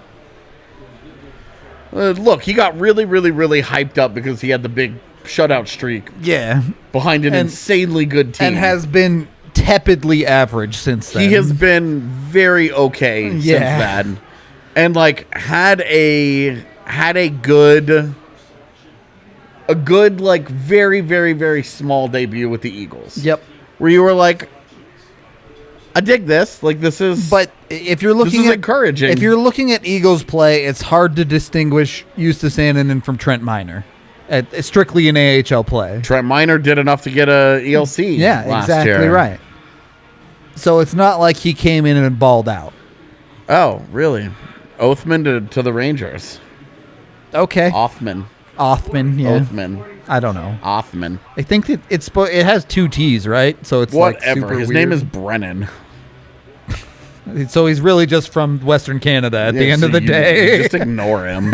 Look, he got really, really, really hyped up because he had the big shutout streak. Yeah. Behind an insanely good team. And has been tepidly average since then. He has been very okay since then. And like had a good like very, very, very small debut with the Eagles. Yep. Where you were like, I dig this. Like this is But if you're looking at encouraging. If you're looking at Eagles play, it's hard to distinguish Justus Ananen from Trent Miner. Strictly in AHL play. Trent Miner did enough to get a ELC. Yeah, last exactly year. right. So it's not like he came in and balled out. Oh, really? Othman to the Rangers. Okay. Othman. Yeah. Othman. I don't know. Othman. I think that it has 2 T's, right? So it's whatever. Like super His weird. name is Brennan. So he's really just from Western Canada at the end of the day. Just ignore him.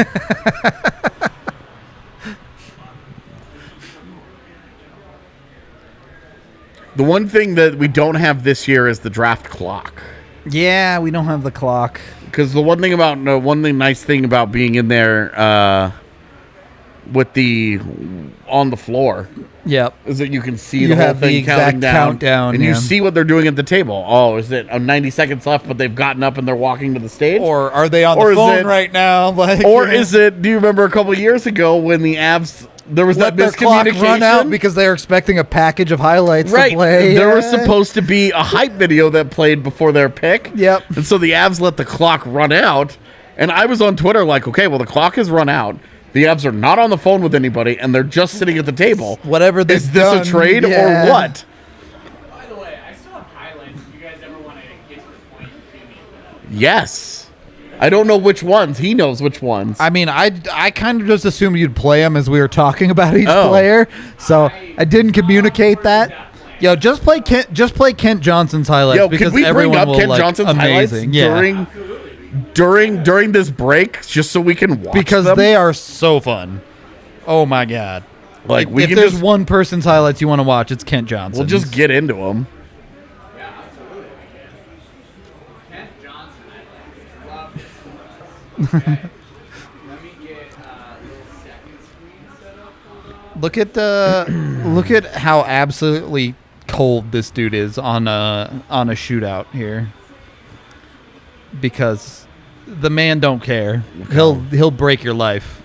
The one thing that we don't have this year is the draft clock. Yeah, we don't have the clock. Because the nice thing about being in there with the on the floor, is that you can see the whole thing counting down, and you see what they're doing at the table. Oh, is it 90 seconds left, but they've gotten up and they're walking to the stage, or are they on the phone right now? Like, or is it? Do you remember a couple of years ago when the Avs? There was let that miscommunication. Their clock run out because they were expecting a package of highlights to play. There was supposed to be a hype video that played before their pick. Yep. And so the Avs let the clock run out. And I was on Twitter like, okay, well, the clock has run out. The Avs are not on the phone with anybody, and they're just sitting at the table. Whatever they've Is this done, a trade or what? By the way, I still have highlights if you guys ever want to get to the point to me. Yes. I don't know which ones. He knows which ones. I mean, I kind of just assumed you'd play them as we were talking about each player, so I didn't communicate that. Yo, just play Kent Johnson's highlights because can we everyone bring up will Kent like Johnson's amazing. highlights during this break just so we can watch because them? they are so fun. Oh my god! Like if there's one person's highlights you want to watch, it's Kent Johnson. We'll just get into them. Yeah, absolutely. Kent Johnson, I love this. Okay. Let me get a little second screen set up. Look at how absolutely cold this dude is on a shootout here. Because the man don't care. He'll break your life.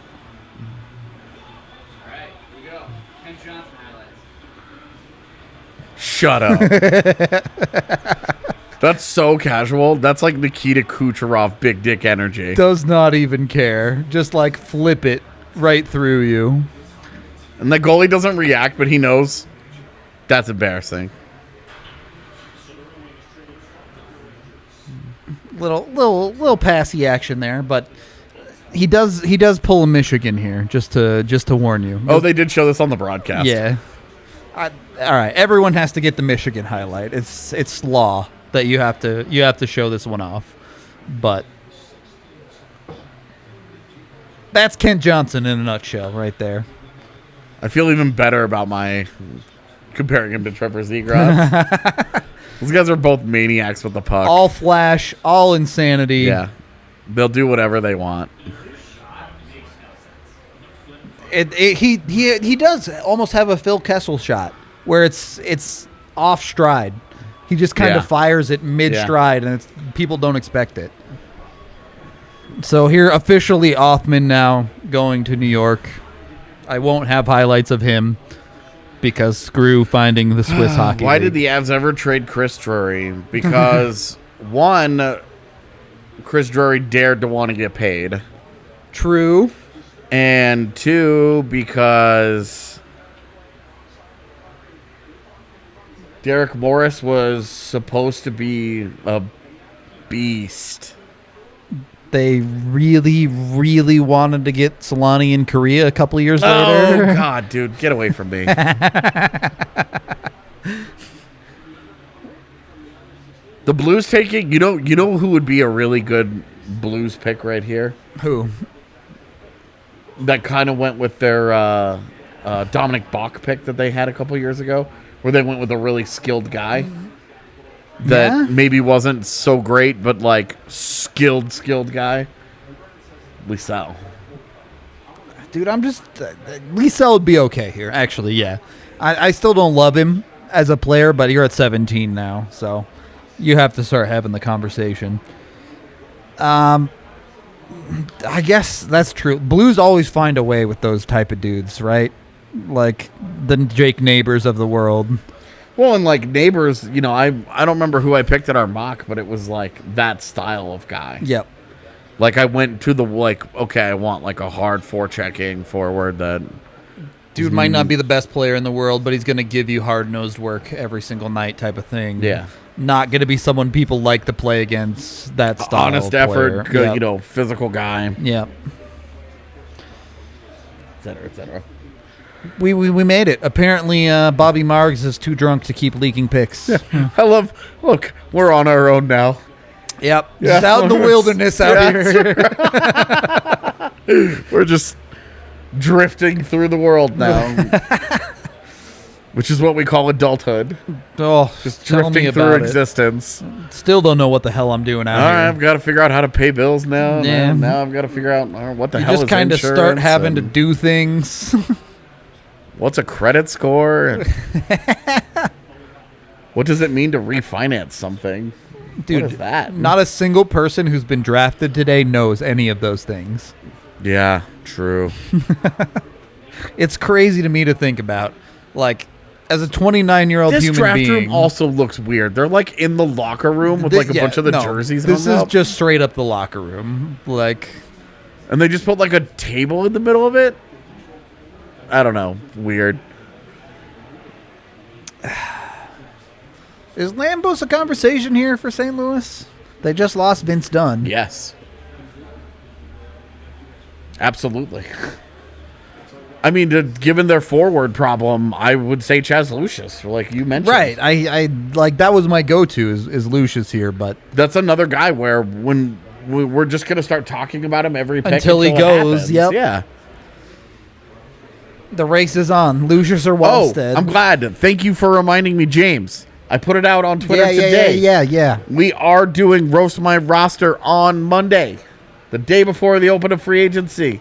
All right, here we go. Kent Johnson highlights. Shut up. That's so casual. That's like Nikita Kucherov big dick energy. Does not even care. Just like flip it right through you. And the goalie doesn't react, but he knows that's embarrassing. Little passy action there, but he does pull a Michigan here just to warn you. Oh, they did show this on the broadcast. Yeah. All right, everyone has to get the Michigan highlight. It's law that you have to show this one off. But that's Kent Johnson in a nutshell right there. I feel even better about my comparing him to Trevor Zegras. Those guys are both maniacs with the puck. All flash, all insanity. Yeah. They'll do whatever they want. He does almost have a Phil Kessel shot where it's off stride. He just kind of fires it mid stride, and people don't expect it. So here, officially, Othman now going to New York. I won't have highlights of him because screw finding the Swiss hockey. Why league. did the Avs ever trade Chris Drury? Because one, Chris Drury dared to want to get paid. True. And two, because Derek Morris was supposed to be a beast. they really, really wanted to get Solani in Korea a couple of years later. Oh, God, dude. Get away from me. The Blues taking, you know who would be a really good Blues pick right here? Who? That kind of went with their Dominic Bach pick that they had a couple years ago, where they went with a really skilled guy that maybe wasn't so great, but like skilled guy. Lysell. Dude, I'm just... Lysell would be okay here, actually, yeah. I still don't love him as a player, but you're at 17 now, so you have to start having the conversation. I guess that's true. Blues always find a way with those type of dudes, right? Like the Jake Neighbors of the world. Well, and like Neighbors, I don't remember who I picked at our mock, but it was like that style of guy. Yep. Like I went to the okay, I want like a hard forechecking forward that dude might not be the best player in the world, but he's going to give you hard-nosed work every single night type of thing. Yeah. Not going to be someone people like to play against that style. Honest effort, good, physical guy. Yep. Et cetera, et cetera. We made it. Apparently, Bobby Margs is too drunk to keep leaking picks. Look, we're on our own now. Yep. Just out in the wilderness out here. We're just drifting through the world now. Which is what we call adulthood. Oh, just drifting through existence. Still don't know what the hell I'm doing out here. All right, I've got to figure out how to pay bills now. Yeah. Now I've got to figure out what the hell is insurance. You just kind of start having to do things. What's a credit score? What does it mean to refinance something? Dude, what is that? Not a single person who's been drafted today knows any of those things. Yeah, true. It's crazy to me to think about. Like, as a 29-year-old human being. This draft room also looks weird. They're like in the locker room with like a bunch of the jerseys This hung is up. just straight up the locker room. Like, and they just put like a table in the middle of it? I don't know. Weird. Is Lambos a conversation here for St. Louis? They just lost Vince Dunn. Yes. Absolutely. I mean, given their forward problem, I would say Chaz Lucius, like you mentioned. Right. I like that was my go-to is Lucius here, but that's another guy where when we're just going to start talking about him every pick until he goes. Yep. Yeah. The race is on. Lucius or Wallstedt. Oh, I'm glad. Thank you for reminding me, James. I put it out on Twitter today. Yeah. We are doing Roast My Roster on Monday, the day before the open of free agency.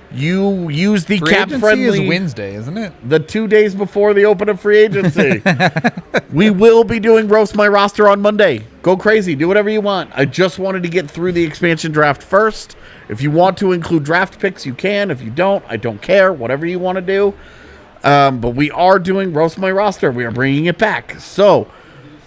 You use the cap-friendly... Free agency is Wednesday, isn't it? The 2 days before the open of free agency. We will be doing Roast My Roster on Monday. Go crazy. Do whatever you want. I just wanted to get through the expansion draft first. If you want to include draft picks, you can. If you don't, I don't care. Whatever you want to do. But we are doing Roast My Roster. We are bringing it back. So,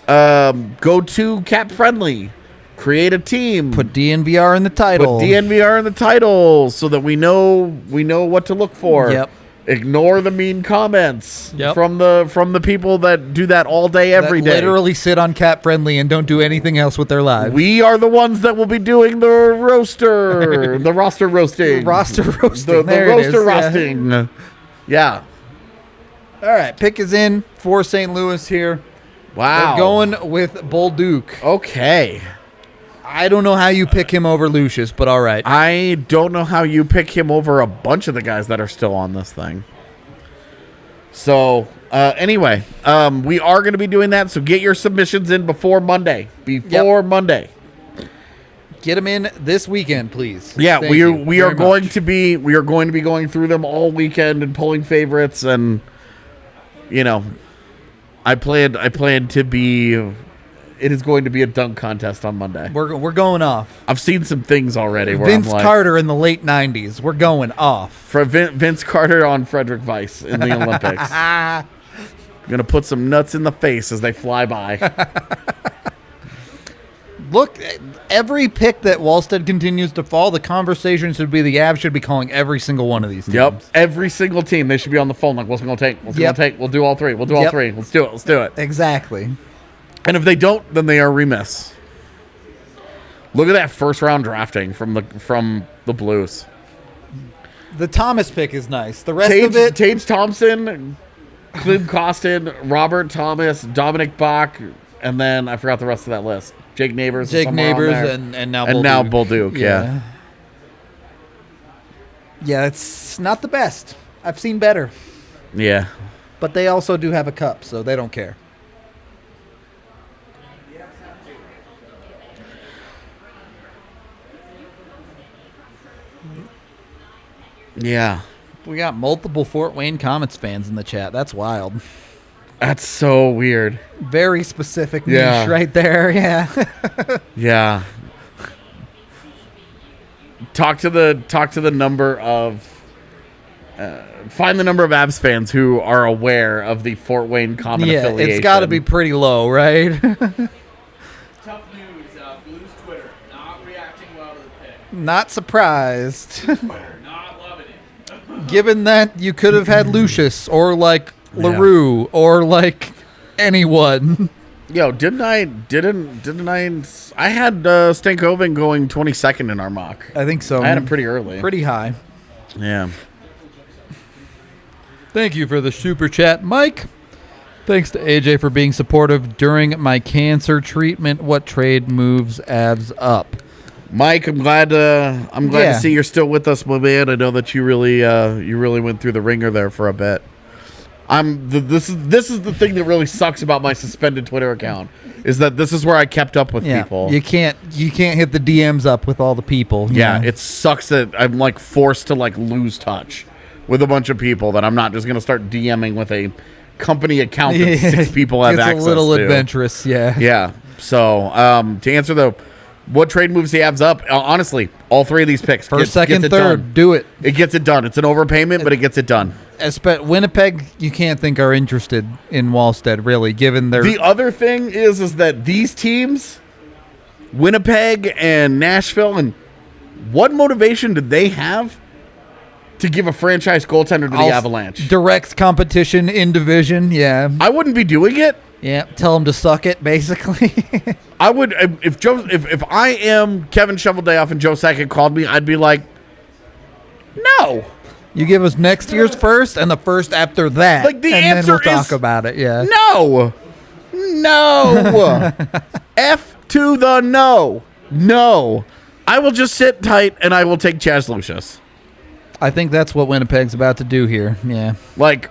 go to cap-friendly. Create a team. Put DNVR in the title. Put DNVR in the title so that we know what to look for. Yep. Ignore the mean comments Yep. from the people that do that all day, every day. Literally sit on Cap Friendly and don't do anything else with their lives. We are the ones that will be doing the roaster, the roster roasting. Roster roasting. The There it is, roaster roasting. Yeah. All right, pick is in for St. Louis here. Wow. We're going with Bourgault. Okay. I don't know how you pick him over Lucius, but all right. I don't know how you pick him over a bunch of the guys that are still on this thing. So, anyway, we are going to be doing that. So get your submissions in before Monday. Monday. Get them in this weekend, please. Yeah, Thank we are going to be going through them all weekend and pulling favorites, and I plan to be. It is going to be a dunk contest on Monday. We're going off. I've seen some things already. Where Vince I'm like, Carter in the late 90s. We're going off. For Vince Carter on Frederick Weiss in the Olympics. I'm going to put some nuts in the face as they fly by. Look, every pick that Wallstedt continues to fall, the conversation should be the Avs should be calling every single one of these teams. Yep. Every single team. They should be on the phone like, what's it going to take? What's it going to take? We'll do all three. We'll do all three. Let's do it. Exactly. And if they don't, then they are remiss. Look at that first round drafting from the Blues. The Thomas pick is nice. The rest of it, Tage Thompson, Klim Kostin, Robert Thomas, Dominic Bach, and then I forgot the rest of that list. Jake Neighbors, and now Bolduc. Yeah. Yeah, it's not the best. I've seen better. Yeah. But they also do have a cup, so they don't care. Yeah. We got multiple Fort Wayne Comets fans in the chat. That's wild. That's so weird. Very specific niche right there. Yeah. Yeah. Talk to the number of find the number of Avs fans who are aware of the Fort Wayne Comet affiliation. It's got to be pretty low, right? Tough news. Blues Twitter not reacting well to the pick. Not surprised. Twitter not loving it. Given that you could have had Lucius or like LaRue or like anyone. Yo, didn't I had Stankoven going 22nd in our mock. I think so. I had him pretty early. Pretty high. Yeah. Thank you for the super chat, Mike. Thanks to AJ for being supportive during my cancer treatment. What trade moves Avs up? Mike, I'm glad to see you're still with us, my man. I know that you really went through the ringer there for a bit. This is the thing that really sucks about my suspended Twitter account is that this is where I kept up with people. You can't hit the DMs up with all the people. Yeah, it sucks that I'm like forced to like lose touch with a bunch of people that I'm not just gonna start DMing with a company account that 6 people have access to. It's a little adventurous, yeah. Yeah. So to answer what trade moves the Avs up? Honestly, all 3 of these picks. First, second, third, do it. It gets it done. It's an overpayment, but it gets it done. Winnipeg, you can't think are interested in Wallstedt, really, given their... The other thing is that these teams, Winnipeg and Nashville, and what motivation did they have to give a franchise goaltender to the Avalanche? Direct competition in division, yeah. I wouldn't be doing it. Yeah, tell them to suck it, basically. I would if I am Kevin Shoveldayoff and Joe Sakic called me, I'd be like, no. You give us next year's first and the first after that. Like the and answer then we'll talk about it, yeah. No. F to the no. No. I will just sit tight and I will take Chaz Lucius. I think that's what Winnipeg's about to do here, yeah. Like,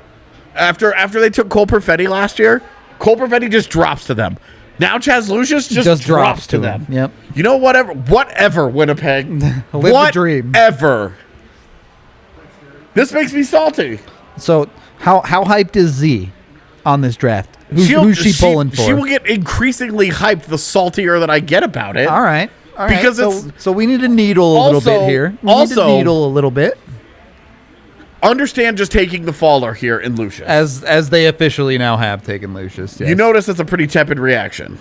after they took Cole Perfetti last year, Cole Perfetti just drops to them. Now Chaz Lucius just drops to them. Yep. You know, whatever, Winnipeg. Live the dream. Whatever. This makes me salty. So, how hyped is Z on this draft? Who's she pulling for? She will get increasingly hyped the saltier that I get about it. All right. Because so we need to needle a little bit here. We need to needle a little bit. Understand just taking the faller here in Lucius. As they officially now have taken Lucius. Yes. You notice it's a pretty tepid reaction.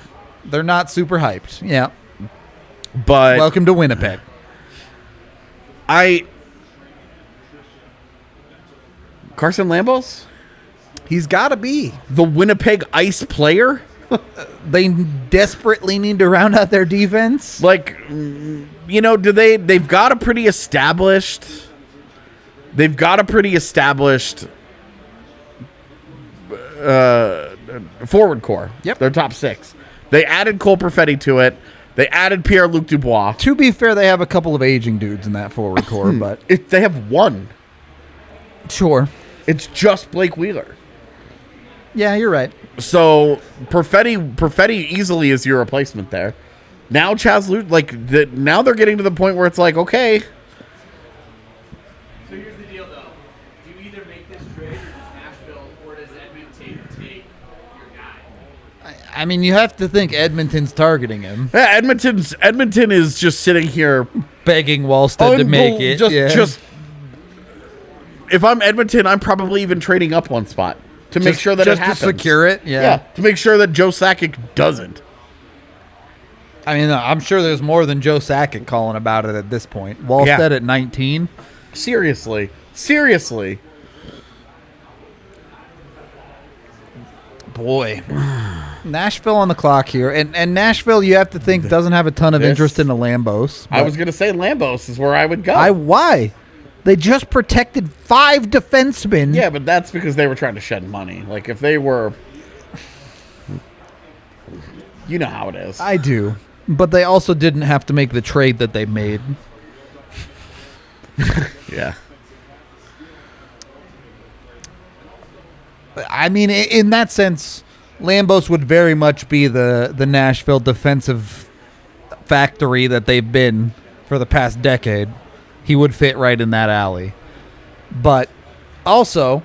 They're not super hyped. Yeah. But welcome to Winnipeg. Carson Lambos? He's got to be. The Winnipeg Ice player? They desperately need to round out their defense. Like, you know, they've got a pretty established forward core. Yep. Their top 6. They added Cole Perfetti to it. They added Pierre-Luc Dubois. To be fair, they have a couple of aging dudes in that forward core, but they have one. Sure. It's just Blake Wheeler. Yeah, you're right. So Perfetti easily is your replacement there. Now now they're getting to the point where it's like, okay. So here's the deal, though. Do you either make this trade, or does Nashville, or does Edmonton take your guy? I mean, you have to think Edmonton's targeting him. Yeah, Edmonton is just sitting here begging Wallstedt to make it. Just if I'm Edmonton, I'm probably even trading up one spot to make sure that it happens. Just to secure it, yeah. To make sure that Joe Sakic doesn't. I mean, I'm sure there's more than Joe Sakic calling about it at this point. Wallstedt at 19. Seriously. Boy. Nashville on the clock here. And Nashville, you have to think, doesn't have a ton of interest in the Lambos. I was going to say Lambos is where I would go. Why? They just protected 5 defensemen. Yeah, but that's because they were trying to shed money. Like, if they were... You know how it is. I do. But they also didn't have to make the trade that they made. Yeah. I mean, in that sense, Lambos would very much be the Nashville defensive factory that they've been for the past decade. He would fit right in that alley. But also,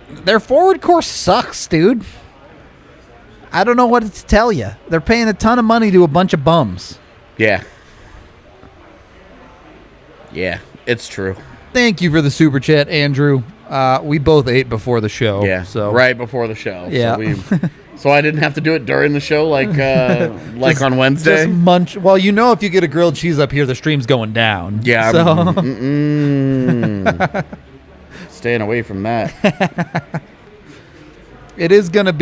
their forward core sucks, dude. I don't know what to tell you. They're paying a ton of money to a bunch of bums. Yeah. Yeah, it's true. Thank you for the super chat, Andrew. We both ate before the show. Yeah, so right before the show. Yeah. So I didn't have to do it during the show like on Wednesday. Just munch. Well, if you get a grilled cheese up here, the stream's going down. Yeah. So. Staying away from that. It is gonna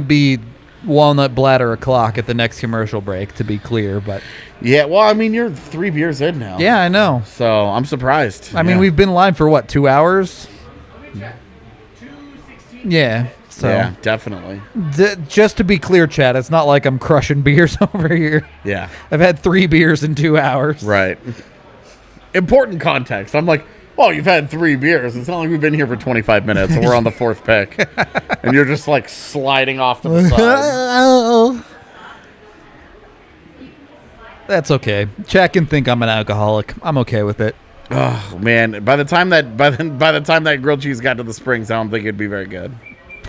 be walnut bladder o'clock at the next commercial break, to be clear. But yeah, well, I mean, you're 3 beers in now. yeah, I know. So I'm surprised. I mean, we've been live for what, 2 hours? Yeah. So yeah, definitely. Just to be clear, Chad, it's not like I'm crushing beers over here. Yeah. I've had 3 beers in 2 hours. Right. Important context. I'm like, well, you've had 3 beers. It's not like we've been here for 25 minutes and we're on the 4th pick. And you're just like sliding off to the side. That's okay. Chad can think I'm an alcoholic. I'm okay with it. Oh man! By the time that grilled cheese got to the Springs, I don't think it'd be very good.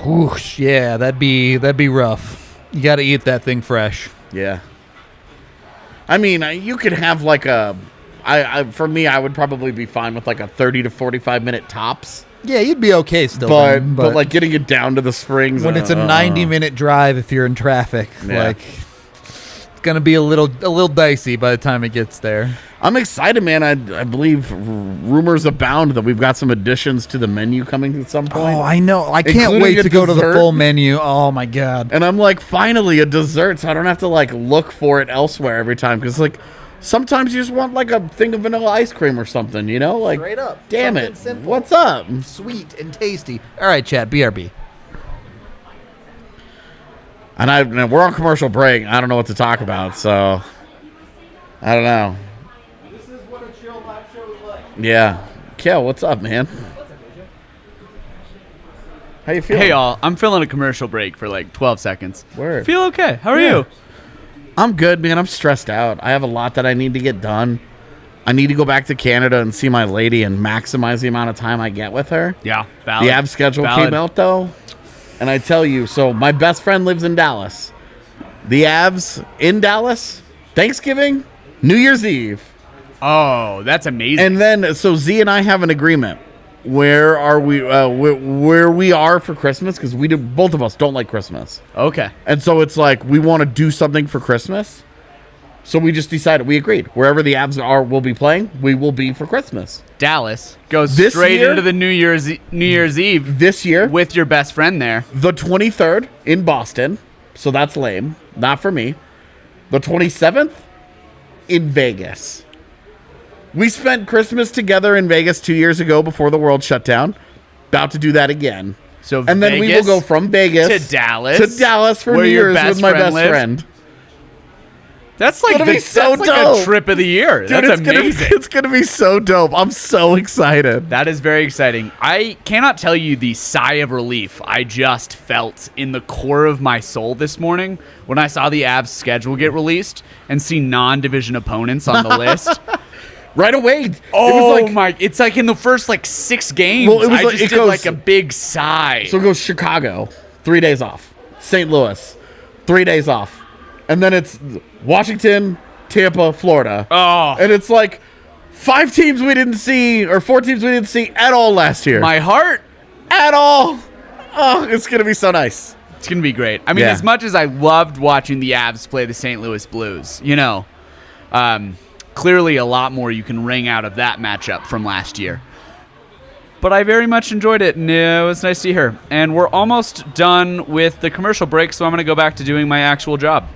Whoosh, yeah, that'd be rough. You got to eat that thing fresh. Yeah. I mean, you could have like for me, I would probably be fine with like a 30 to 45 minute tops. Yeah, you'd be okay still. But like getting it down to the Springs when it's a 90-minute drive, if you're in traffic, like it's gonna be a little dicey by the time it gets there. I'm excited, man. I believe rumors abound that we've got some additions to the menu coming at some point. Oh, I know. I can't wait to go to the full menu. Oh my god! And I'm like, finally a dessert, so I don't have to like look for it elsewhere every time. Because like sometimes you just want like a thing of vanilla ice cream or something, Like, straight up. Damn it! Simple. What's up? Sweet and tasty. All right, Chad. BRB. And we're on commercial break. I don't know what to talk about, so I don't know. This is what a chill live show is like. Yeah. Kale, what's up, man? How you feeling? Hey, y'all. I'm feeling a commercial break for like 12 seconds. Word. Feel okay. How are you? I'm good, man. I'm stressed out. I have a lot that I need to get done. I need to go back to Canada and see my lady and maximize the amount of time I get with her. Yeah, valid. The Avs schedule Valid. came out, though. And I tell you, so my best friend lives in Dallas. The Avs in Dallas, Thanksgiving, New Year's Eve. Oh, that's amazing. And then, so Z and I have an agreement. Where are we? Where we are for Christmas? Because both of us don't like Christmas. Okay. And so it's like we want to do something for Christmas. So we just decided, we agreed. Wherever the Avs will be playing, we will be for Christmas. Dallas goes This straight year- into the New Year's Eve This year, with your best friend there. the 23rd in Boston. So that's lame. Not for me. The 27th in Vegas. We spent Christmas together in Vegas 2 years ago before the world shut down. About to do that again. So And then we will go from Vegas to Dallas for where New your Year's best with my friend best lives? friend. That's like, It'll be so that's like dope. a trip of the year. Dude, That's it's amazing. It's gonna be so dope. I'm so excited. That is very exciting. I cannot tell you the sigh of relief I just felt in the core of my soul this morning when I saw the Avs schedule get released and see non-division opponents on the list. Right away. Oh it was like, my! It's like in the first like 6 games. Well, it was I like- just it did goes- like a big sigh. So it goes Chicago, 3 days off. St. Louis, 3 days off. And then it's Washington, Tampa, Florida. Oh. And it's like 5 teams we didn't see, or 4 teams we didn't see at all last year. My heart. At all. Oh, it's going to be so nice. It's gonna be great. I mean, Yeah. as much as I loved watching the Avs play the St. Louis Blues, clearly a lot more you can wring out of that matchup from last year. but I very much enjoyed it, and it was nice to see her. And we're almost done with the commercial break, so I'm going to go back to doing my actual job.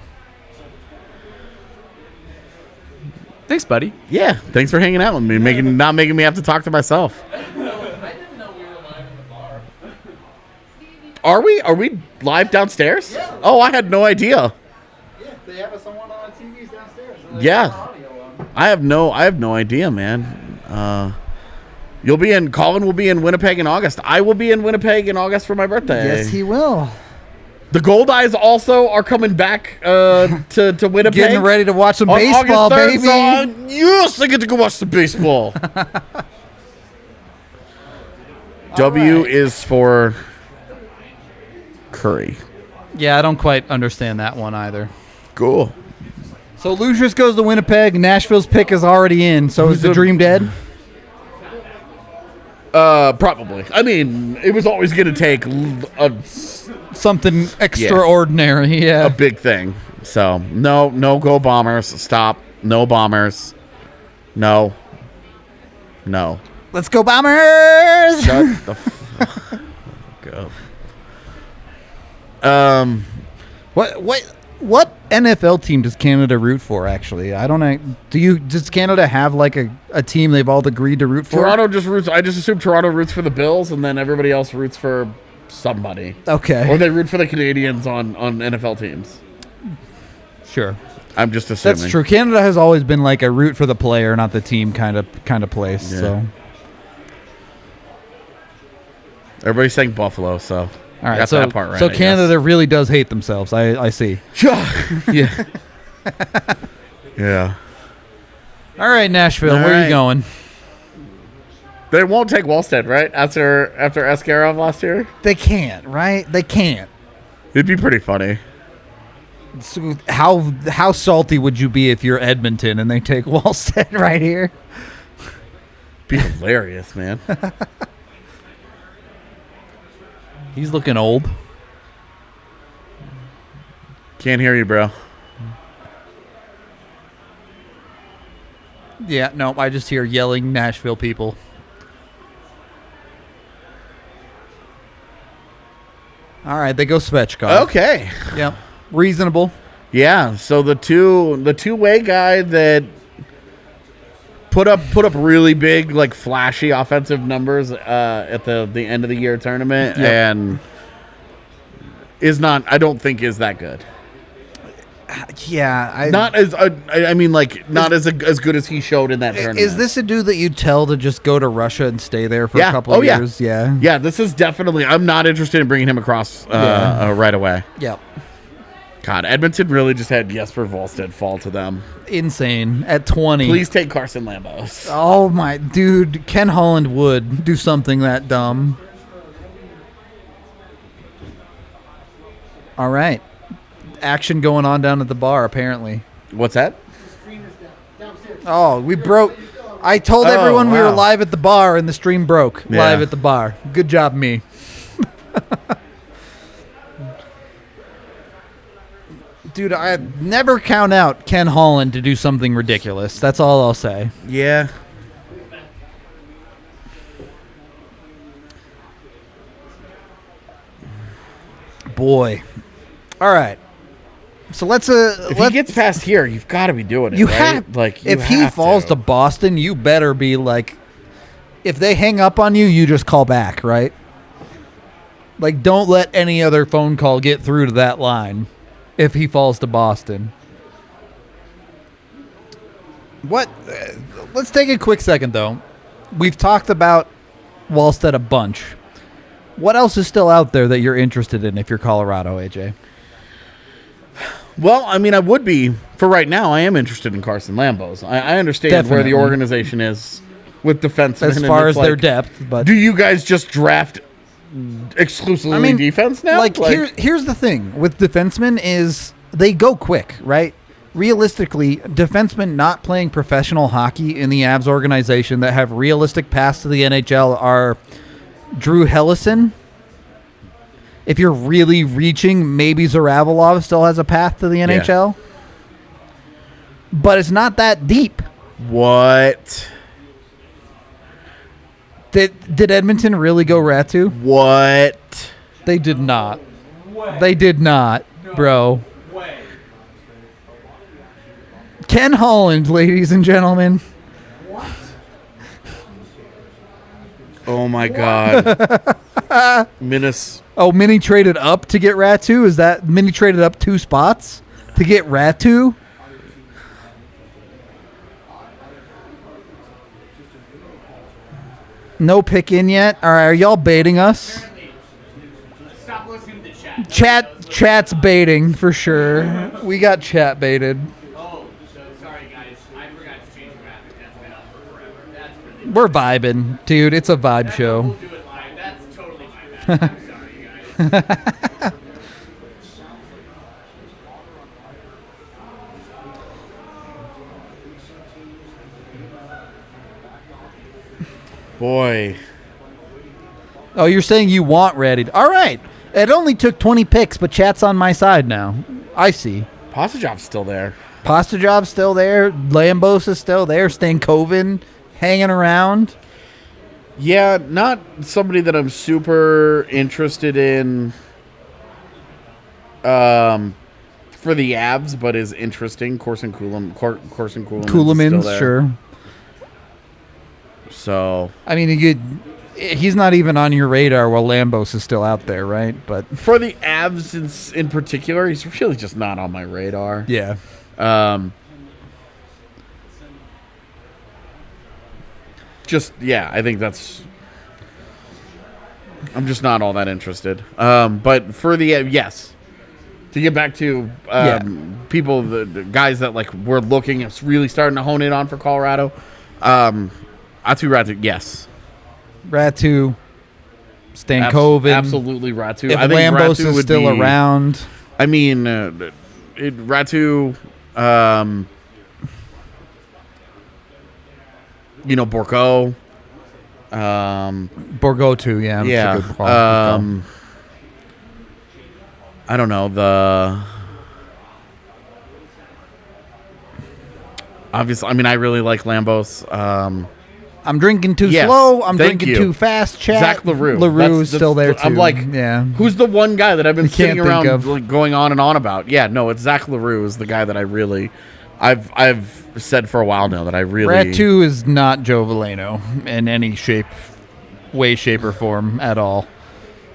Thanks, buddy. Yeah, thanks for hanging out with me, not making me have to talk to myself. I didn't know we were live in the bar. Are we live downstairs? Yeah. Oh, I had no idea. Yeah, they have someone on TVs downstairs. Yeah. I have no idea, man. Colin will be in Winnipeg in August. I will be in Winnipeg in August for my birthday. Yes, he will. The Gold Eyes also are coming back to Winnipeg. Getting ready to watch some on baseball, August 3rd, baby. So, yes, I get to go watch some baseball. W is for Curry. Yeah, I don't quite understand that one either. Cool. So Lucius goes to Winnipeg. Nashville's pick is already in. So is the dream dead? Probably. I mean, it was always going to take Something extraordinary. Yeah. a big thing. So, no go Bombers. Stop. No Bombers. No. Let's go Bombers! Shut the fuck up. What NFL team does Canada root for? Actually, I don't know. Does Canada have like a team they've all agreed to root for? Toronto just roots. I just assume Toronto roots for the Bills, and then everybody else roots for somebody. Okay. Or they root for the Canadians on NFL teams. Sure. I'm just assuming. That's true. Canada has always been like a root for the player, not the team kind of place. Yeah. So. Everybody's saying Buffalo, so All right, got so that part right. so I Canada really does hate themselves. I see. guess. Yeah. Yeah. All right, Nashville, All where are right. you going? They won't take Wallstedt, right? After Askarov last year? They can't, right? They can't. It'd be pretty funny. So how salty would you be if you're Edmonton and they take Wallstedt right here? Be hilarious, man. He's looking old. Can't hear you, bro. Yeah, no, I just hear yelling Nashville people. All right, they go Svechkov. Okay. Yep. Reasonable. Yeah, so the two-way guy that put up really big, like flashy offensive numbers at the end of the year tournament, and I don't think is that good. Yeah, Not as not as good as he showed in that tournament. Is this a dude that you tell to just go to Russia and stay there for a couple of years? Yeah. Yeah, this is definitely. I'm not interested in bringing him across right away. Yep. God, Edmonton really just had Jesper Wallstedt fall to them. Insane at 20. Please take Carson Lambos. Oh my dude, Ken Holland would do something that dumb. All right. Action going on down at the bar apparently. What's that? Oh, we broke. I told everyone we were wow. live at the bar and the stream broke. Yeah. Live at the bar. Good job, me. Dude, I never count out Ken Holland to do something ridiculous. That's all I'll say. Yeah. Boy. All right. So let's If he gets past here, you've got to be doing it. you right? have like if he falls to Boston, you better be like, if they hang up on you, you just call back, right? Like, don't let any other phone call get through to that line if he falls to Boston. What? Let's take a quick second, though. We've talked about Wallstedt a bunch. What else is still out there that you're interested in if you're Colorado, AJ? Well, I mean, I would be for right now. I am interested in Carson Lambos. I understand where the Definitely. organization is with defensemen As far as their depth, but do you guys just draft exclusively defense now? Like here's the thing with defensemen is they go quick, right? Realistically, defensemen not playing professional hockey in the Avs organization that have realistic paths to the NHL are Drew Helleson. If you're really reaching, maybe Zaravalov still has a path to the NHL. But it's not that deep. What? Did Edmonton really go Ratu? What? They did not. They did not, bro. Ken Holland, ladies and gentlemen. Oh my God. Mini traded up to get Ratu? Is that Mini traded up 2 spots to get Ratu? No pick in yet? All right, are y'all baiting us? Stop listening to chat. Chat's baiting for sure. We got chat baited. Oh, so sorry guys. I forgot to change the graphic. That's been up for forever. That's really We're vibing, dude. It's a vibe We'll show. do it live. That's totally my bad. I'm sorry, guys. Boy. Oh, you're saying you want Reddit. All right. It only took 20 picks, but chat's on my side now. I see. Pastajov's still there. Pastajov's still there. Lambos is still there. Stankoven hanging around. Yeah, not somebody that I'm super interested in for the Avs, but is interesting. Corson Kuhlman's, sure. So, I mean, he's not even on your radar while Lambos is still out there, right? But for the Avs in particular, he's really just not on my radar. yeah. I think I'm just not all that interested. But for the yes, to get back to people, the guys that like we're looking at really starting to hone in on for Colorado, Ratu, yes. Ratu, Stankoven. Absolutely Ratu. If I think Lambos Ratu is would still be, around. I mean, Ratu, Bourgault. Bourgault too, yeah. Yeah. That's a good call. I don't know. Obviously, I mean, I really like Lambos. I'm drinking too Yes, slow. I'm thank drinking you. too fast. Chat. Zach LaRue. LaRue's still there too. I'm like, yeah. Who's the one guy that I've been sitting can't think around of. like, going on and on about? Yeah, no, it's Zach LaRue is the guy that I've said for a while now that I really. Ratu is not Joe Veleno in any way, shape, or form at all.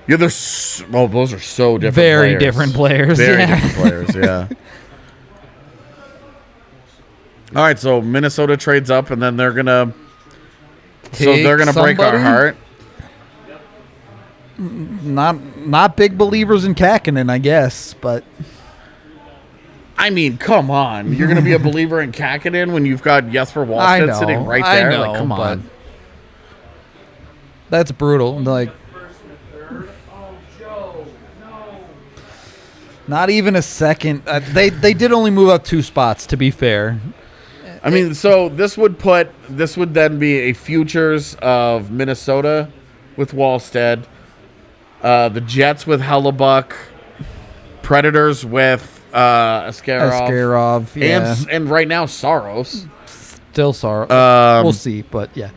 Yeah, those are so different. Very players. different players. Very yeah. different players. Yeah. All right, so Minnesota trades up, and then they're gonna. Take break our somebody? heart. Not big believers in Kakinen, I guess, but I mean, come on. You're going to be a believer in Kakinen when you've got Jesper Wallstedt sitting right there? I know, like, come on. That's brutal. Like, not even a second. They did only move up 2 spots, to be fair. I mean, so this would then be a futures of Minnesota with Wallstedt, the Jets with Hellebuck, Predators with Askarov, yeah. and right now Saros. Still Saros. We'll see, but yeah.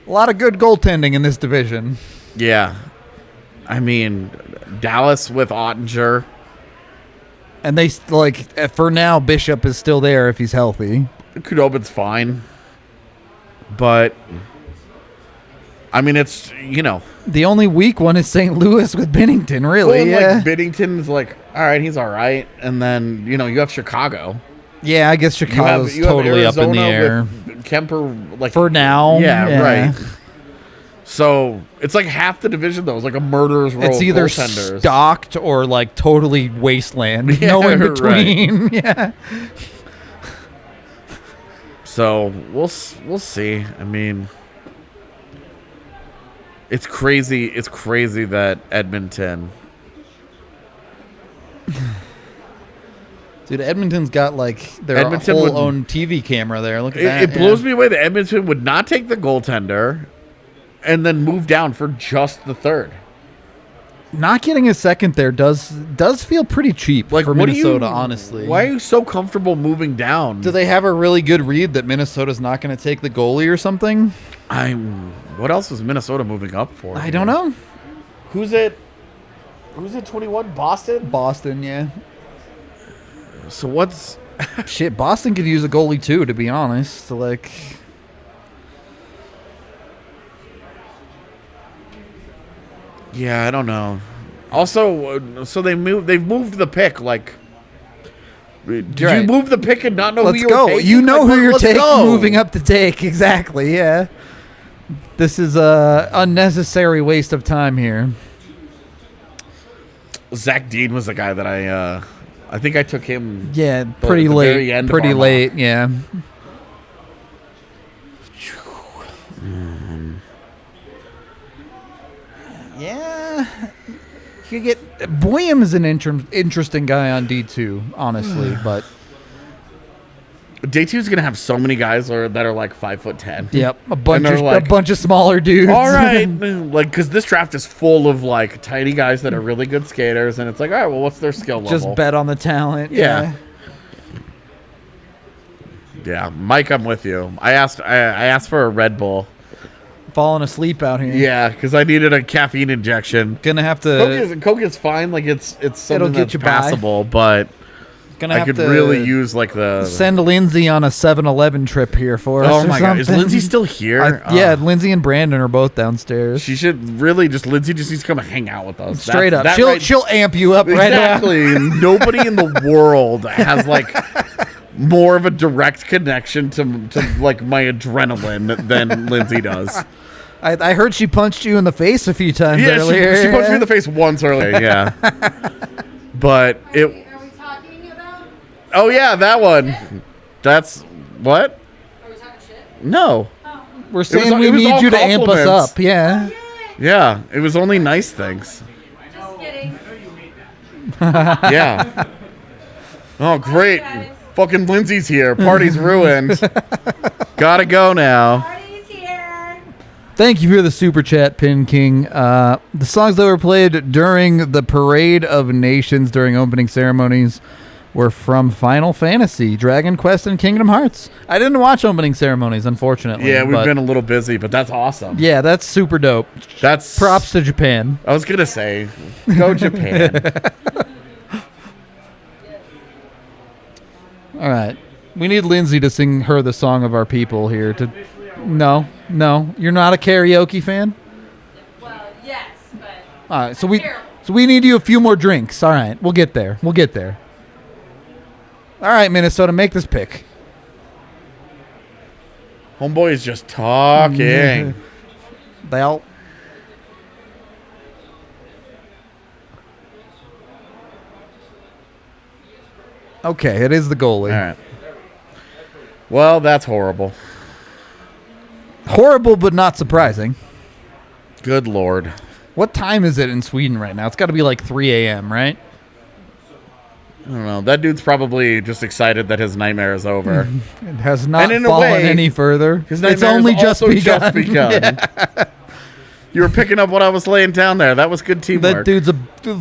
A lot of good goaltending in this division. Yeah. I mean, Dallas with Ottinger. And they, for now, Bishop is still there if he's healthy. Kudobin's fine. But, I mean, it's, The only weak one is St. Louis with Binnington, really. Well, yeah. Binnington's all right, he's all right. And then, you have Chicago. Yeah, I guess Chicago's You have totally up in the Arizona air. with Kemper, for now. Yeah, right. So it's like half the division, though. It's like a murderer's row. It's either goaltenders. stocked or totally wasteland. Yeah, no in between. Right. Yeah. So we'll see. I mean, it's crazy. It's crazy that Edmonton. Dude, Edmonton's got their whole own TV camera there. Look at that. It blows me away that Edmonton would not take the goaltender and then move down for just the third. Not getting a second there does feel pretty cheap for Minnesota, honestly. Why are you so comfortable moving down? Do they have a really good read that Minnesota's not going to take the goalie or something? What else was Minnesota moving up for? I don't know. Who's it? 21? Boston? Boston, yeah. So what's... Shit, Boston could use a goalie too, to be honest. Like... Yeah, I don't know. Also, so they've moved the pick, like... Did you move the pick and not know who you were taking? You know who you're taking, go. moving up to take. Exactly, yeah. This is a unnecessary waste of time here. Zach Dean was the guy that I think I took him. Yeah, the pretty very late. end of Pretty our late, mock. yeah. Yeah. You get Boyum is an interesting guy on D2, honestly, but Day 2 is gonna have so many guys that are like 5'10". yep, a bunch like, of smaller dudes. All right, like because this draft is full of like tiny guys that are really good skaters, and it's like, all right, well, what's their skill level? Just bet on the talent. Yeah. Yeah, Mike, I'm with you. I asked for a Red Bull. Falling asleep out here. Yeah, because I needed a caffeine injection. Gonna have to. Coke is fine. Like it's something It'll get that's you by. passable, but Gonna I have could to really use like the. send Lindsay on a 7-Eleven trip here for us. Oh or my god, is something. Lindsay still here? Yeah, Lindsay and Brandon are both downstairs. She should really Lindsay just needs to come and hang out with us. Straight up, That she'll amp you up right now. exactly. Nobody in the world has like more of a direct connection to like my adrenaline than Lindsay does. I heard she punched you in the face a few times Yeah, earlier. she punched me in the face once earlier. Yeah, but it. Are we talking about? Oh yeah, that one. That's what? Are we talking shit? No. We're saying all- we it was need all you to amp us compliments. up. Yeah. Yeah, it was only nice things. Just kidding. Yeah. Oh great. guys. Fucking Lindsay's here. Party's ruined. Gotta go now. Party's here. Thank you for the super chat, Pin King. The songs that were played during the Parade of Nations during opening ceremonies were from Final Fantasy, Dragon Quest, and Kingdom Hearts. I didn't watch opening ceremonies, unfortunately. Yeah, we've but been a little busy, but that's awesome. Yeah, that's super dope. That's Props to Japan. I was gonna say, go Japan. All right. We need Lindsay to sing her the song of our people here. No. You're not a karaoke fan? Well, yes, but All right. So we need you a few more drinks. All right. We'll get there. All right, Minnesota, make this pick. Homeboy is just talking. They'll. Okay, it is the goalie. All right. Well, that's horrible. Horrible, but not surprising. Good Lord. What time is it in Sweden right now? It's got to be like 3 a.m., right? I don't know. That dude's probably just excited that his nightmare is over. It has not And in a fallen way, any further. His It's nightmare only has just also begun. Yeah. You were picking up what I was laying down there. That was good teamwork. That dude's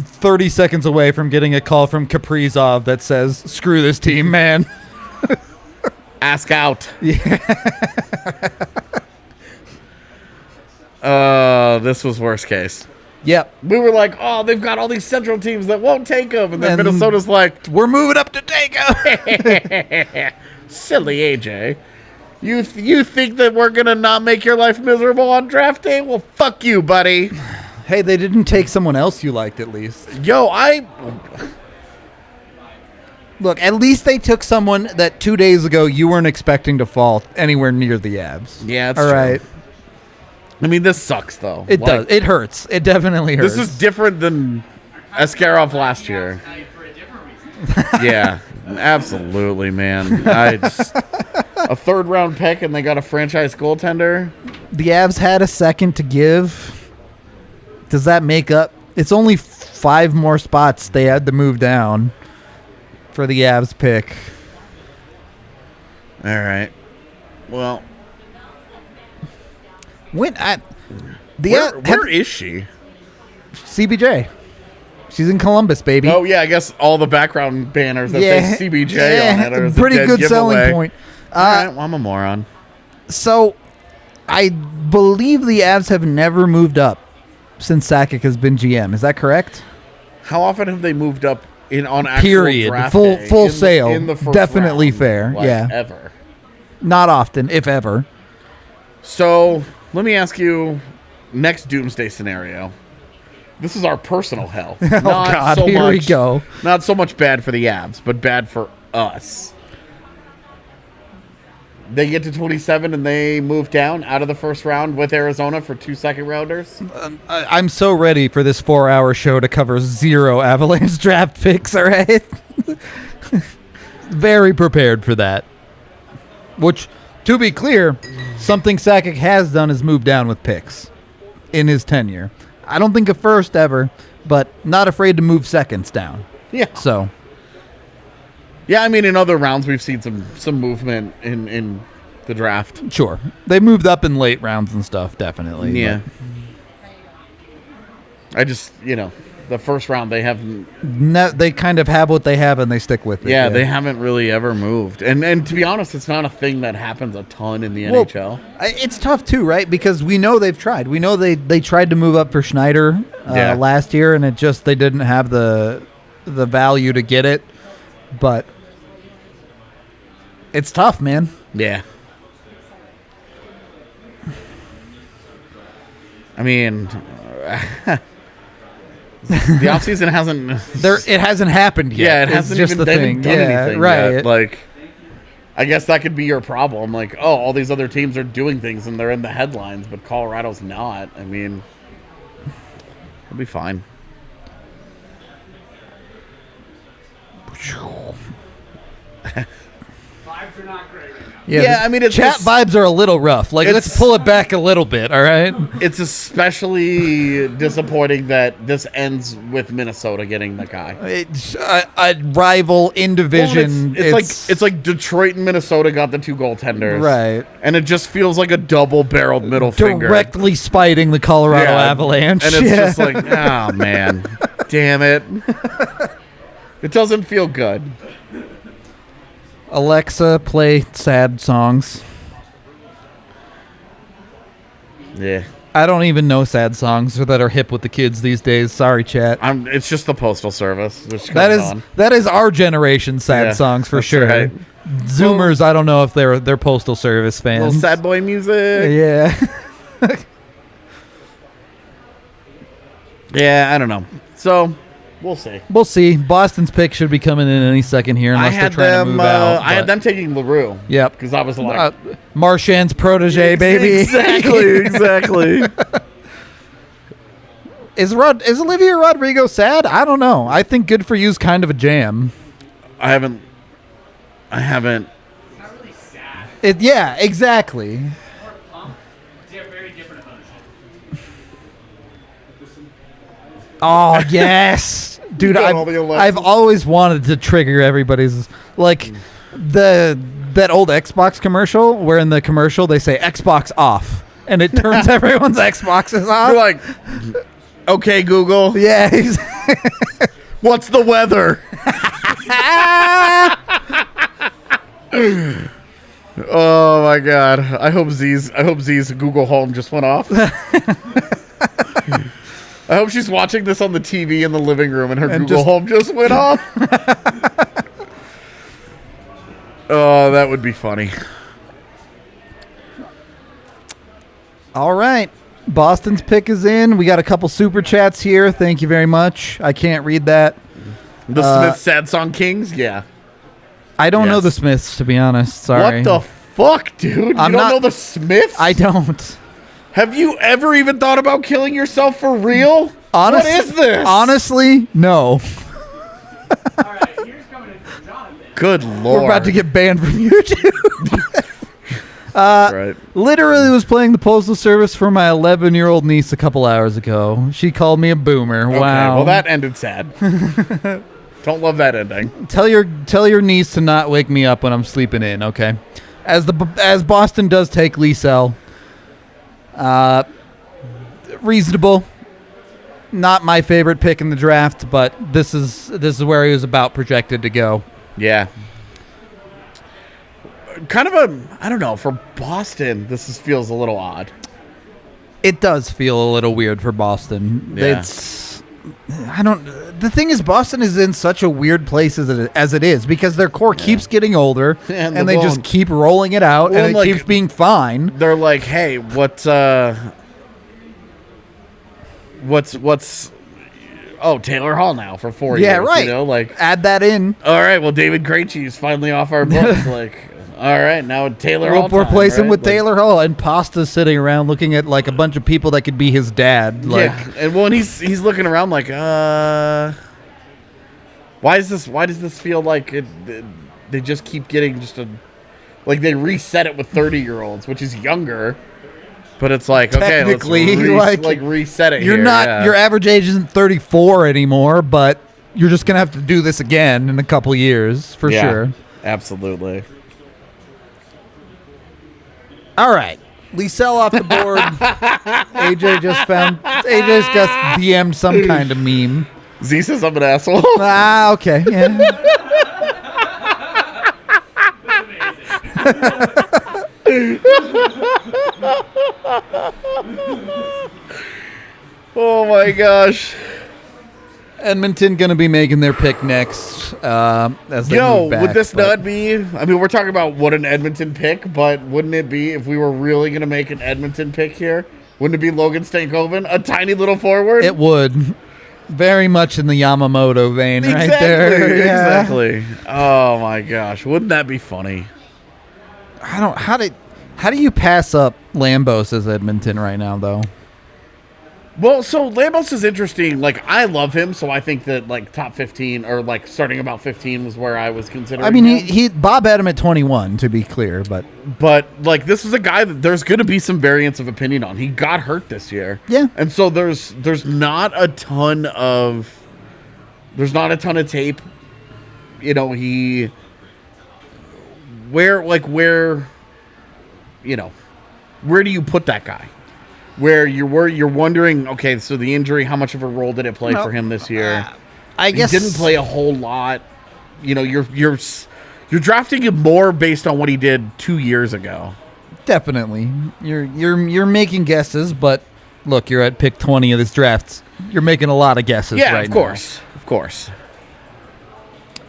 30 seconds away from getting a call from Kaprizov that says, "Screw this team, man." Ask out. This was worst case. Yep. We were like, oh, they've got all these central teams that won't take them. And then And- Minnesota's like, We're moving up to take him. silly AJ. You think that we're going to not make your life miserable on draft day? Well, fuck you, buddy. Hey, they didn't take someone else you liked at least. Yo, Look, at least they took someone that 2 days ago you weren't expecting to fall anywhere near the Avs. Yeah, it's all true. right. I mean, this sucks, though. It does. It hurts. It definitely hurts. This is different than Askarov last year. For a different reason. Yeah, absolutely, man. A third-round pick, and they got a franchise goaltender. The Avs had a second to give. Does that make up? It's only 5 more spots they had to move down for the Avs pick. All right. Well, Where is she? CBJ. She's in Columbus, baby. Oh, yeah, I guess all the background banners that say CBJ on it are pretty good selling point. All right, well, I'm a moron. So, I believe the Avs have never moved up since Sakic has been GM. Is that correct? How often have they moved up on actual Period. draft Full day full in sale. in the first Definitely round? fair. Like, yeah. ever. Not often, if ever. So let me ask you, next doomsday scenario. This is our personal hell. Oh God, here we go. Not so much bad for the Avs, but bad for us. They get to 27 and they move down out of the first round with Arizona for 2 second-rounders. I'm so ready for this 4-hour show to cover 0 Avalanche draft picks, all right? Very prepared for that. Which, to be clear, something Sakic has done is move down with picks in his tenure. I don't think a first ever, but not afraid to move seconds down. Yeah. So, Yeah, I mean, in other rounds, we've seen some movement in the draft. sure. They moved up in late rounds and stuff, definitely. Yeah. I just, the first round, they haven't. They kind of have what they have and they stick with it. Yeah, they haven't really ever moved. And to be honest, it's not a thing that happens a ton in the NHL. It's tough too, right? Because we know they've tried. We know they tried to move up for Schneider last year, and they didn't have the value to get it. But it's tough, man. Yeah. I mean, the offseason hasn't. It hasn't happened yet. Yeah, it It's hasn't just even the they thing. haven't done anything right. yet. Like, I guess that could be your problem. Like, all these other teams are doing things and they're in the headlines, but Colorado's not. I mean, it'll be fine. Vibes are not great right now. Yeah, I mean, it's chat vibes are a little rough. Like, let's it's- pull it back a little bit. All right. It's especially disappointing that this ends with Minnesota getting the guy. It's a rival in division. Well, it's like Detroit and Minnesota got the 2 goaltenders, right, and it just feels like a double-barreled middle finger. Directly spiting the Colorado Avalanche, and it's just like, oh man, damn it! It doesn't feel good. Alexa, play sad songs. Yeah, I don't even know sad songs that are hip with the kids these days. Sorry, chat. it's just the postal service. That is our generation sad songs for that's sure. right. Zoomers, I don't know if they're postal service fans. Little sad boy music. Yeah. Yeah, I don't know. So we'll see. We'll see. Boston's pick should be coming in any second here unless they're trying to move out. I had them taking LaRue. Yep. Because I was like, Marchand's protege, baby. Exactly. Is Olivia Rodrigo sad? I don't know. I think Good For You's kind of a jam. I haven't. It's not really sad. Yeah, exactly. More pumped. They're very different emotions. Oh, yes. Dude, got all the Alexis. I've always wanted to trigger everybody's, like, that old Xbox commercial where in the commercial they say Xbox off and it turns everyone's Xboxes off. You're like, okay, Google. Yeah. What's the weather? Oh my god. I hope Z's Google Home just went off. I hope she's watching this on the TV in the living room and her Google Home just went off. Oh, that would be funny. All right. Boston's pick is in. We got a couple super chats here. Thank you very much. I can't read that. The Smiths Sad Song Kings? Yeah. I don't know Yes. the Smiths, to be honest. Sorry. What the fuck, dude? I'm you don't not- know the Smiths? I don't. Have you ever even thought about killing yourself for real? What is this? Honestly, no. All right, here's coming in from Jonathan. Good lord. We're about to get banned from YouTube. right. Literally was playing the Postal Service for my 11-year-old niece a couple hours ago. She called me a boomer. Okay, Wow. well, that ended sad. Don't love that ending. Tell your niece to not wake me up when I'm sleeping in, okay? As Boston does take Lysell. Reasonable. Not my favorite pick in the draft, but this is where he was about projected to go. Yeah. kind of I don't know, for Boston, feels a little odd. It does feel a little weird for Boston. Yeah. The thing is, Boston is in such a weird place as it is because their core keeps getting older and they just keep rolling it out and it keeps being fine. They're like, hey, what's Taylor Hall now for 4 years. Yeah, right. You know, like add that in. All right, well, David Krejci's finally off our books. Like, all right, now Taylor Hall. We'll replace him with like, Taylor Hall, and Pasta's sitting around looking at like a bunch of people that could be his dad. Like, yeah, and he's looking around like, why does this feel like they just keep getting like they reset it with 30-year-olds, which is younger. But it's like, okay, technically, let's reset it. You're not your average age isn't 34 anymore, but you're just gonna have to do this again in a couple years for sure. Absolutely. All right, Lysell off the board. AJ's just DM'd some kind of meme. Z says I'm an asshole. Ah, okay, yeah. Oh my gosh. Edmonton going to be making their pick next as they move back. Would this not be... I mean, we're talking about what an Edmonton pick, but wouldn't it be, if we were really going to make an Edmonton pick here, wouldn't it be Logan Stankoven, a tiny little forward? It would. Very much in the Yamamoto vein right there. Yeah. Exactly. Oh my gosh. Wouldn't that be funny? How do you pass up Lambos as Edmonton right now, though? Well, so Lambos is interesting. Like, I love him, so I think that, like, top 15 or, like, starting about 15 was where I was considering. I mean, he Bob had him at 21, to be clear, but like, this is a guy that there's going to be some variance of opinion on. He got hurt this year. Yeah. And so there's not a ton of tape. You know, where do you put that guy? Where you're wondering, okay, so the injury, how much of a role did it play for him this year? I guess he didn't play a whole lot. You know, you're drafting him more based on what he did 2 years ago. Definitely, you're making guesses, but look, you're at pick 20 of this draft. You're making a lot of guesses. Yeah, right of course.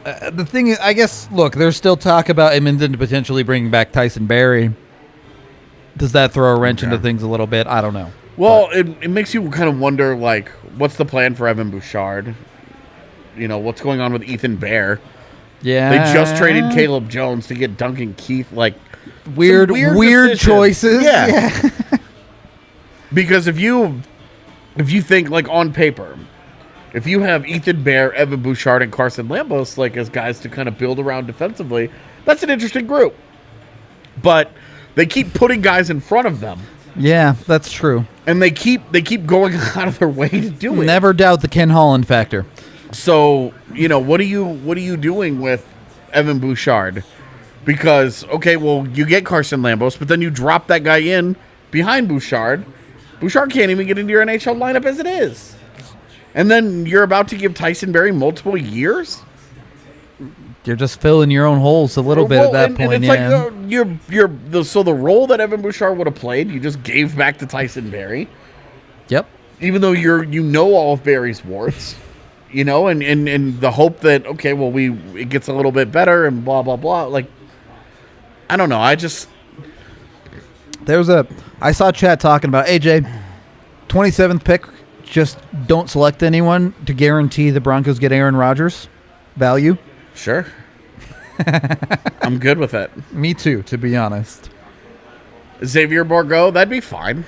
The thing is, I guess, look, there's still talk about Edmonton potentially bringing back Tyson Barrie. Does that throw a wrench into things a little bit? I don't know. Well, it makes you kind of wonder, like, what's the plan for Evan Bouchard? You know, what's going on with Ethan Bear? Yeah. They just traded Caleb Jones to get Duncan Keith. Like, weird decisions. choices. Yeah. Because if you think, like, on paper, if you have Ethan Bear, Evan Bouchard, and Carson Lambos, like, as guys to kind of build around defensively, that's an interesting group. But they keep putting guys in front of them. Yeah, that's true. And they keep going out of their way to do it. Never doubt the Ken Holland factor. So, you know, what are you doing with Evan Bouchard? Because, okay, well, you get Carson Lambos, but then you drop that guy in behind Bouchard. Bouchard can't even get into your NHL lineup as it is. And then you're about to give Tyson Barrie multiple years? You're just filling your own holes a little bit at that point. And it's like so the role that Evan Bouchard would have played, you just gave back to Tyson Barrie. Yep. Even though you know all of Barry's warts, you know, and the hope that, okay, well, it gets a little bit better and blah blah blah. Like, I don't know. I saw chat talking about AJ 27th pick. Just don't select anyone to guarantee the Broncos get Aaron Rodgers value. Sure. I'm good with it. Me too, to be honest. Xavier Bourgault, that'd be fine.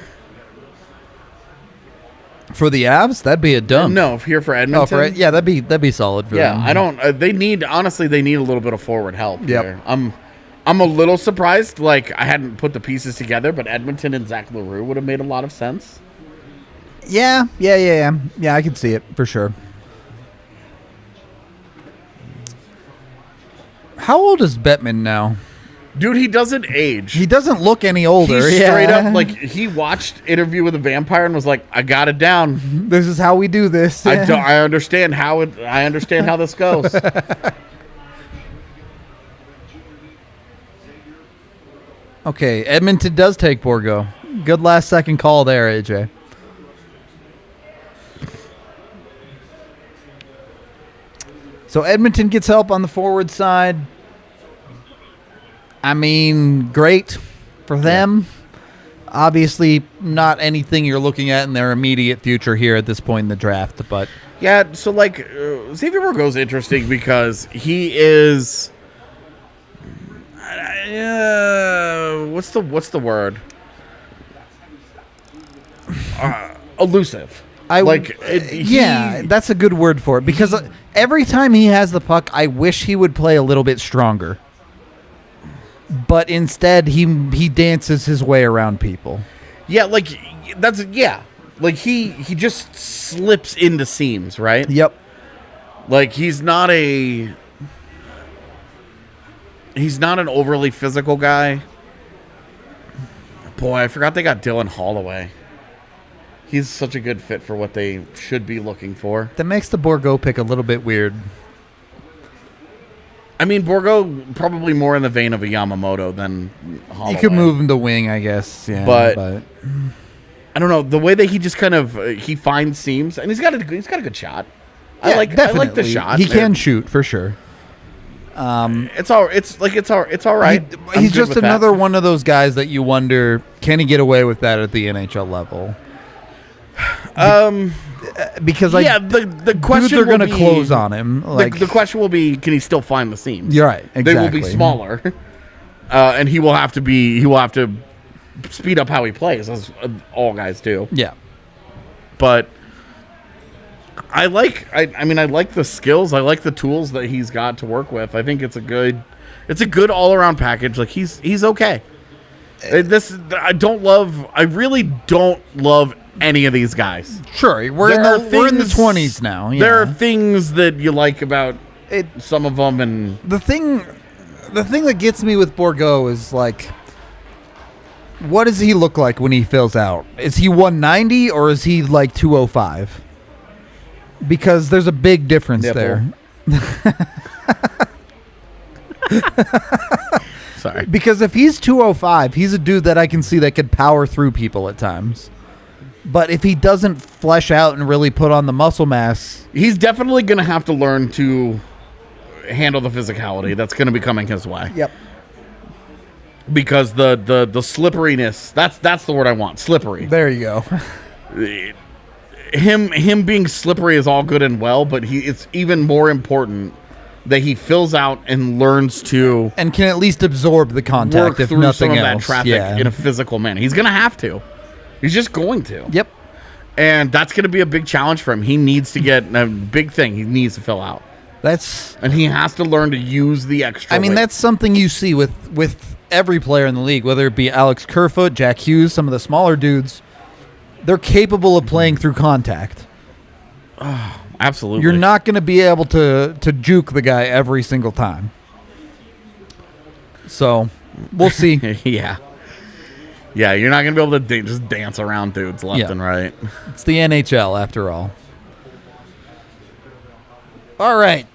For the Avs, that'd be a dump. No, here for Edmonton. Yeah, that'd be solid for them. I don't. They need a little bit of forward help. Yep. Here. I'm a little surprised. Like, I hadn't put the pieces together, but Edmonton and Zach LaRue would have made a lot of sense. Yeah. I can see it for sure. How old is Bettman now? Dude, he doesn't age. He doesn't look any older. He's straight up, like, he watched Interview with a Vampire and was like, I got it down. This is how we do this. I understand how this goes. Okay, Edmonton does take Bourgault. Good last second call there, AJ. So Edmonton gets help on the forward side. I mean, great for them. Obviously, not anything you're looking at in their immediate future here at this point in the draft, but Yeah, so like Xavier Bourgault's interesting because he is what's the word? Elusive. That's a good word for it because every time he has the puck, I wish he would play a little bit stronger. But instead, he dances his way around people. Yeah, like like he just slips into seams, right? Yep. Like he's not an overly physical guy. Boy, I forgot they got Dylan Holloway. He's such a good fit for what they should be looking for. That makes the Bourgault pick a little bit weird. I mean, Bourgault probably more in the vein of a Yamamoto than Holloway. You could move him to wing, I guess. Yeah, but I don't know the way that he just kind of he finds seams, and he's got a good shot. Yeah, I like the shot. He can shoot for sure. It's all right. He's just another one of those guys that you wonder, can he get away with that at the NHL level? Because the question dudes are going to be, close on him. The question will be, can he still find the seams? You're right. Exactly. They will be smaller, and he will have to speed up how he plays, as all guys do. Yeah, but I like the skills. I like the tools that he's got to work with. I think it's a good all around package. Like he's okay. I really don't love any of these guys. Sure, we're in the 20s now. Yeah. There are things that you like about some of them, and the thing that gets me with Bourgault is like, what does he look like when he fills out? Is he 190 or is he like 205? Because there's a big difference there. Sorry. Because if he's 205, he's a dude that I can see that could power through people at times. But if he doesn't flesh out and really put on the muscle mass, he's definitely going to have to learn to handle the physicality that's going to be coming his way. Yep. Because the slipperiness, that's the word I want, slippery. There you go. Him being slippery is all good and well, but it's even more important that he fills out and learns to and can at least absorb the contact work if through nothing some of else. that traffic in a physical manner. He's going to have to. He's just going to. Yep. And that's going to be a big challenge for him. He needs to get a big thing. He needs to fill out. And he has to learn to use the extra. I mean, that's something you see with every player in the league, whether it be Alex Kerfoot, Jack Hughes, some of the smaller dudes. They're capable of playing through contact. Oh, absolutely. You're not going to be able to juke the guy every single time. So, we'll see. Yeah. Yeah, you're not going to be able to just dance around dudes left and right. It's the NHL, after all. All right.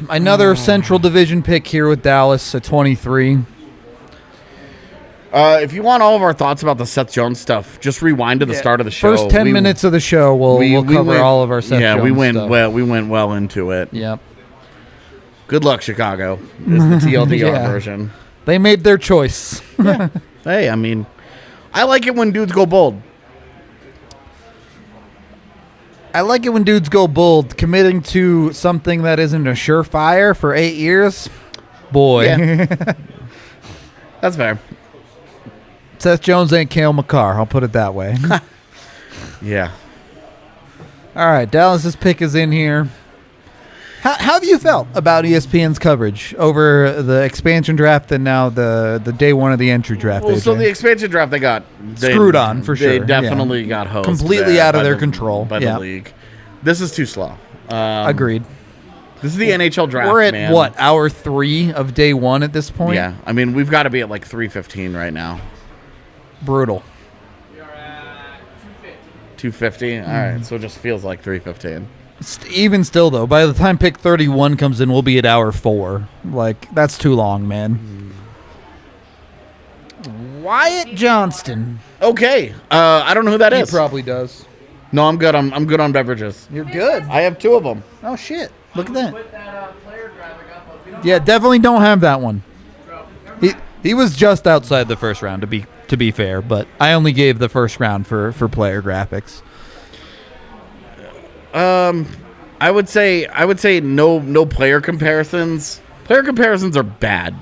Another Central Division pick here with Dallas at 23. If you want all of our thoughts about the Seth Jones stuff, just rewind to the start of the show. First 10 minutes of the show, we'll cover all of our Seth Jones stuff. Yeah, we went well into it. Yep. Good luck, Chicago, is the TLDR version. They made their choice. Yeah. Hey, I mean, I like it when dudes go bold. I like it when dudes go bold. Committing to something that isn't a surefire for 8 years, boy. Yeah. That's fair. Seth Jones ain't Kale Makar. I'll put it that way. Yeah. All right, Dallas's pick is in here. How have you felt about ESPN's coverage over the expansion draft and now the day one of the entry draft? Well, so the expansion draft they screwed on for sure. They definitely got hosed completely out of their control by the league. This is too slow. Agreed. This is the NHL draft. We're at what, hour 3 of day one at this point? Yeah, I mean we've got to be at like 3:15 right now. Brutal. We are at 250. All right, so it just feels like 3:15. Even still, though, by the time pick 31 comes in, we'll be at hour 4. Like, that's too long, man. Wyatt Johnston. Okay. I don't know who that He is. probably does. No, I'm good. I'm good on beverages. You're good. I have 2 of them. Oh, shit. Look at that. Put that player graphic up, but we don't Yeah, definitely don't have that one. know. He was just outside the first round to be fair, but I only gave the first round for player graphics. I would say no player comparisons. Player comparisons are bad.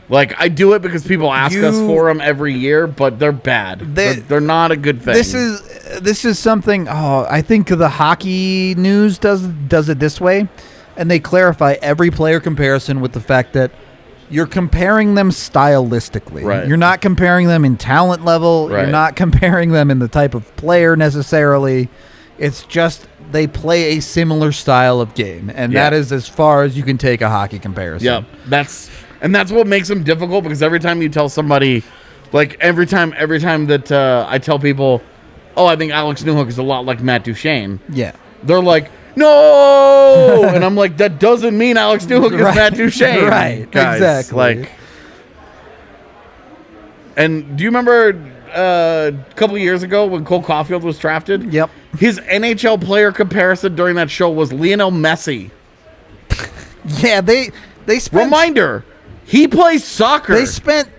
Like, I do it because people ask us for them every year, but they're bad. They're not a good thing. This is something. Oh, I think the Hockey News does it this way, and they clarify every player comparison with the fact that you're comparing them stylistically. Right. You're not comparing them in talent level. Right. You're not comparing them in the type of player necessarily. It's just they play a similar style of game, and Yeah. that is as far as you can take a hockey comparison. Yep. That's what makes them difficult, because every time you tell somebody, like every time that I tell people, oh, I think Alex Newhook is a lot like Matt Duchene, Yeah. they're like, no, and I'm like, that doesn't mean Alex Newhook is Right. Matt Duchene, Right, guys. exactly. Like, and do you remember a couple of years ago when Cole Caulfield was drafted? Yep. His NHL player comparison during that show was Lionel Messi. Yeah, they spent Reminder, he plays soccer. They spent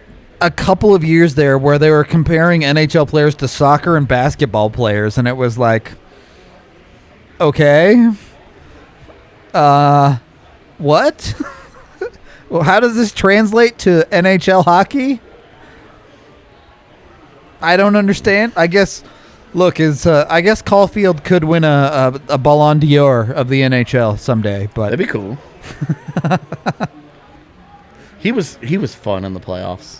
a couple of years there where they were comparing NHL players to soccer and basketball players, and it was like, okay, what? Well, how does this translate to NHL hockey? I don't understand. I guess, look, I guess Caulfield could win a Ballon d'Or of the NHL someday, but That'd be cool. He was fun in the playoffs.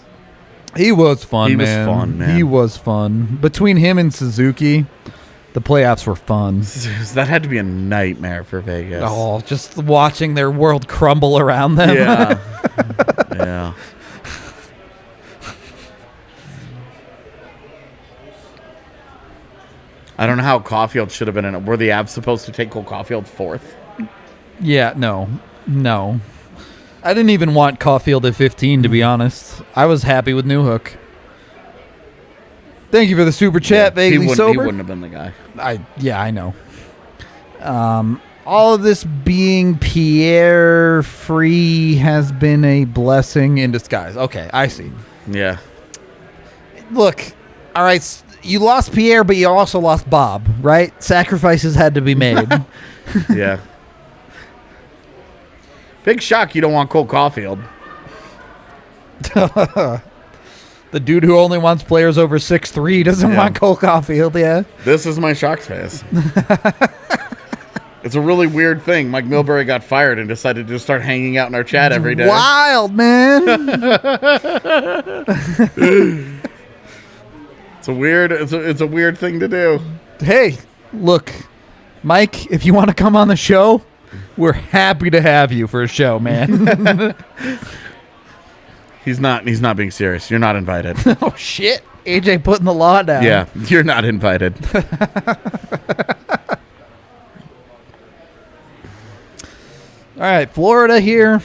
he was fun, He was man. fun, man. He was fun. Between him and Suzuki, the playoffs were fun. That had to be a nightmare for Vegas. Oh, just watching their world crumble around them. Yeah. Yeah. I don't know how Caulfield should have been in it. Were the Avs supposed to take Cole Caulfield 4th? Yeah, no. I didn't even want Caulfield at 15, to be honest. I was happy with Newhook. Thank you for the super chat, He Vaguely wouldn't Sober. have been the guy. I know. All of this being Pierre free has been a blessing in disguise. Okay, I see. Yeah. Look, all right, you lost Pierre, but you also lost Bob, right? Sacrifices had to be made. Yeah. Big shock you don't want Cole Caulfield. The dude who only wants players over 6'3" doesn't Yeah. want Cole Caulfield, yeah. This is my shocked face. It's a really weird thing. Mike Milbury got fired and decided to just start hanging out in our chat every day. Wild, man. It's a weird thing to do. Hey, look, Mike, if you want to come on the show, we're happy to have you for a show, man. He's not being serious. You're not invited. Oh, shit. AJ putting the law down. Yeah, you're not invited. All right, Florida here.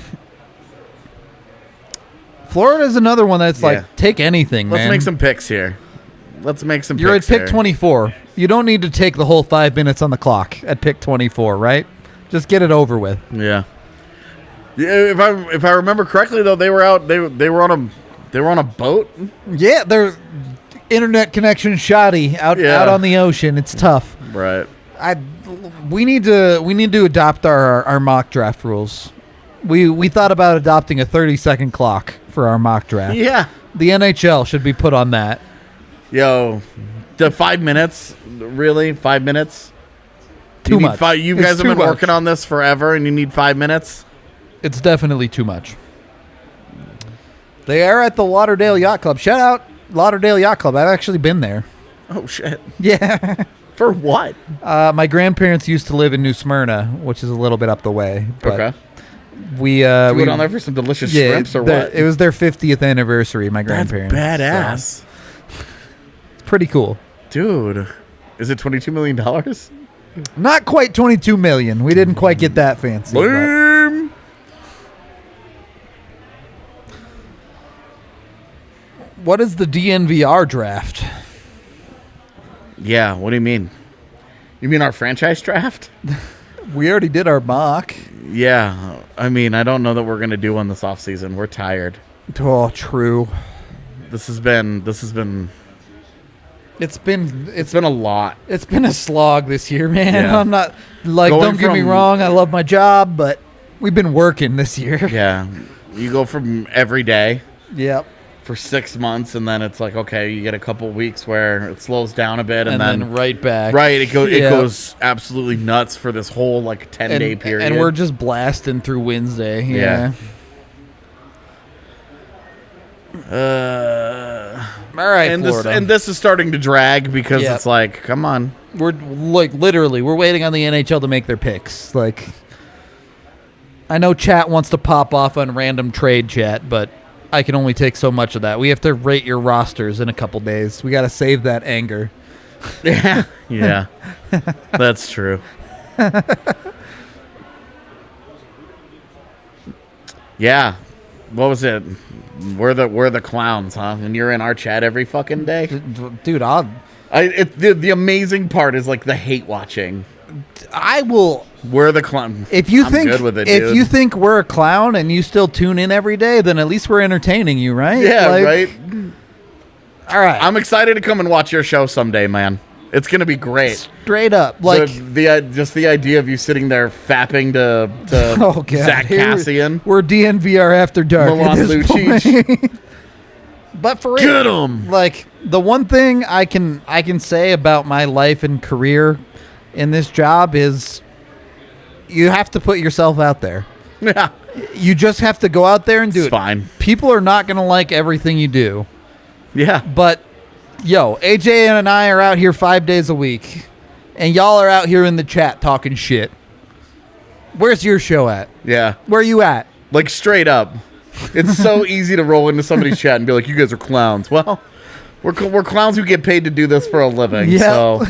Florida's another one that's Yeah. like, take anything, Let's man. make some picks here. You're at pick here. 24. You don't need to take the whole 5 minutes on the clock at pick 24, right? Just get it over with. Yeah. Yeah. If I remember correctly, though, they were out. They were on a boat. Yeah, their internet connection shoddy out on the ocean. It's tough. Right. We need to adopt our mock draft rules. We thought about adopting a 30-second clock for our mock draft. Yeah. The NHL should be put on that. Yo, the 5 minutes. Really, 5 minutes. Too much. You It's guys have too been much. working on this forever, and you need 5 minutes. It's definitely too much. They are at the Lauderdale Yacht Club. Shout out Lauderdale Yacht Club. I've actually been there. Oh shit. Yeah. For what? My grandparents used to live in New Smyrna, which is a little bit up the way. But Okay. We You we went on there for some delicious shrimps or what? It was their 50th anniversary. My That's grandparents. badass. So it's pretty cool. Dude, is it $22 million? Not quite 22 million. We didn't quite get that fancy. but- Boom. What is the DNVR draft? Yeah, what do you mean? You mean our franchise draft? We already did our mock. Yeah, I mean, I don't know that we're going to do one this offseason. We're tired. Oh, true. It's been a lot. It's been a slog this year, man. Yeah. I'm not like, Going don't get me from- wrong, I love my job, but we've been working this year. Yeah, you go from every day Yep. for 6 months, and then it's like, okay, you get a couple weeks where it slows down a bit, and then right back. right, it Yeah. goes absolutely nuts for this whole like 10-day period. And we're just blasting through Wednesday. Yeah. All right, and Florida. this is starting to drag because Yep. it's like, come on. We're like literally we're waiting on the NHL to make their picks. Like, I know chat wants to pop off on random trade chat, but I can only take so much of that. We have to rate your rosters in a couple days. We got to save that anger. Yeah, yeah, that's true. Yeah, what was it? We're the clowns, huh? And you're in our chat every fucking day. Dude, The amazing part is like the hate watching. I will. We're the clown. If you I'm think good with it, if dude. you think we're a clown and you still tune in every day, then at least we're entertaining you, right? Yeah, Like, right. All right. I'm excited to come and watch your show someday, man. It's gonna be great. Straight up, like just the idea of you sitting there fapping to oh god, Zach Here Cassian, we're DNVR after dark. Milan at this Lucic. point. But for real, Get 'em. like the one thing I can say about my life and career in this job is you have to put yourself out there. Yeah, You just have to go out there and do it's it. fine. People are not going to like everything you do, Yeah, but yo, AJ and I are out here 5 days a week, and y'all are out here in the chat talking shit. Where's your show at? yeah. Where you at? Like straight up, it's so easy to roll into somebody's chat and be like, "You guys are clowns." Well, we're clowns who get paid to do this for a living. Yeah. So,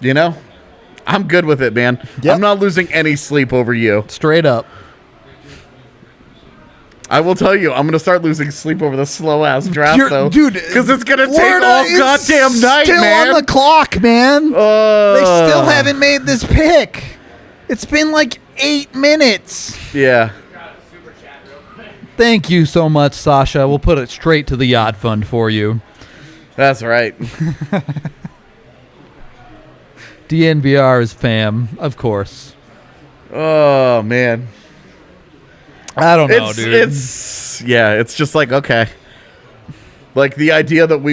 you know, I'm good with it, man. Yep. I'm not losing any sleep over you. Straight up. I will tell you, I'm going to start losing sleep over the slow-ass draft, You're- though. dude, Because it's going to take Florida all is goddamn night, still man. on the clock, man. They still haven't made this pick. It's been like 8 minutes. Yeah. Thank you so much, Sasha. We'll put it straight to the yacht fund for you. That's right. DNVR is fam, of course. Oh, man. I don't know, dude. It's just like, okay. Like the idea that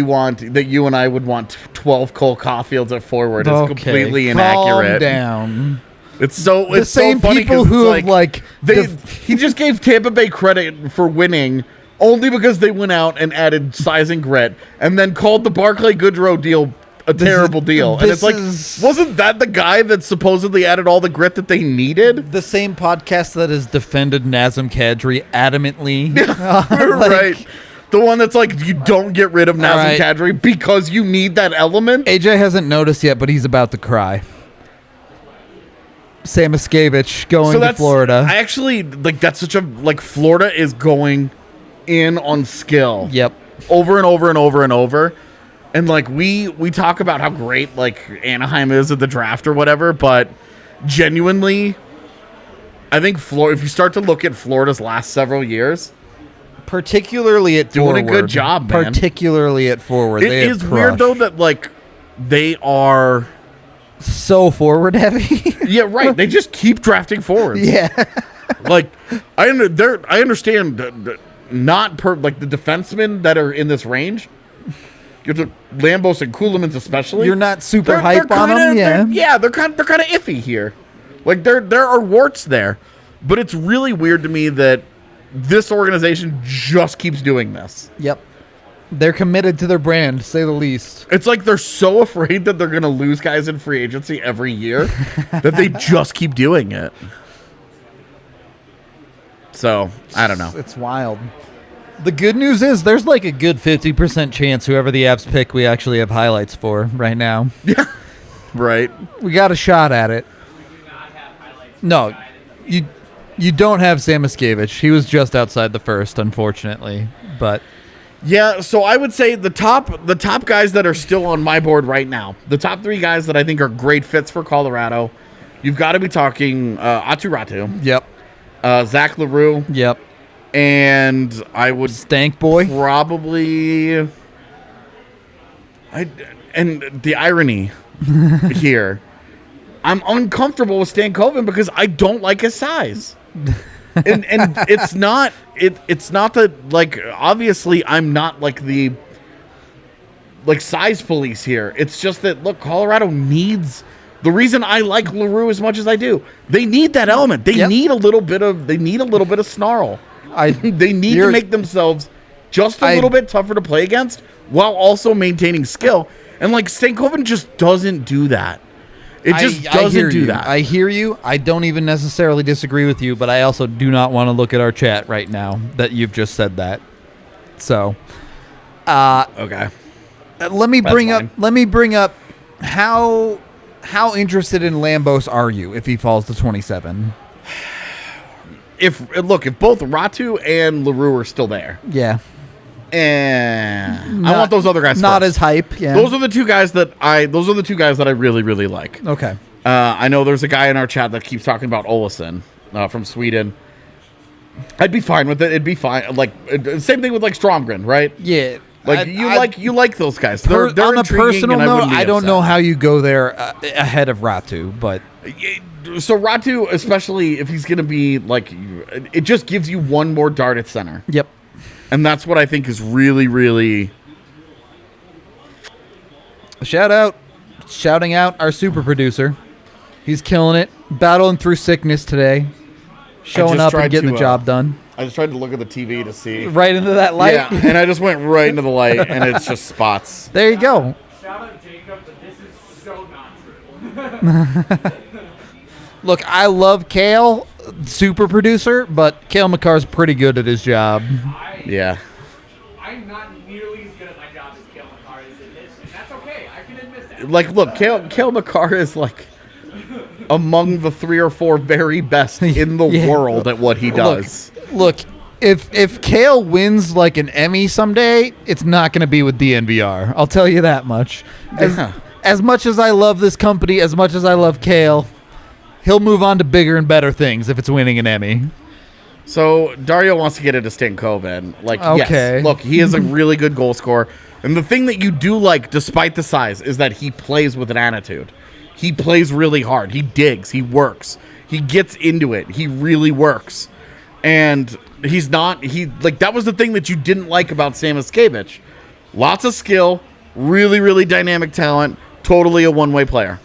that you and I would want 12 Cole Caulfields at forward is completely inaccurate. Calm down. It's so The it's same so funny people 'cause who it's have like he just gave Tampa Bay credit for winning only because they went out and added size and grit and then called the Barclay Goodrow deal a terrible deal. And it's like, wasn't that the guy that supposedly added all the grit that they needed? the same podcast that has defended Nazem Kadri adamantly. Right. The one that's like, you don't get rid of Nazem right. Kadri because you need that element. AJ hasn't noticed yet, but he's about to cry. Sam Iskevich going to Florida. I actually, like, that's such a, like, Florida is going in on skill. Yep. Over and over and over and over. And, like, we talk about how great, like, Anaheim is at the draft or whatever, but genuinely, I think if you start to look at Florida's last several years, Particularly at doing forward. a good job, man. Particularly at forward. It They have is weird, though, crushed. that, like, they are... So forward heavy. Yeah, right. They just keep drafting forwards. Yeah. Like, I understand not like the defensemen that are in this range. You have the Lambos and Kulemans especially. You're not super They're hype on them, yeah. They're kind of iffy here. Like there are warts there, but it's really weird to me that this organization just keeps doing this. Yep. They're committed to their brand, to say the least. It's like they're so afraid that they're going to lose guys in free agency every year that they just keep doing it. So, I don't know. It's wild. The good news is there's like a good 50% chance whoever the Avs pick we actually have highlights for right now. Yeah. Right. We got a shot at it. No, you don't have Sam Iskevich. He was just outside the first, unfortunately. But Yeah, so I would say the top guys that are still on my board right now, the top 3 guys that I think are great fits for Colorado, you've got to be talking Aatu Räty, Yep. Zach Leroux, Yep. and I would Stank boy. probably and the irony here, I'm uncomfortable with Stankoven because I don't like his size. and it's not that, like, obviously I'm not like the size police here. It's just that, look, Colorado needs, the reason I like Leroux as much as I do, they need that element. They need a little bit of snarl. They need to make themselves just a little bit tougher to play against while also maintaining skill. And, like, Stankoven just doesn't do that. It just doesn't do that. I hear you. I don't even necessarily disagree with you, but I also do not want to look at our chat right now that you've just said that. So, okay. Let me bring up how interested in Lambos are you if he falls to 27? If both Räty and Leroux are still there, Yeah. I want those other guys Not first. as hype. Yeah. Those are the two guys that I really, really like. Okay. I know there's a guy in our chat that keeps talking about Olausson from Sweden. I'd be fine with it. It'd be fine. Like, same thing with, like, Stromgren, right? Yeah. Like, you like those guys. They're on a intriguing, personal and note, I I don't upset. know how you go there ahead of Räty, but So Räty, especially if he's going to be, like, it just gives you one more dart at center. yep. And that's what I think is really, really... Shouting out our super producer. He's killing it, battling through sickness today, showing up and getting the job done. I just tried to look at the TV to see. Right into that light. Yeah, and I just went right into the light, and it's just spots. There you go. Shout out Jacob, but this is so not true. Look, I love Kale, super producer, but Kale Makar's pretty good at his job. Yeah. I'm not nearly as good at my job as Kale Makar is in this, and that's okay. I can admit that. Like, look, Kale Makar is, like, among the 3 or 4 very best in the Yeah. world at what he does. Look, if Kale wins like an Emmy someday, it's not going to be with DNVR. I'll tell you that much. As much as I love this company, as much as I love Kale, he'll move on to bigger and better things if it's winning an Emmy. So Dario wants to get into Stankoven. Like, Okay. yes, look, he is a really good goal scorer. And the thing that you do like, despite the size, is that he plays with an attitude. He plays really hard. He digs. He works. He gets into it. He really works. And that was the thing that you didn't like about Sam Iskevich. Lots of skill, really, really dynamic talent, totally a one-way player.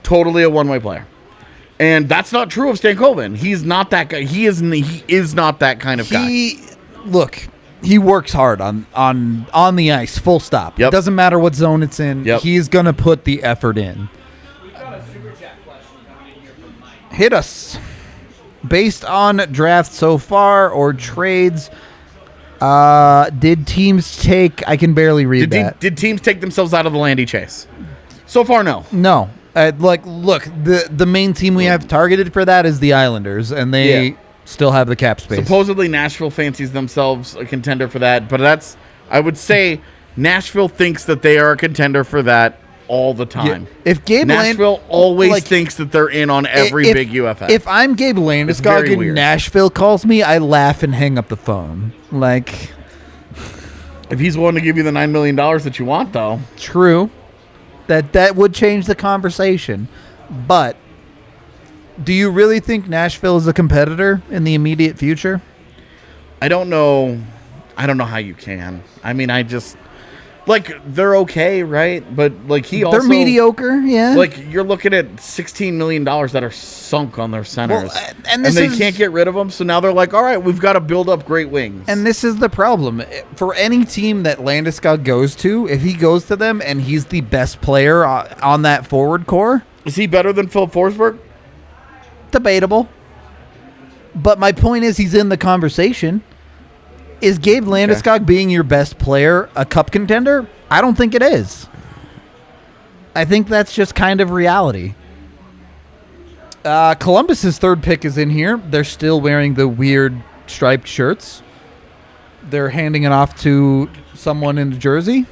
Totally a one-way player. And that's not true of Stankoven. He's not that guy. He is not that kind of guy. Look, he works hard on the ice, full stop. Yep. It doesn't matter what zone it's in. Yep. He's going to put the effort in. We've got a super chat question coming in here from Mike. Hit us. Based on draft so far or trades, did teams take... I can barely read that. Did teams take themselves out of the Landy chase? So far, no. No. Look, the main team we have targeted for that is the Islanders, and they still have the cap space. Supposedly Nashville fancies themselves a contender for that, but I would say Nashville thinks that they are a contender for that all the time. Yeah. If Gabe Nashville always thinks that they're in on every big UFA. If I'm Gabe Landeskog and weird. Nashville calls me, I laugh and hang up the phone. Like, if he's willing to give you the $9 million that you want, though. true. That would change the conversation. But do you really think Nashville is a competitor in the immediate future? I don't know how you can. I mean, they're okay, right? But like they're mediocre, yeah. Like you're looking at $16 million that are sunk on their centers, and they can't get rid of them. So now they're like, all right, we've got to build up great wings. And this is the problem. For any team that Landeskog goes to, if he goes to them and he's the best player on that forward core... Is he better than Phil Forsberg? Debatable. But my point is he's in the conversation. Is Gabe Landeskog being your best player a cup contender? I don't think it is. I think that's just kind of reality. Columbus's third pick is in here. They're still wearing the weird striped shirts. they're handing it off to someone in Jersey.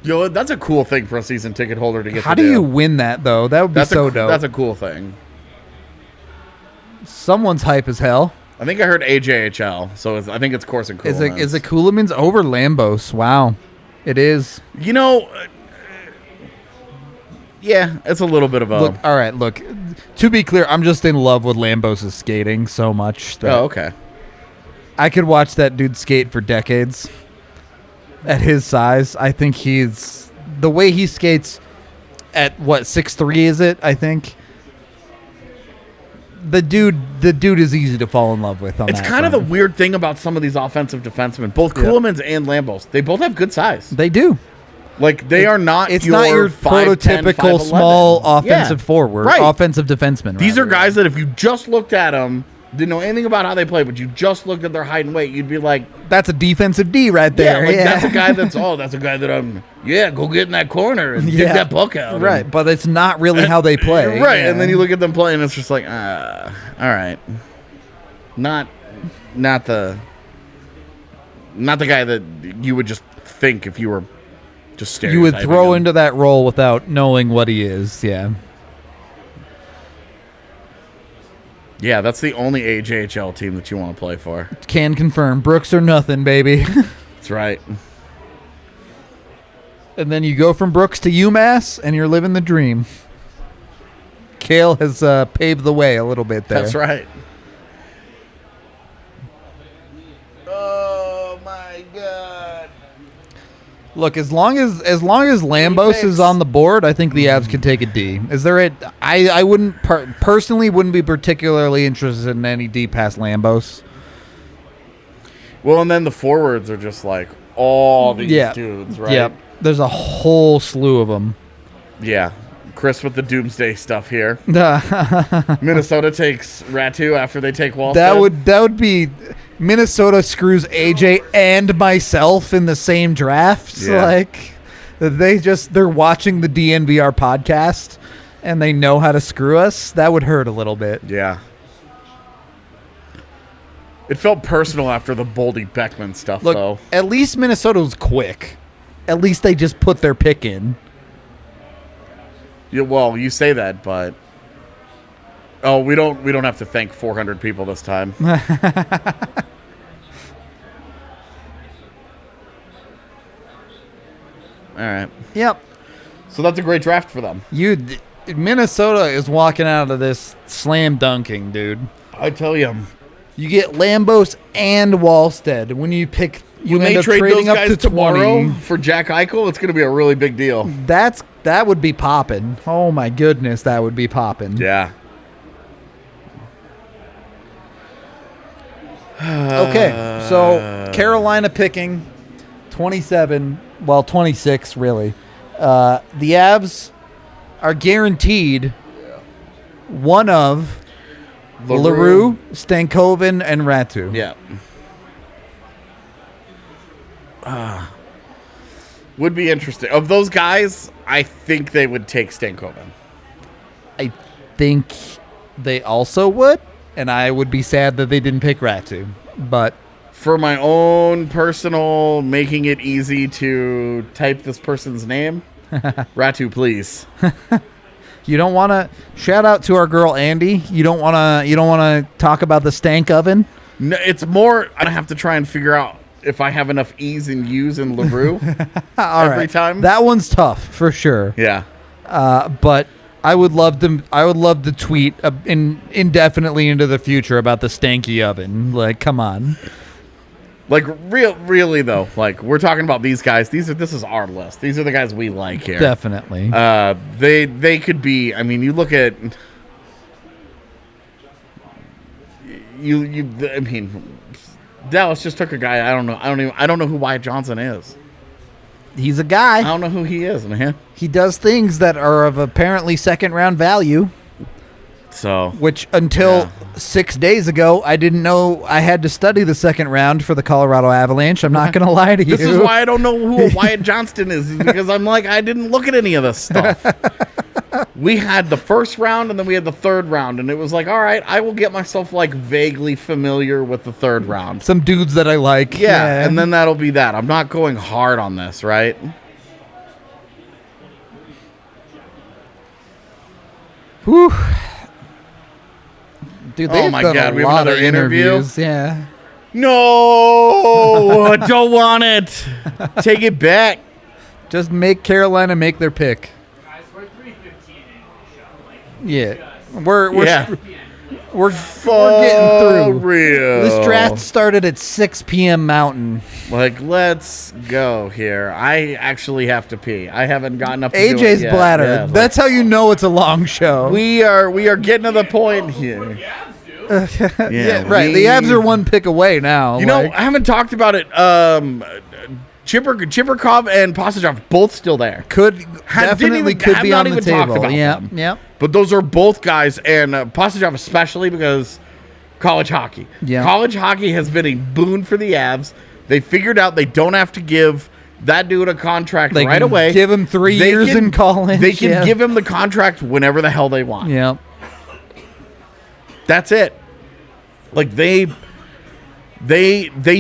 Yo, that's a cool thing for a season ticket holder to get. How do you win that though? That would be so dope. That's a cool thing. Someone's hype as hell. I think I heard AJHL, so I think it's Corson Ceulemans. Is it Ceulemans over Lambos? Wow, it is. You know, yeah, it's a little bit of a. Look, all right, look. To be clear, I'm just in love with Lambos' skating so much that okay. I could watch that dude skate for decades. At his size, I think he's the way he skates at what 6'3" is it? I think the dude is easy to fall in love with. It's kind of the weird thing about some of these offensive defensemen, both Ceulemans and Lambos. They both have good size. They do. Like they are not. It's not your 5'10", prototypical 5'11". small offensive forward, right. offensive defenseman. These are guys that if you just looked at them, didn't know anything about how they play, but you just looked at their height and weight, you'd be like, that's a defensive D right there. That's a guy that's a guy that go get in that corner and dig that puck out. Right, but it's not really how they play. Right, and then you look at them play and it's just like, all right. Not the guy that you would just think if you were just stereotyping. You would throw into that role without knowing what he is, yeah. Yeah, that's the only AJHL team that you want to play for. Can confirm. Brooks or nothing, baby. That's right. And then you go from Brooks to UMass, and you're living the dream. Kale has paved the way a little bit there. That's right. Oh, my God. Look, as long as Lambos is on the board, I think the Avs can take a D. Is there a? I wouldn't personally wouldn't be particularly interested in any D past Lambos. Well, and then the forwards are just like all these dudes, right? Yep. There's a whole slew of them. Yeah. Chris with the doomsday stuff here. Minnesota takes Ratu after they take Wallstedt. That would be Minnesota screws AJ and myself in the same draft. Yeah. Like they're watching the DNVR podcast and they know how to screw us. That would hurt a little bit. Yeah. It felt personal after the Boldy Beckman stuff, Look, though. At least Minnesota was quick. At least they just put their pick in. Yeah, well, you say that, but we don't have to thank 400 people this time. All right. Yep. So that's a great draft for them. Minnesota is walking out of this slam dunking, dude. I tell you. You get Lambos and Wallstedt. When you pick, you when end they up trade trading those up guys to tomorrow 20. for Jack Eichel, it's going to be a really big deal. That would be popping. Oh my goodness, that would be popping. Yeah. Okay, so Carolina picking 27, well 26 really. The Avs are guaranteed one of LaRue, Stankoven, and Ratu. Yeah. Would be interesting. Of those guys, I think they would take Stankoven. I think they also would, and I would be sad that they didn't pick Ratu. But for my own personal, making it easy to type this person's name, Ratu, please. you don't want to shout out to our girl Andy. You don't want to talk about the stank oven. No, it's more. I have to try and figure out if I have enough E's and U's in LaRue every time. That one's tough for sure. Yeah. But I would love to tweet indefinitely into the future about the stanky oven. Like, come on. Like, really though. Like, we're talking about these guys. This is our list. These are the guys we like here. Definitely. They could be. I mean, you look at you. I mean, Dallas just took a guy. I don't know who Wyatt Johnson is. He's a guy. I don't know who he is, man. He does things that are of apparently second round value. So, which until 6 days ago, I didn't know I had to study the second round for the Colorado Avalanche. I'm not going to lie to you. This is why I don't know who Wyatt Johnston is, because I'm like, I didn't look at any of this stuff. we had the first round and then we had the third round, and it was like, all right, I will get myself like vaguely familiar with the third round. Some dudes that I like. Yeah, and then that'll be that. I'm not going hard on this, right? Whew. Dude, Oh they've my done God, a we have lot of another interview? interviews. Yeah. No, don't want it. Take it back. Just make Carolina make their pick. Guys, we're 3:15 in the show. Like, Yeah. We're Yeah. we're For getting through. real. This draft started at 6 p.m. Mountain. Like, let's go here. I actually have to pee. I haven't gotten up to do it AJ's yet. bladder. Yeah, like, That's how you know it's a long show. we are getting to the point here. yeah, right. The Avs are one pick away now. You know, I haven't talked about it. Chibrikov and Pasajov both still there. definitely could be on the table. Yeah, yeah. But those are both guys, and Pasajov especially because college hockey. Yeah. College hockey has been a boon for the Avs. They figured out they don't have to give that dude a contract They right can away. give him 3 years in college. They can yeah. give him the contract whenever the hell they want. Yeah. That's it. Like they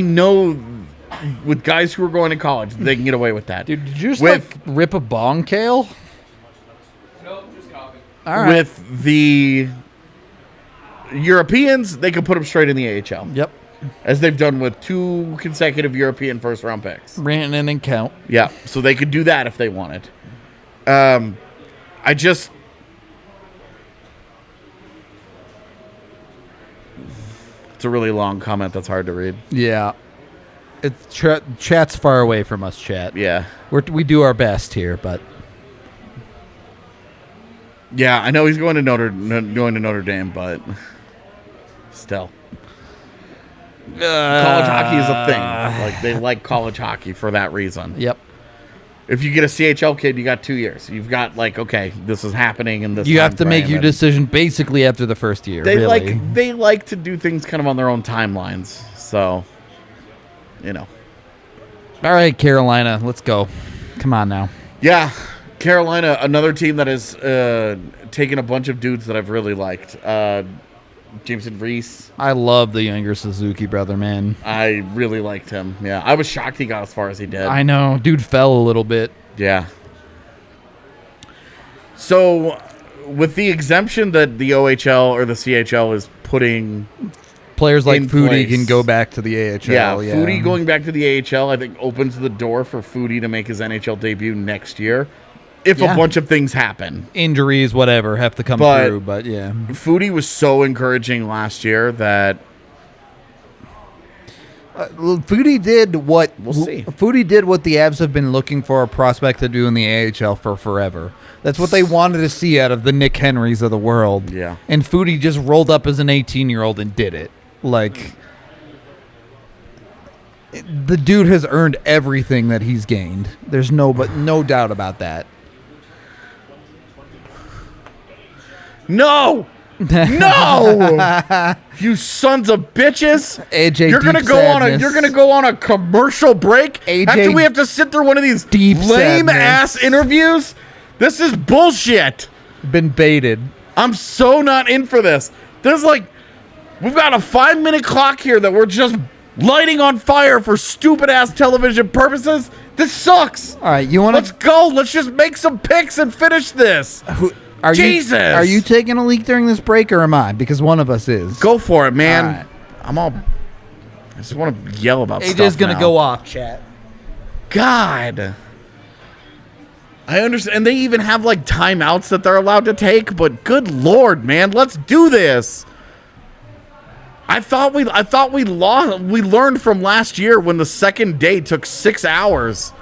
know with guys who are going to college, they can get away with that. Dude, did you just With- like rip a bong, Kale? Nope, just coffee. All right. With the Europeans, they can put them straight in the AHL. Yep. As they've done with 2 consecutive European first-round picks. Rantanen and Count. Yeah, so they could do that if they wanted. I just... It's a really long comment that's hard to read. Yeah. It's chat's far away from us, chat. Yeah. We do our best here, but Yeah, I know he's going to Notre Dame, but still. College hockey is a thing. Like they like college hockey for that reason. yep. If you get a CHL kid, you got 2 years. You've got like, okay, this is happening in this. You have to time make frame, your and decision basically after the first year. They really. they like to do things kind of on their own timelines. So, you know. All right, Carolina, let's go. Come on now. Yeah, Carolina, another team that has taken a bunch of dudes that I've really liked. Jameson Reese, I love the younger Suzuki brother, man. I really liked him. Yeah, I was shocked he got as far as he did. I know, dude fell a little bit. Yeah. So, with the exemption that the OHL or the CHL is putting, Players like in Foodie place. can go back to the AHL. yeah, Foodie going back to the AHL, I think opens the door for Foodie to make his NHL debut next year, if Yeah. a bunch of things happen. Injuries, whatever, have to come But- through, but yeah. Foodie was so encouraging last year that Foodie did what We'll see. Foodie did what the Avs have been looking for a prospect to do in the AHL for forever. That's what they wanted to see out of the Nick Henrys of the world. Yeah. And Foodie just rolled up as an 18-year-old and did it. Like, the dude has earned everything that he's gained. There's no doubt about that. no, you sons of bitches! AJ, You're gonna deep go sadness. you're gonna go on a commercial break AJ, after we have to sit through one of these deep lame ass sadness. interviews. This is bullshit. Been baited. I'm so not in for this. There's like, we've got a 5-minute clock here that we're just lighting on fire for stupid ass television purposes. This sucks. All right, you want Let's to? go. Let's just make some picks and finish this. Are Jesus. Are you taking a leak during this break, or am I? Because one of us is. Go for it, man. All right. I just want to yell about stuff AJ's gonna now. go off, chat. God. I understand. And they even have like timeouts that they're allowed to take, but good Lord, man, let's do this. I thought we lost. We learned from last year when the second day took 6 hours.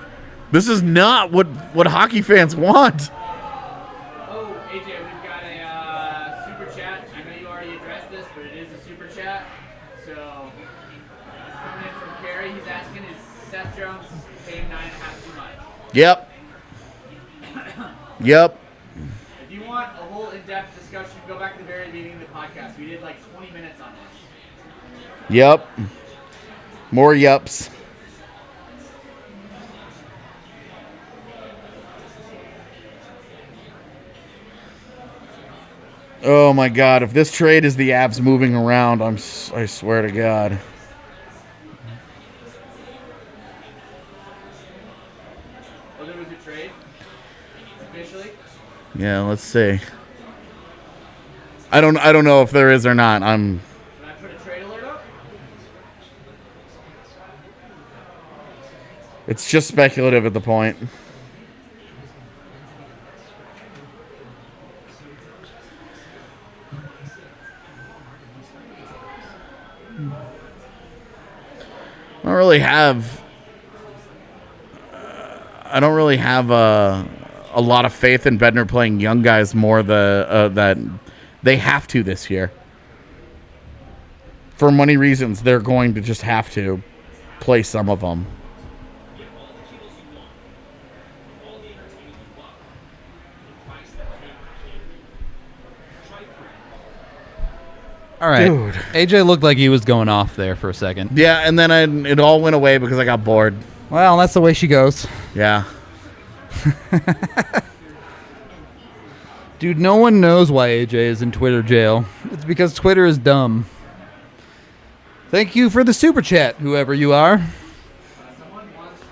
This is not what hockey fans want. Oh, AJ, we've got a super chat. I know you already addressed this, but it is a super chat. So, it's coming in from Kerry. He's asking, is Seth Jones paying 9.5 too much? Yep. Yep. If you want a whole in-depth discussion, go back to the very beginning of the podcast. We did like 20 minutes on this. Yep. More yups. Oh my God! If this trade is the Avs moving around, I swear to God. Oh, there was a trade officially. Yeah, let's see. I don't know if there is or not. Can I put a trade alert up? It's just speculative at the point. I don't really have a lot of faith in Bednar playing young guys more that they have to this year. For money reasons, they're going to just have to play some of them. All right. Dude. AJ looked like he was going off there for a second. Yeah, and then it all went away because I got bored. Well, that's the way she goes. Yeah. Dude, no one knows why AJ is in Twitter jail. It's because Twitter is dumb. Thank you for the super chat, whoever you are. Someone wants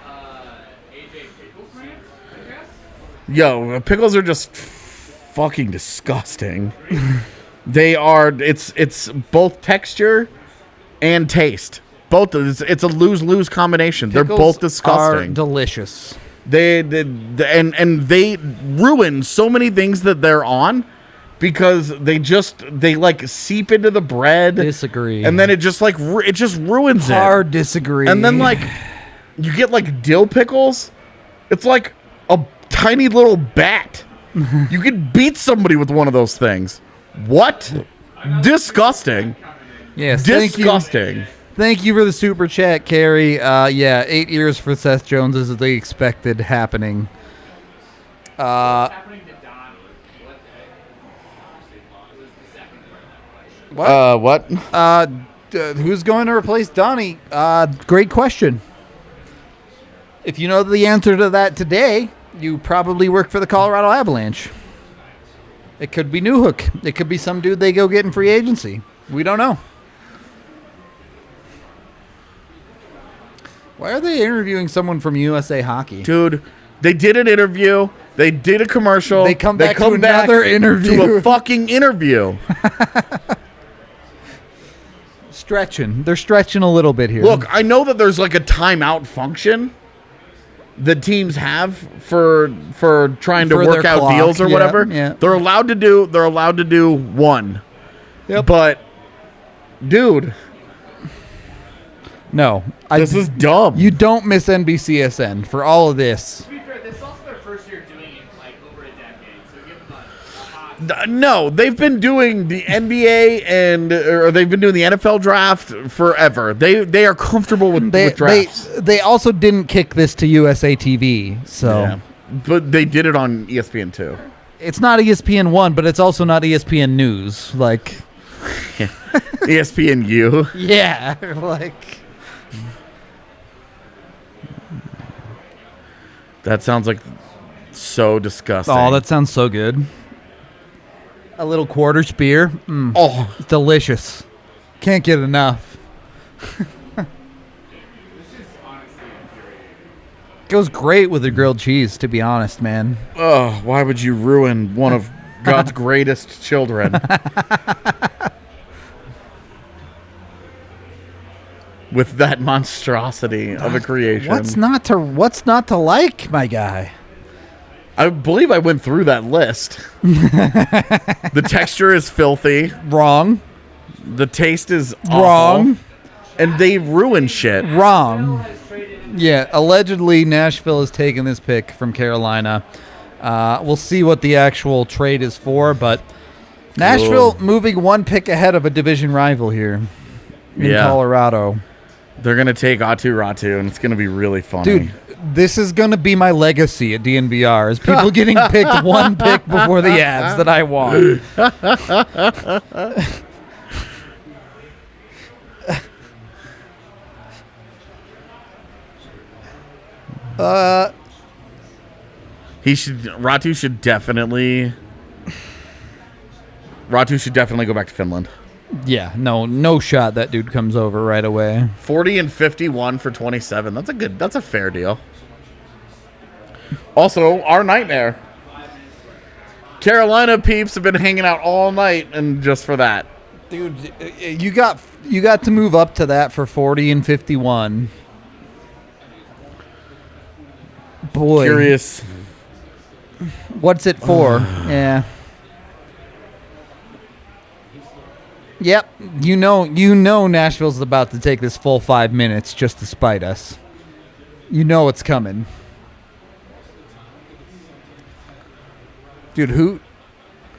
AJ Pickles rant, I guess. Yo, pickles are just fucking disgusting. They are. It's both texture and taste. Both. It's a lose-lose combination. They're both disgusting. Are delicious. They they ruin so many things that they're on because they like seep into the bread. Disagree. And then it just like it just ruins it. Hard disagree. And then like you get like dill pickles. It's like a tiny little bat. You could beat somebody with one of those things. What? Disgusting. yes, Disgusting. Thank you for the super chat, Carrie. Yeah, 8 years for Seth Jones is the expected happening. What's happening to Donnie? What the second part of that question? What? Who's going to replace Donnie? Great question. If you know the answer to that today, you probably work for the Colorado Avalanche. It could be Newhook. It could be some dude they go get in free agency. We don't know. Why are they interviewing someone from USA Hockey? Dude, they did an interview. They did a commercial. They come back to another interview. To a fucking interview. Stretching. They're stretching a little bit here. Look, I know that there's like a timeout function that teams have for trying to For work their out clock, deals or yeah, whatever. yeah. They're allowed to do one. Yep. But dude, no. this is dumb. You don't miss NBCSN for all of this. To be fair, this is also their first year doing it like over a decade, so give them a hot. No, they've been doing the NBA or they've been doing the NFL draft forever. They are comfortable with drafts. They also didn't kick this to USA TV, so Yeah. But they did it on ESPN too. it's not ESPN1, but it's also not ESPN News. Like, ESPNU. yeah, like That sounds like so disgusting. oh, that sounds so good. A little quarter spear, Oh, delicious. Can't get enough. Goes great with the grilled cheese, to be honest, man. oh, why would you ruin one of God's greatest children? With that monstrosity of a creation. What's not to like, my guy? I believe I went through that list. The texture is filthy. Wrong. The taste is awful. Wrong. And they ruin shit. Wrong. Yeah, allegedly Nashville has taken this pick from Carolina. We'll see what the actual trade is for, but Nashville moving one pick ahead of a division rival here in Colorado. They're going to take Atu Ratu, and it's going to be really funny. Dude, this is going to be my legacy at DNVR, is people getting picked one pick before the Avs that I want. Ratu should definitely Ratu should definitely go back to Finland. Yeah, no shot that dude comes over right away. 40 and 51 for 27. That's a fair deal. Also, our nightmare. Carolina peeps have been hanging out all night, and just for that. Dude, you got to move up to that for 40 and 51. Boy. Curious. What's it for? Yeah. Yep. You know Nashville's about to take this full 5 minutes just to spite us. You know it's coming. Dude,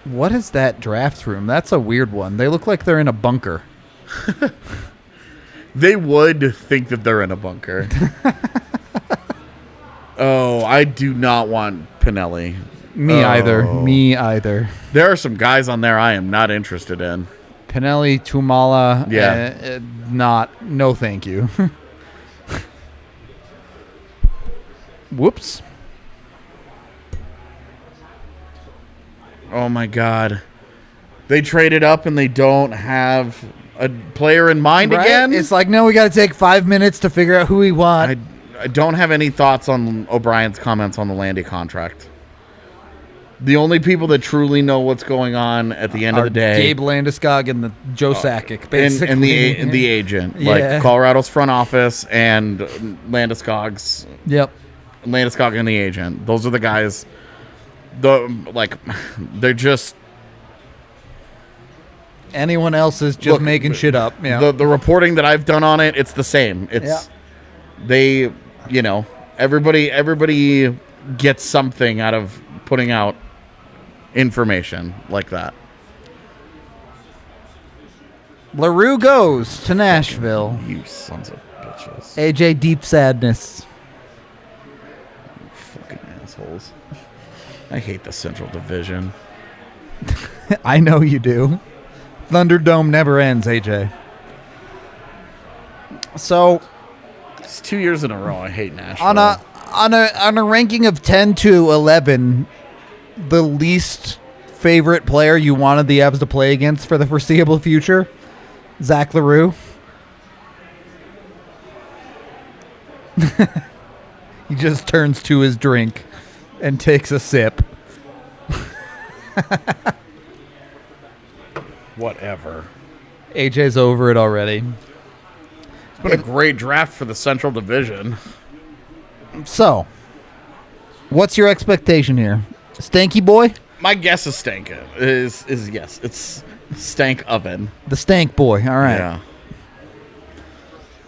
what is that draft room? That's a weird one. They look like they're in a bunker. They would think that they're in a bunker. Oh, I do not want Pinelli. Me either. There are some guys on there I am not interested in. Pinelli, Tumala, Yeah. no thank you. Whoops. Oh my God. They traded up and they don't have a player in mind Right? again? It's like, no, we got to take 5 minutes to figure out who we want. I don't have any thoughts on O'Brien's comments on the Landy contract. The only people that truly know what's going on at the end of the day, Gabe Landeskog and the Joe Sakic, basically. and the agent, Yeah. like Colorado's front office and Landeskog and the agent. Those are the guys. They're just. Anyone else is just making shit up. Yeah. The reporting that I've done on it, it's the same. It's they, everybody gets something out of putting out information like that. LaRue goes to Nashville. You sons of bitches. AJ, deep sadness. Fucking assholes. I hate the Central Division. I know you do. Thunderdome never ends, AJ. So, It's 2 years in a row I hate Nashville. on a ranking of 10 to 11, the least favorite player you wanted the Avs to play against for the foreseeable future, Zach LaRue. He just turns to his drink and takes a sip. Whatever. AJ's over it already. It's been a great draft for the Central Division. So, what's your expectation here? Stanky boy? My guess is stank is yes. It's stank oven. The stank boy. All right. Yeah.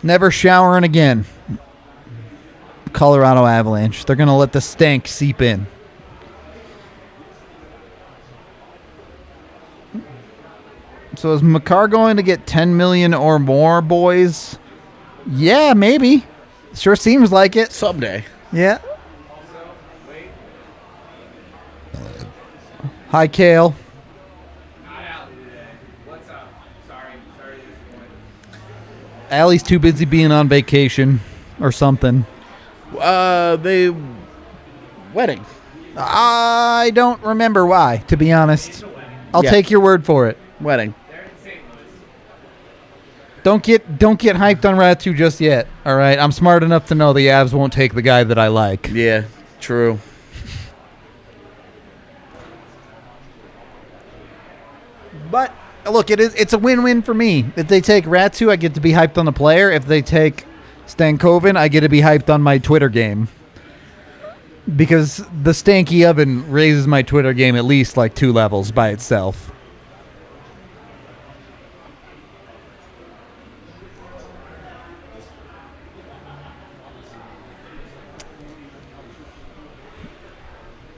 Never showering again. Colorado Avalanche. They're going to let the stank seep in. So is Makar going to get 10 million or more, boys? Yeah, maybe. Sure seems like it. Someday. Yeah. Hi, Kale. Not out today. What's up? Sorry to disappoint. Allie's too busy being on vacation or something. They wedding. I don't remember why, to be honest. I'll Yeah. take your word for it. Wedding. They're in St. Louis. Don't get hyped on Ratu just yet. All right, I'm smart enough to know the Avs won't take the guy that I like. Yeah, true. But look, it's a win-win for me. If they take Ratu, I get to be hyped on the player. If they take Stankoven, I get to be hyped on my Twitter game. Because the stanky oven raises my Twitter game at least like 2 levels by itself.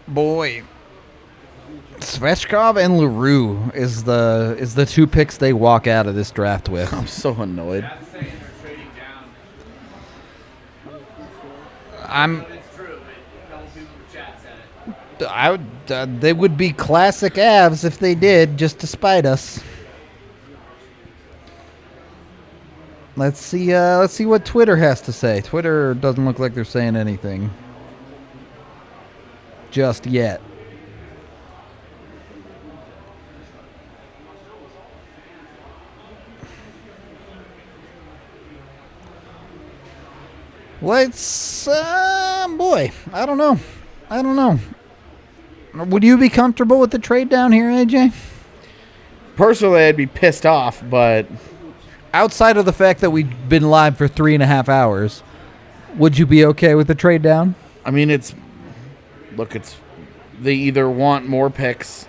Boy, Svechkov and LaRue is the 2 picks they walk out of this draft with. I'm so annoyed. That's saying they're trading down. I'm It's true, but a couple people in the chat said it. they would be classic Avs if they did, just to spite us. Let's see what Twitter has to say. Twitter doesn't look like they're saying anything just yet. Let's, boy, I don't know. Would you be comfortable with the trade down here, AJ? Personally, I'd be pissed off, but Outside of the fact that we've been live for 3.5 hours, would you be okay with the trade down? I mean, they either want more picks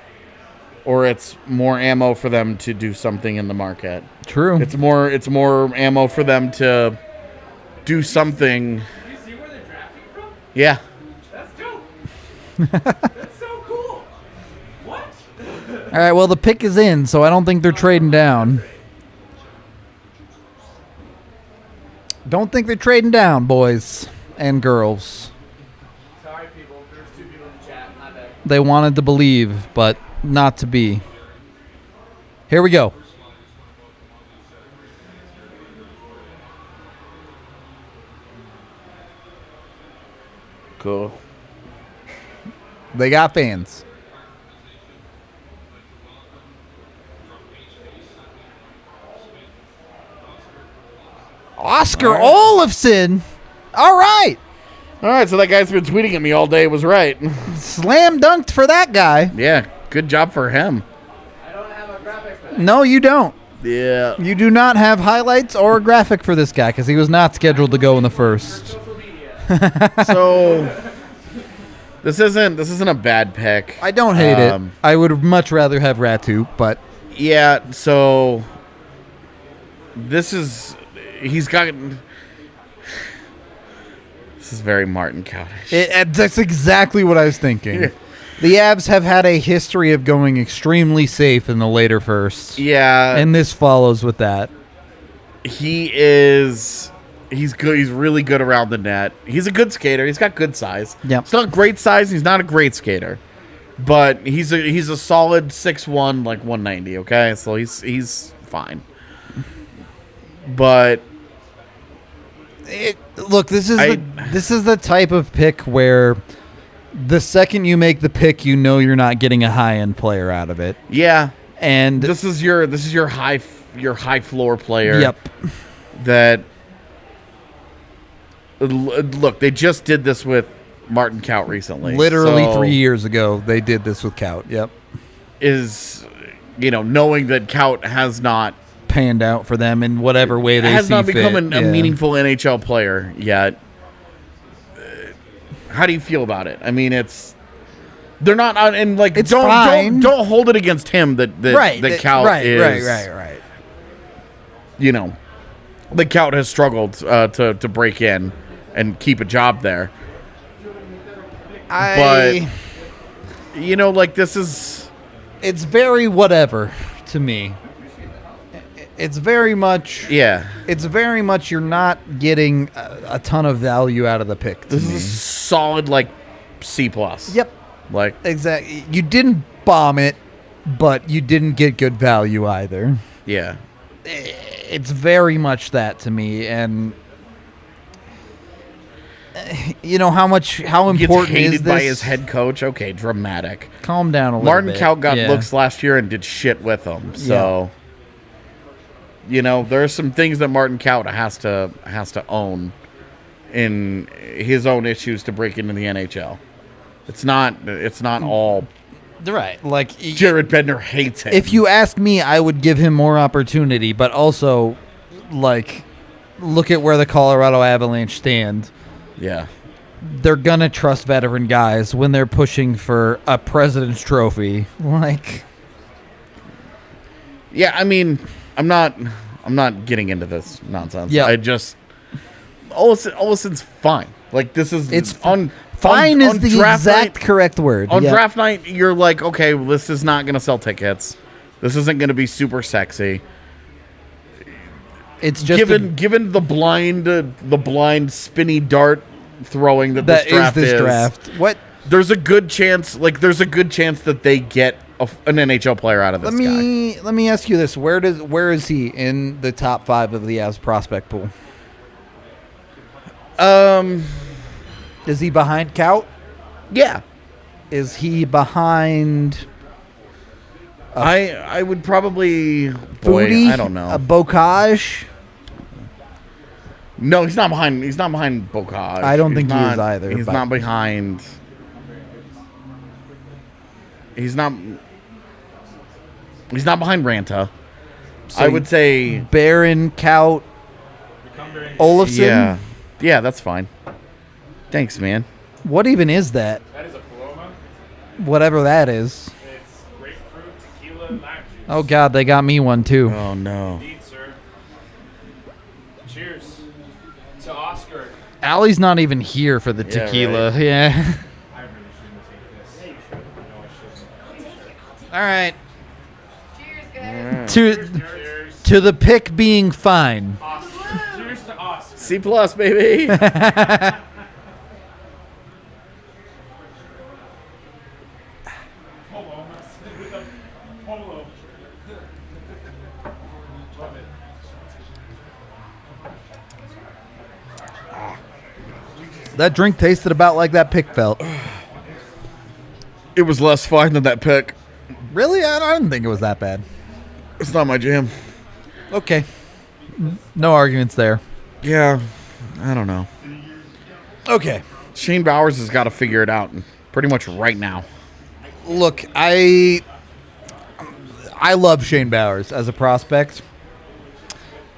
or it's more ammo for them to do something in the market. True. It's more ammo for them to do something. Do you see where they're drafting from? Yeah. That's dope. That's so cool. What? All right, well, the pick is in, so I don't think they're trading down. Don't think they're trading down, boys and girls. Sorry, people. There's 2 people in the chat. My bad. They wanted to believe, but not to be. Here we go. Cool. They got fans. Oscar Olausson. All right. All right, so that guy's been tweeting at me all day was right. Slam dunked for that guy. Yeah, good job for him. I don't have a graphic for that. No, you don't. Yeah. You do not have highlights or a graphic for this guy because he was not scheduled to go in the first. Social media. So this isn't a bad pick. I don't hate it. I would much rather have Ratu, but Yeah, so this is very Martin Coutish. that's exactly what I was thinking. Yeah. The Avs have had a history of going extremely safe in the later firsts. Yeah, And this follows with that. he's good. He's really good around the net. He's a good skater. He's got good size. Yep. It's not great size. He's not a great skater, but he's a solid 6'1", like 190. Okay, so he's fine. But Look, this is the type of pick where the second you make the pick, you know you're not getting a high-end player out of it. yeah, And this is your high floor player. Yep. That look, they just did this with Martin Kaut recently. Literally So 3 years ago, they did this with Kaut. Yep. is knowing that Kaut has not Panned out for them in whatever way they has see not become fit. a meaningful NHL player yet. How do you feel about it? I mean, they're not and like It's fine. don't hold it against him that Kaut is Right. The Kaut has struggled to break in and keep a job there. This is It's very whatever to me. It's very much. yeah. It's very much you're not getting a ton of value out of the pick. To This me. is solid like C+. Yep. Like Exactly. You didn't bomb it, but you didn't get good value either. yeah. It's very much that to me, and how Gets important hated is this? by his head coach. Okay, dramatic. Calm down a little Martin bit. Kaut got Yeah. looks last year and did shit with them. So, there are some things that Martin Kaut has to own in his own issues to break into the NHL. It's not all Right. Like Jared Bednar hates him. if you ask me, I would give him more opportunity, but also like look at where the Colorado Avalanche stand. yeah. They're gonna trust veteran guys when they're pushing for a President's Trophy. Like, Yeah, I mean, I'm not getting into this nonsense. Yeah. I just Olausson's fine. Like this is It's on fine on is the draft exact night- correct word. On Yeah. draft night, you're like, okay, well, this is not going to sell tickets. This isn't going to be super sexy. It's just Given the blind spinny dart throwing that that this draft is this draft. What? There's a good chance that they get an NHL player out of this guy. Let me ask you this: Where is he in the top 5 of the Avs prospect pool? Is he behind Kaut? Yeah. Is he behind I would probably Foodie? I don't know. A Bocage? No, he's not behind. He's not behind Bourgault. I don't think he is either. He's but not behind. He's not. He's not behind Ranta. So I would say Barron, Kaut, Olausson. Yeah, that's fine. Thanks, man. What even is that? That is a Paloma. Whatever that is. It's grapefruit, tequila, lime juice. Oh God, they got me one too. Oh no. Indeed, sir. Cheers to Oscar. Allie's not even here for the Yeah, tequila. right. Yeah. I really shouldn't take this. No, I shouldn't. All right. Cheers, guys. To the pick being fine. Oscar. Cheers to Oscar. C+, baby. Polo. With a polo. Love it. That drink tasted about like that pick felt. It was less fine than that pick. Really? I didn't think it was that bad. It's not my jam. Okay. No arguments there. Yeah, I don't know. Okay. Shane Bowers has got to figure it out pretty much right now. Look, I love Shane Bowers as a prospect.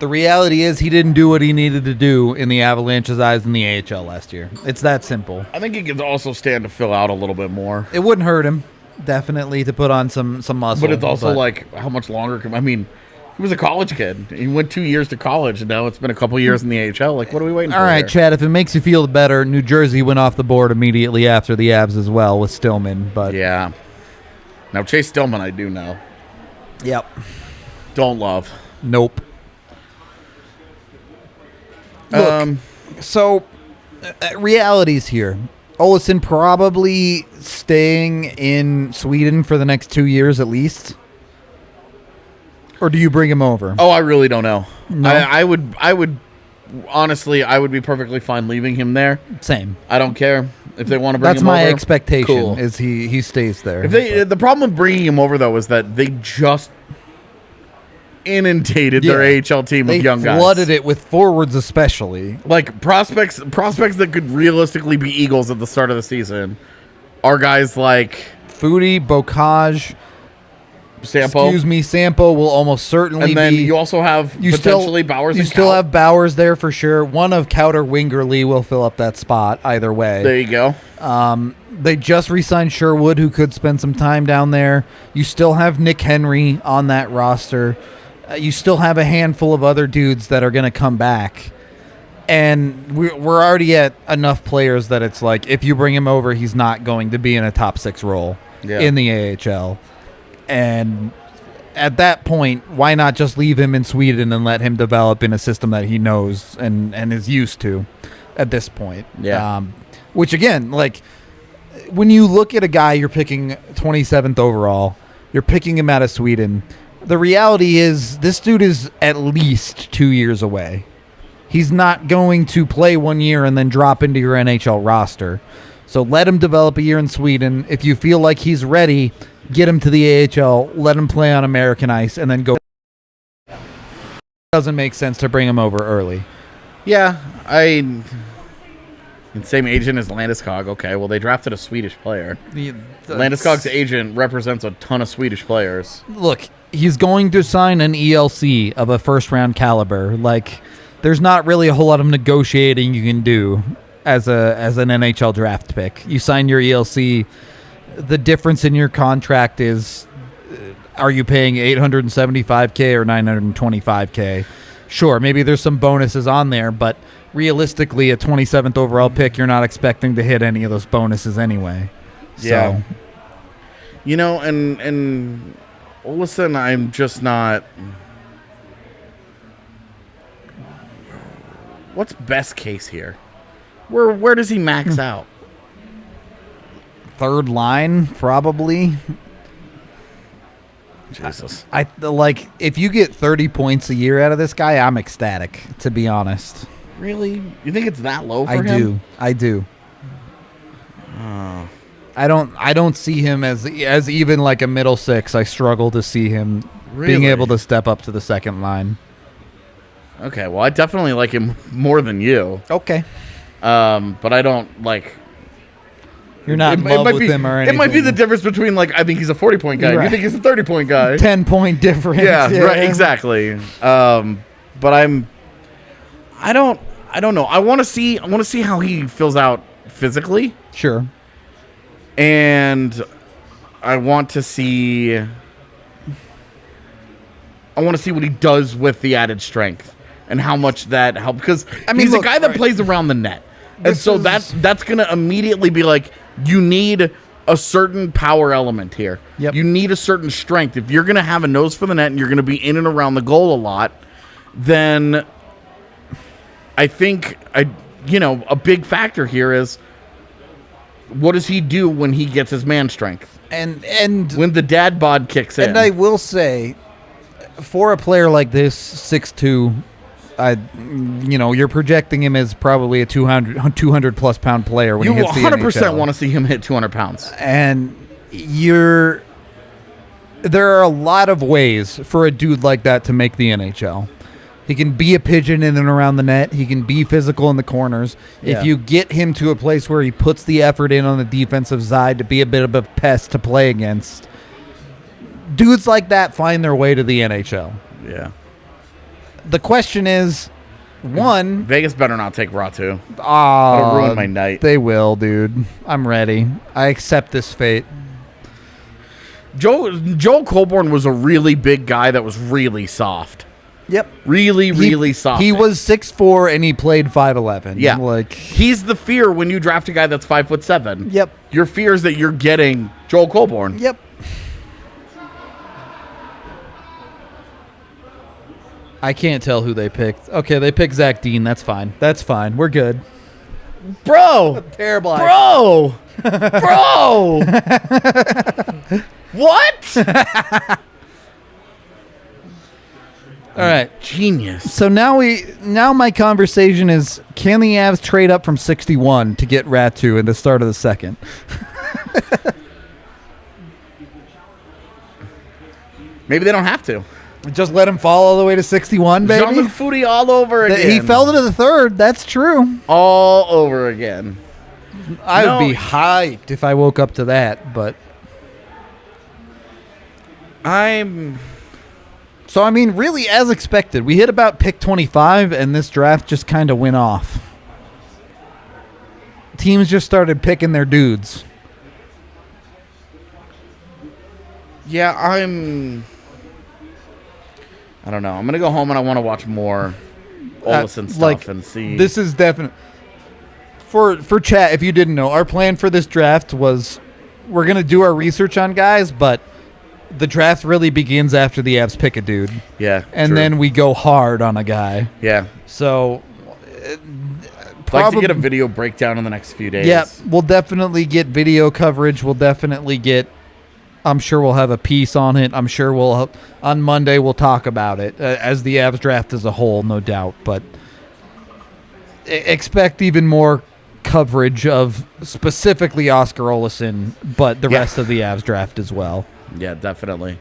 The reality is he didn't do what he needed to do in the Avalanche's eyes in the AHL last year. It's that simple. I think he could also stand to fill out a little bit more. It wouldn't hurt him, definitely, to put on some muscle. But it's also like, how much longer can... I mean, he was a college kid. He went 2 years to college, and now it's been a couple years in the AHL. Like, what are we waiting for? All right, here? Chad, if it makes you feel better, New Jersey went off the board immediately after the Avs as well with Stillman. But Yeah. Now, Chase Stillman, I do know. Yep. Don't love. Nope. Look, so realities here. Olausson probably staying in Sweden for the next 2 years at least. Or do you bring him over? Oh, I really don't know. No? I would honestly, I would be perfectly fine leaving him there. Same. I don't care if they want to bring That's him over. my expectation. Cool. Is he stays there. If the problem with bringing him over though is that they just inundated their AHL team They with young guys. flooded it with forwards, especially. Like prospects that could realistically be Eagles at the start of the season are guys like Foodie, Bocage, Sampo. excuse me, Sampo will almost certainly And then be. you also have potentially Bowers. You and still Cal. have Bowers there for sure. One of Kaut or Wingerly will fill up that spot either way. There you go. They just re-signed Sherwood, who could spend some time down there. You still have Nick Henry on that roster. You still have a handful of other dudes that are going to come back. And we're already at enough players that it's like, if you bring him over, he's not going to be in a top 6 role in the AHL. And at that point, why not just leave him in Sweden and let him develop in a system that he knows and is used to at this point? Yeah. Which, again, like, when you look at a guy you're picking 27th overall, you're picking him out of Sweden. The reality is this dude is at least 2 years away. He's not going to play 1 year and then drop into your NHL roster. So let him develop a year in Sweden. If you feel like he's ready, get him to the AHL, let him play on American ice, and then go. Doesn't make sense to bring him over early. Yeah, same agent as Landeskog. Okay, well, they drafted a Swedish player. Landeskog's agent represents a ton of Swedish players. Look, he's going to sign an ELC of a first-round caliber. Like, there's not really a whole lot of negotiating you can do as an NHL draft pick. You sign your ELC. The difference in your contract is, are you paying $875K or $925K? Sure, maybe there's some bonuses on there, but realistically, a 27th overall pick, you're not expecting to hit any of those bonuses anyway. Yeah. So, You know, and Olausson, I'm just not. What's best case here? Where does he max out? third line, probably. Jesus. I like if you get 30 points a year out of this guy, I'm ecstatic, to be honest. Really? You think it's that low for him? I do. I don't see him as even like a middle six. I struggle to see him being Really? able to step up to the second line. Okay, well, I definitely like him more than you. Okay. But I don't like. You're not in love with him or anything. It might be the difference between like I think he's a 40-point guy. Right. You think he's a 30-point guy. 10-point difference. Yeah, right, exactly. But I don't know. I want to see how he fills out physically, Sure. and I want to see what he does with the added strength and how much that helps, because he's look, a guy that right. plays around the net, and This so is- that's going to immediately be like, you need a certain power element here. Yep. You need a certain strength. If you're going to have a nose for the net and you're going to be in and around the goal a lot, then I think a big factor here is, what does he do when he gets his man strength? And When the dad bod kicks in. And I will say, for a player like this, 6'2", you're projecting him as probably a 200 plus pound player when you he hits the 100% NHL. want to see him hit 200 pounds. And there are a lot of ways for a dude like that to make the NHL. He can be a pigeon in and around the net. He can be physical in the corners. Yeah. If you get him to a place where he puts the effort in on the defensive side to be a bit of a pest to play against, dudes like that find their way to the NHL. Yeah. The question is, one, Vegas better not take Ratu. ah, It'll ruin my night. They will, dude. I'm ready. I accept this fate. Joel Colborne was a really big guy that was really soft. Yep. Really soft. He was 6'4" and he played 5'11". Yeah. Like, he's the fear when you draft a guy that's 5'7". Yep. Your fear is that you're getting Joel Colborne. yep. I can't tell who they picked. Okay, they picked Zach Dean. That's fine. We're good. Bro! Terrible. Bro! Bro! What? All right. Genius. So now my conversation is, can the Avs trade up from 61 to get Ratu in the start of the second? Maybe they don't have to. Just let him fall all the way to 61, baby. Jean-Luc Foudy all over again. He fell to the third. That's true. all over again. I No. would be hyped if I woke up to that, but so I mean, really, as expected, we hit about pick 25, and this draft just kind of went off. Teams just started picking their dudes. Yeah, I don't know. I'm gonna go home and I want to watch more Olausson stuff and see. This is definite for chat. If you didn't know, our plan for this draft was we're gonna do our research on guys, but the draft really begins after the Avs pick a dude, Yeah, and true. then we go hard on a guy. yeah, So, I'd like to get a video breakdown in the next few days. yeah, we'll definitely get video coverage. We'll definitely get. I'm sure we'll have a piece on it. I'm sure on Monday we'll talk about it as the Avs draft as a whole, no doubt. But expect even more coverage of specifically Oscar Olausson, but the rest of the Avs draft as well. Yeah, definitely.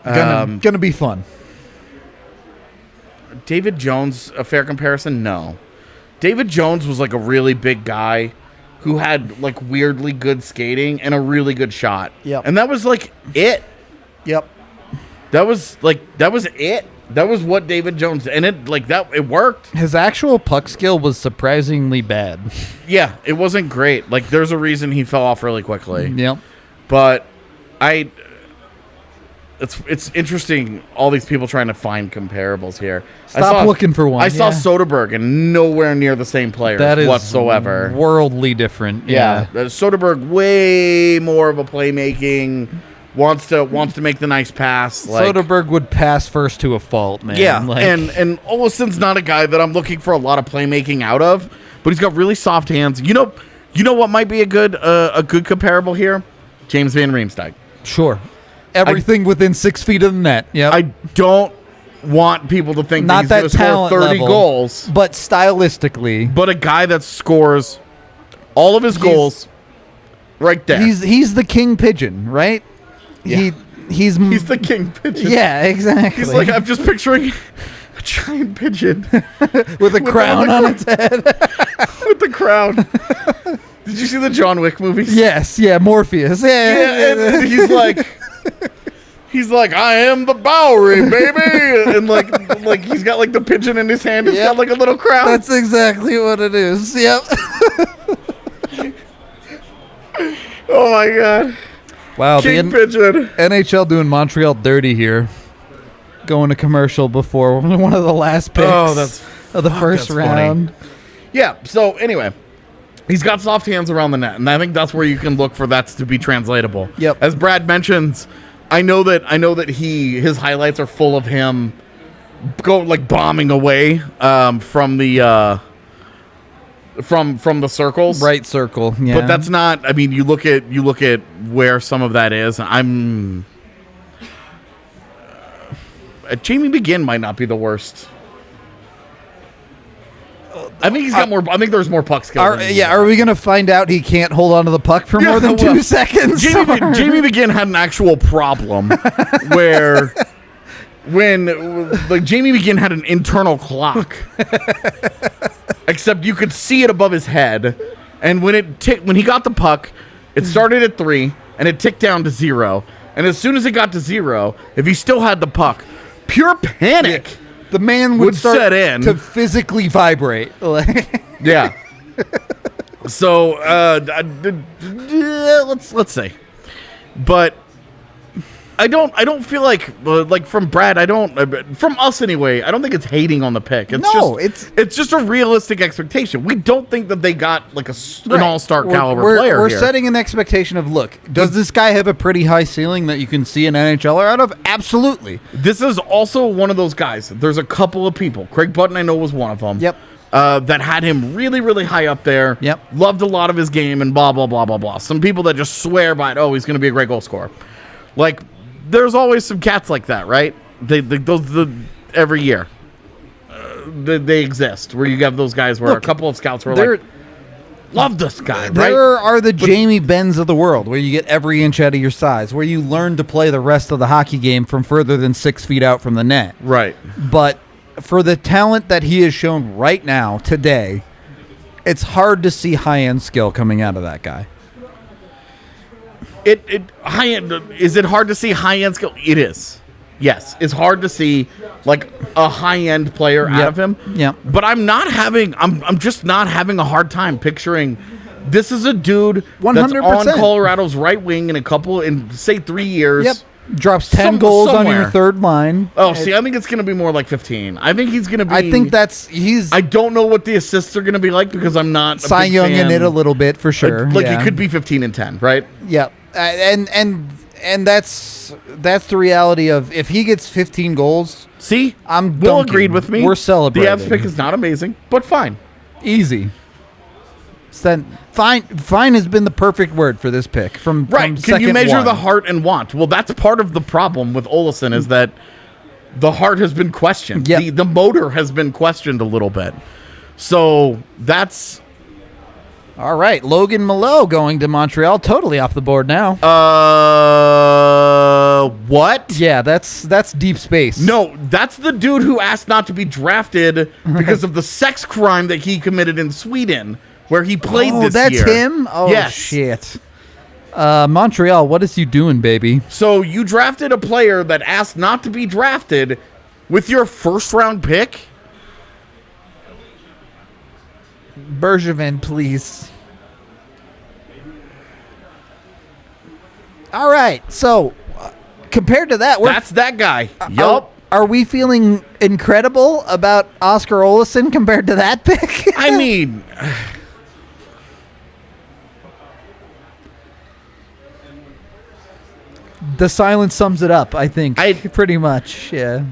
Gonna be fun. David Jones, a fair comparison? No. David Jones was like a really big guy who had like weirdly good skating and a really good shot. Yep. And that was like it. Yep. That was it. That was what David Jones, and it worked. His actual puck skill was surprisingly bad. Yeah, it wasn't great. Like there's a reason he fell off really quickly. Yep. But it's interesting, all these people trying to find comparables here. Stop looking for one. I saw yeah. Soderberg and nowhere near the same players That is whatsoever. worldly different. Yeah. Soderberg way more of a playmaking, wants to make the nice pass. Like, Soderberg would pass first to a fault, man. yeah, Like, and Olasson's not a guy that I'm looking for a lot of playmaking out of, but he's got really soft hands. You know what might be a good comparable here? James Van Riemsdyk. sure. Everything within 6 feet of the net. Yeah. I don't want people to think Not that he's that going to score talent 30 level. goals, But stylistically, but a guy that scores all of his goals right there. he's the king pigeon, right? Yeah. He's He's the king pigeon. yeah, exactly. He's like, I'm just picturing giant pigeon with a crown on its head. with the crown. Did you see the John Wick movies? Yes, yeah, Morpheus. Yeah, and he's like, I am the Bowery, baby, and like he's got like the pigeon in his hand. It's got like a little crown. That's exactly what it is. Yep. Oh my god! Wow, King pigeon. NHL doing Montreal dirty here. Going to commercial before one of the last picks of the first round. Funny. Yeah. So anyway, he's got soft hands around the net, and I think that's where you can look for that to be translatable. Yep. As Brad mentions, I know that his highlights are full of him bombing away from the circles. Right circle. Yeah. But that's not. I mean, you look at where some of that is. Jamie McGinn might not be the worst. I think he's got more. I think there's more puck skill. Are we gonna find out he can't hold on to the puck for more than 2 seconds? Jamie McGinn had an actual problem where when Jamie McGinn had an internal clock, except you could see it above his head, and when he got the puck, it started at 3 and it ticked down to 0, and as soon as it got to 0, if he still had the puck, pure panic. Yeah. The man would start set in to physically vibrate. Yeah. So let's say, but I don't feel like from Brad. From us anyway. I don't think it's hating on the pick. It's just a realistic expectation. We don't think that they got an all-star caliber player. We're here. setting an expectation of does this guy have a pretty high ceiling that you can see an NHLer out of? Absolutely. This is also one of those guys. There's a couple of people. Craig Button, I know, was one of them. Yep. That had him really, really high up there. Yep. Loved a lot of his game and blah, blah, blah, blah, blah. Some people that just swear by it, he's going to be a great goal scorer. There's always some cats like that, right? Every year. They exist, where you have those guys where a couple of scouts were love this guy, right? There are the Jamie Benns of the world, where you get every inch out of your size, where you learn to play the rest of the hockey game from further than 6 feet out from the net. Right. But for the talent that he has shown right now, today, it's hard to see high-end skill coming out of that guy. Is it hard to see high-end skill? It is. Yes, it's hard to see a high-end player out of him. Yeah. But I'm just not having a hard time picturing this is a dude 100%. That's on Colorado's right wing in say 3 years. Yep. Drops 10 goals somewhere on your third line. Oh, see, I think it's going to be more like 15. I think he's going to be... I think I don't know what the assists are going to be like because I'm not Cy Young in it a little bit for sure. It could be 15 and 10, right? Yep. And that's the reality of if he gets 15 goals. See, I'm Will agreed with me. We're celebrating. The Avs pick is not amazing, but fine. Easy. Fine has been the perfect word for this pick. From Can you measure the heart and want? Well, that's part of the problem with Olausson is that the heart has been questioned. Yep. The motor has been questioned a little bit. So that's... All right, Logan Malo going to Montreal, totally off the board now. What? Yeah, that's deep space. No, that's the dude who asked not to be drafted because of the sex crime that he committed in Sweden, where he played this year. Oh, that's him? Oh, yes. Shit. Montreal, what is you doing, baby? So you drafted a player that asked not to be drafted with your first-round pick? Bergevin, please. All right, so compared to that, that's that guy. Yup. Are we feeling incredible about Oscar Olausson compared to that pick? I mean, the silence sums it up, I think. Pretty much, yeah.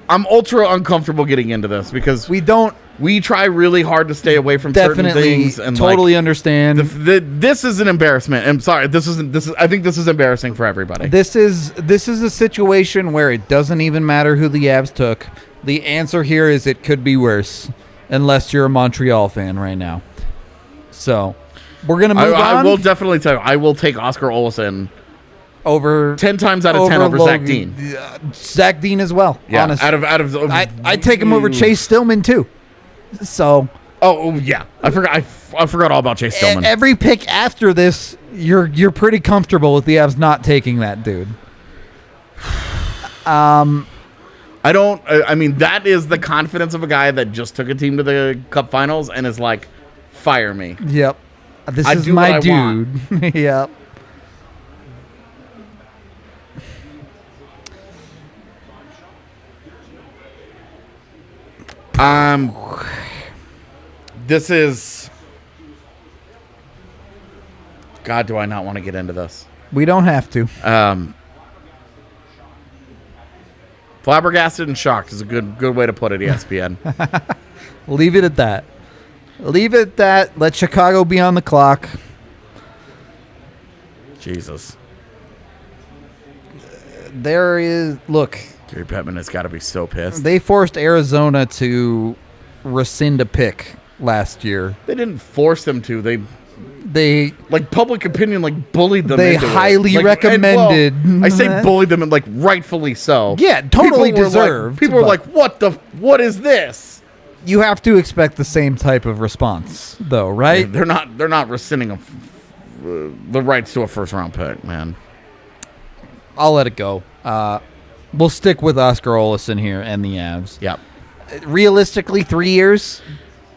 I'm ultra uncomfortable getting into this because we try really hard to stay away from certain things and totally understand. This is an embarrassment. I'm sorry. I think this is embarrassing for everybody. This is a situation where it doesn't even matter who the Avs took. The answer here is it could be worse unless you're a Montreal fan right now. So, we're going to move on. I will definitely tell you, I will take Oscar Olausson over 10 times out of 10 over Zach Dean. Zach Dean as well. Yeah, honestly. out of I take him over Chase Stillman too. So yeah, I forgot all about Chase Stillman. every pick after this, you're pretty comfortable with the Avs not taking that dude. I mean, that is the confidence of a guy that just took a team to the Cup Finals and is like, fire me. Yep. This I is do my what I want. dude. Yep. This is... God, do I not want to get into this. We don't have to. Flabbergasted and shocked is a good way to put it, ESPN. Leave it at that. Leave it at that. Let Chicago be on the clock. Jesus. There is... Look. Gary Bettman has got to be so pissed. They forced Arizona to rescind a pick last year. They didn't force them to. They like public opinion bullied them. They into highly it. recommended. I say bullied them and rightfully so. Yeah, totally deserved. People were like, what is this? You have to expect the same type of response though, right? Yeah, they're not rescinding the rights to a first round pick, man. I'll let it go. We'll stick with Oscar Olausson here and the Avs. Yep. Realistically, 3 years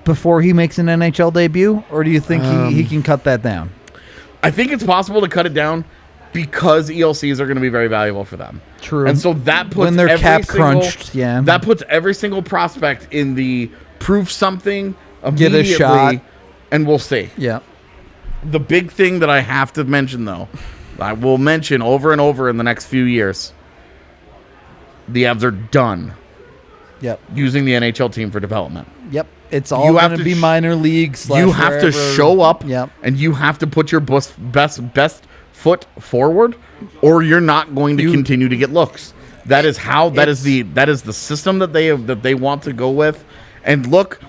before he makes an NHL debut, or do you think he can cut that down? I think it's possible to cut it down because ELCs are going to be very valuable for them. True. And so that puts when they're cap crunched, yeah, that puts every single prospect in the prove something get a shot, and we'll see. Yeah. The big thing that I have to mention, though, I will mention over and over in the next few years, the Avs are done. Yep. Using the NHL team for development. Yep. It's all going to be minor leagues. You have to show up, yep, and you have to put your best foot forward, or you're not going to continue to get looks. That is the system that they want to go with. And look,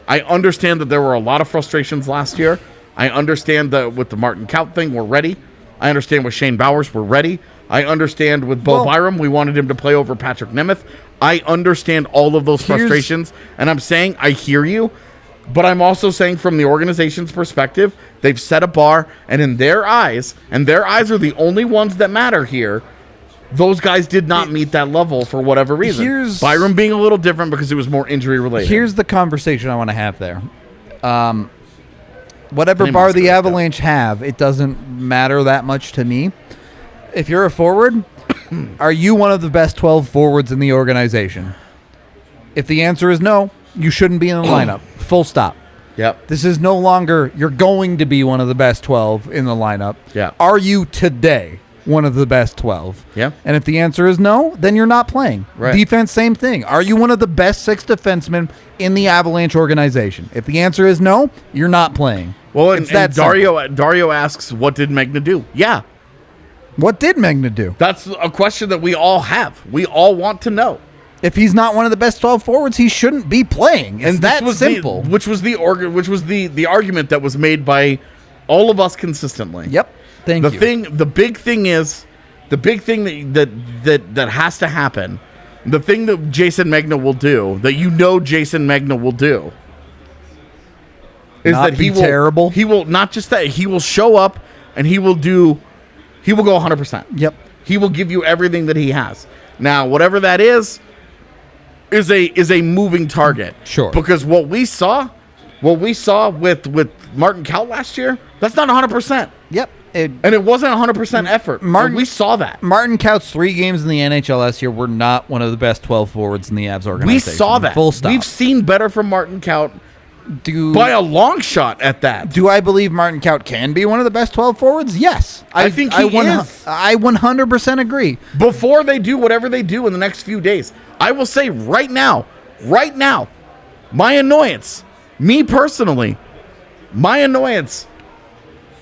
I understand that there were a lot of frustrations last year. I understand that with the Martin Kaut thing, we're ready. I understand with Shane Bowers, we're ready. I understand with Bo Byram, we wanted him to play over Patrick Nemeth. I understand all of those frustrations, and I'm saying I hear you, but I'm also saying from the organization's perspective, they've set a bar, and in their eyes, and their eyes are the only ones that matter here, those guys did not meet that level for whatever reason. Byram being a little different because it was more injury-related. Here's the conversation I want to have there. Whatever bar the Avalanche have, it doesn't matter that much to me. If you're a forward, are you one of the best 12 forwards in the organization? If the answer is no, you shouldn't be in the lineup. Full stop. Yep. This is no longer you're going to be one of the best 12 in the lineup. Yeah. Are you today one of the best 12? Yeah. And if the answer is no, then you're not playing. Right. Defense, same thing. Are you one of the best 6 defensemen in the Avalanche organization? If the answer is no, you're not playing. Well, and Dario asks, what did Megna do? Yeah. What did Megna do? That's a question that we all have. We all want to know. If he's not one of the best 12 forwards, he shouldn't be playing. It's that simple. Which was the argument that was made by all of us consistently. Yep. The big thing that has to happen, the thing that Jason Megna will do, that Jason Megna will do, is not that he be terrible. He will not just that. He will show up and he will go 100%. Yep. He will give you everything that he has. Now, whatever that is a moving target. Sure. Because what we saw with Martin Kaut last year, that's not 100%. Yep. And it wasn't 100% effort. We saw that. Martin Kaut's 3 games in the NHL last year were not one of the best 12 forwards in the Avs organization. We saw that. Full stop. We've seen better from Martin Kaut by a long shot at that. Do I believe Martin Kaut can be one of the best 12 forwards? Yes. I think he is. I 100% agree. Before they do whatever they do in the next few days, I will say right now, my annoyance, me personally, my annoyance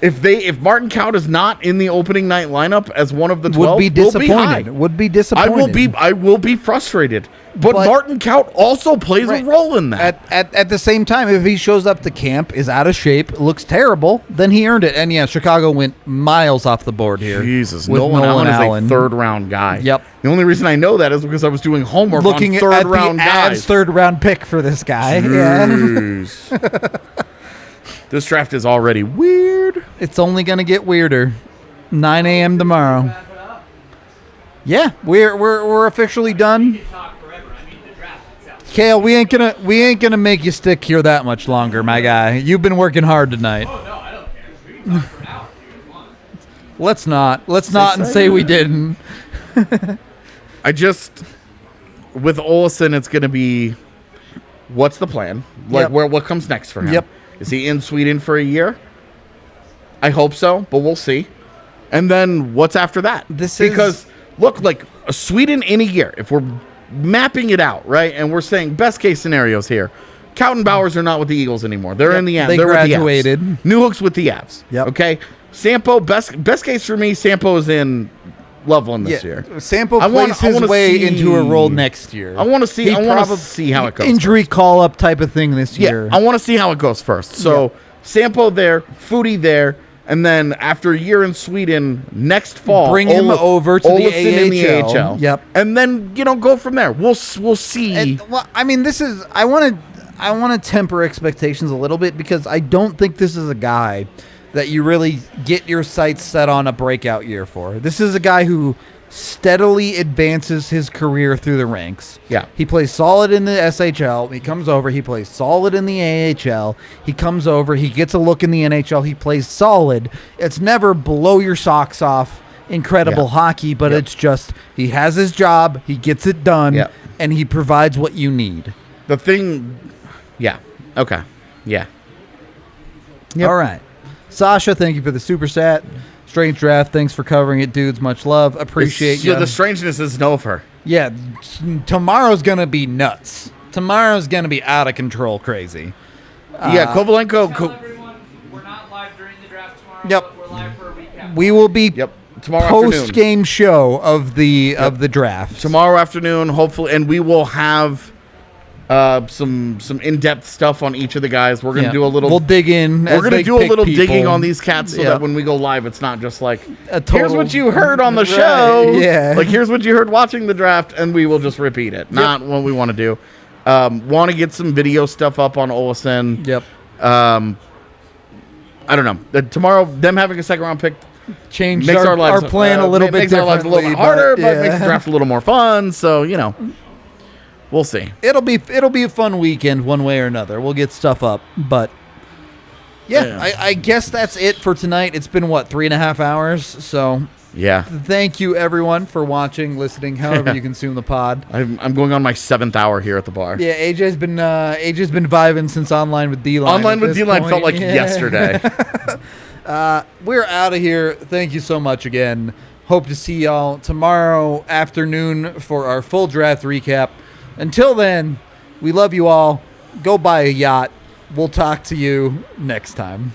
If Martin Kaut is not in the opening night lineup as one of the 12, Would be disappointed. Would be disappointed. I will be frustrated. But Martin Kaut also plays a role in that. At the same time, if he shows up to camp, is out of shape, looks terrible, then he earned it. And yeah, Chicago went miles off the board here. Jesus, with Nolan Allen is a third-round guy. Yep. The only reason I know that is because I was doing homework Looking on at third-round the guys. Avs third-round pick for this guy. Yeah. Jeez. This draft is already weird. It's only going to get weirder. 9 a.m. tomorrow. Yeah, we're officially done. Kale, we ain't gonna make you stick here that much longer, my guy. You've been working hard tonight. Oh, no, I don't care. We can talk for an hour if you want. Let's not and say we didn't. With Olausson, it's going to be, what's the plan? Like, Yep. what comes next for him? Yep. Is he in Sweden for a year? I hope so, but we'll see. And then what's after that? Look, like Sweden in a year, if we're mapping it out, right, and we're saying best case scenarios here, Kaut and Bowers are not with the Eagles anymore. They're in the Avs. They They're graduated. With the Avs. Newhook's with the Avs. Yep. Okay. Sampo, best case for me, Sampo's in Loveland this year. Sampo I plays his wanna way see- into a role next year. I want to see. He I want to probably- see how it goes. Injury call up type of thing this year. Yeah, I want to see how it goes first. So Sampo there, Foodie there, and then after a year in Sweden, next fall, Bring him over to the Olausson in the AHL. AHL. Yep. And then go from there. We'll see. And, well, I mean, I want to temper expectations a little bit because I don't think this is a guy that you really get your sights set on a breakout year for. This is a guy who steadily advances his career through the ranks. Yeah. He plays solid in the SHL. He comes over. He plays solid in the AHL. He comes over. He gets a look in the NHL. He plays solid. It's never blow your socks off incredible hockey, but it's just he has his job. He gets it done, and he provides what you need. The thing, okay, All right. Sasha, thank you for the super sat. Strange draft. Thanks for covering it, dudes. Much love. Appreciate you. The strangeness isn't over. Yeah, tomorrow's going to be nuts. Tomorrow's going to be out of control crazy. Kovalenko. Tell everyone we're not live during the draft tomorrow. Yep. But we're live for a recap. We will be tomorrow post-game show of the draft. Tomorrow afternoon, hopefully, and we will have some in-depth stuff on each of the guys. We're gonna do a little. We'll dig in. We're gonna do a little digging people. on these cats so that when we go live, it's not just like total- here's what you heard on the show. yeah. Like here's what you heard watching the draft, and we will just repeat it. Not what we want to do. Want to get some video stuff up on Olausson. Yep. I don't know. Tomorrow, them having a second round pick Change makes our lives plan a little bit makes our lives a little bit harder, but yeah. makes the draft a little more fun. So we'll see. It'll be a fun weekend one way or another. We'll get stuff up, but I guess that's it for tonight. It's been 3.5 hours. So thank you everyone for watching, listening, however you consume the pod. I'm going on my 7th hour here at the bar. Yeah, AJ's been vibing since Online with D-Line. Online with D-Line felt like yesterday. We're out of here. Thank you so much again. Hope to see y'all tomorrow afternoon for our full draft recap. Until then, we love you all. Go buy a yacht. We'll talk to you next time.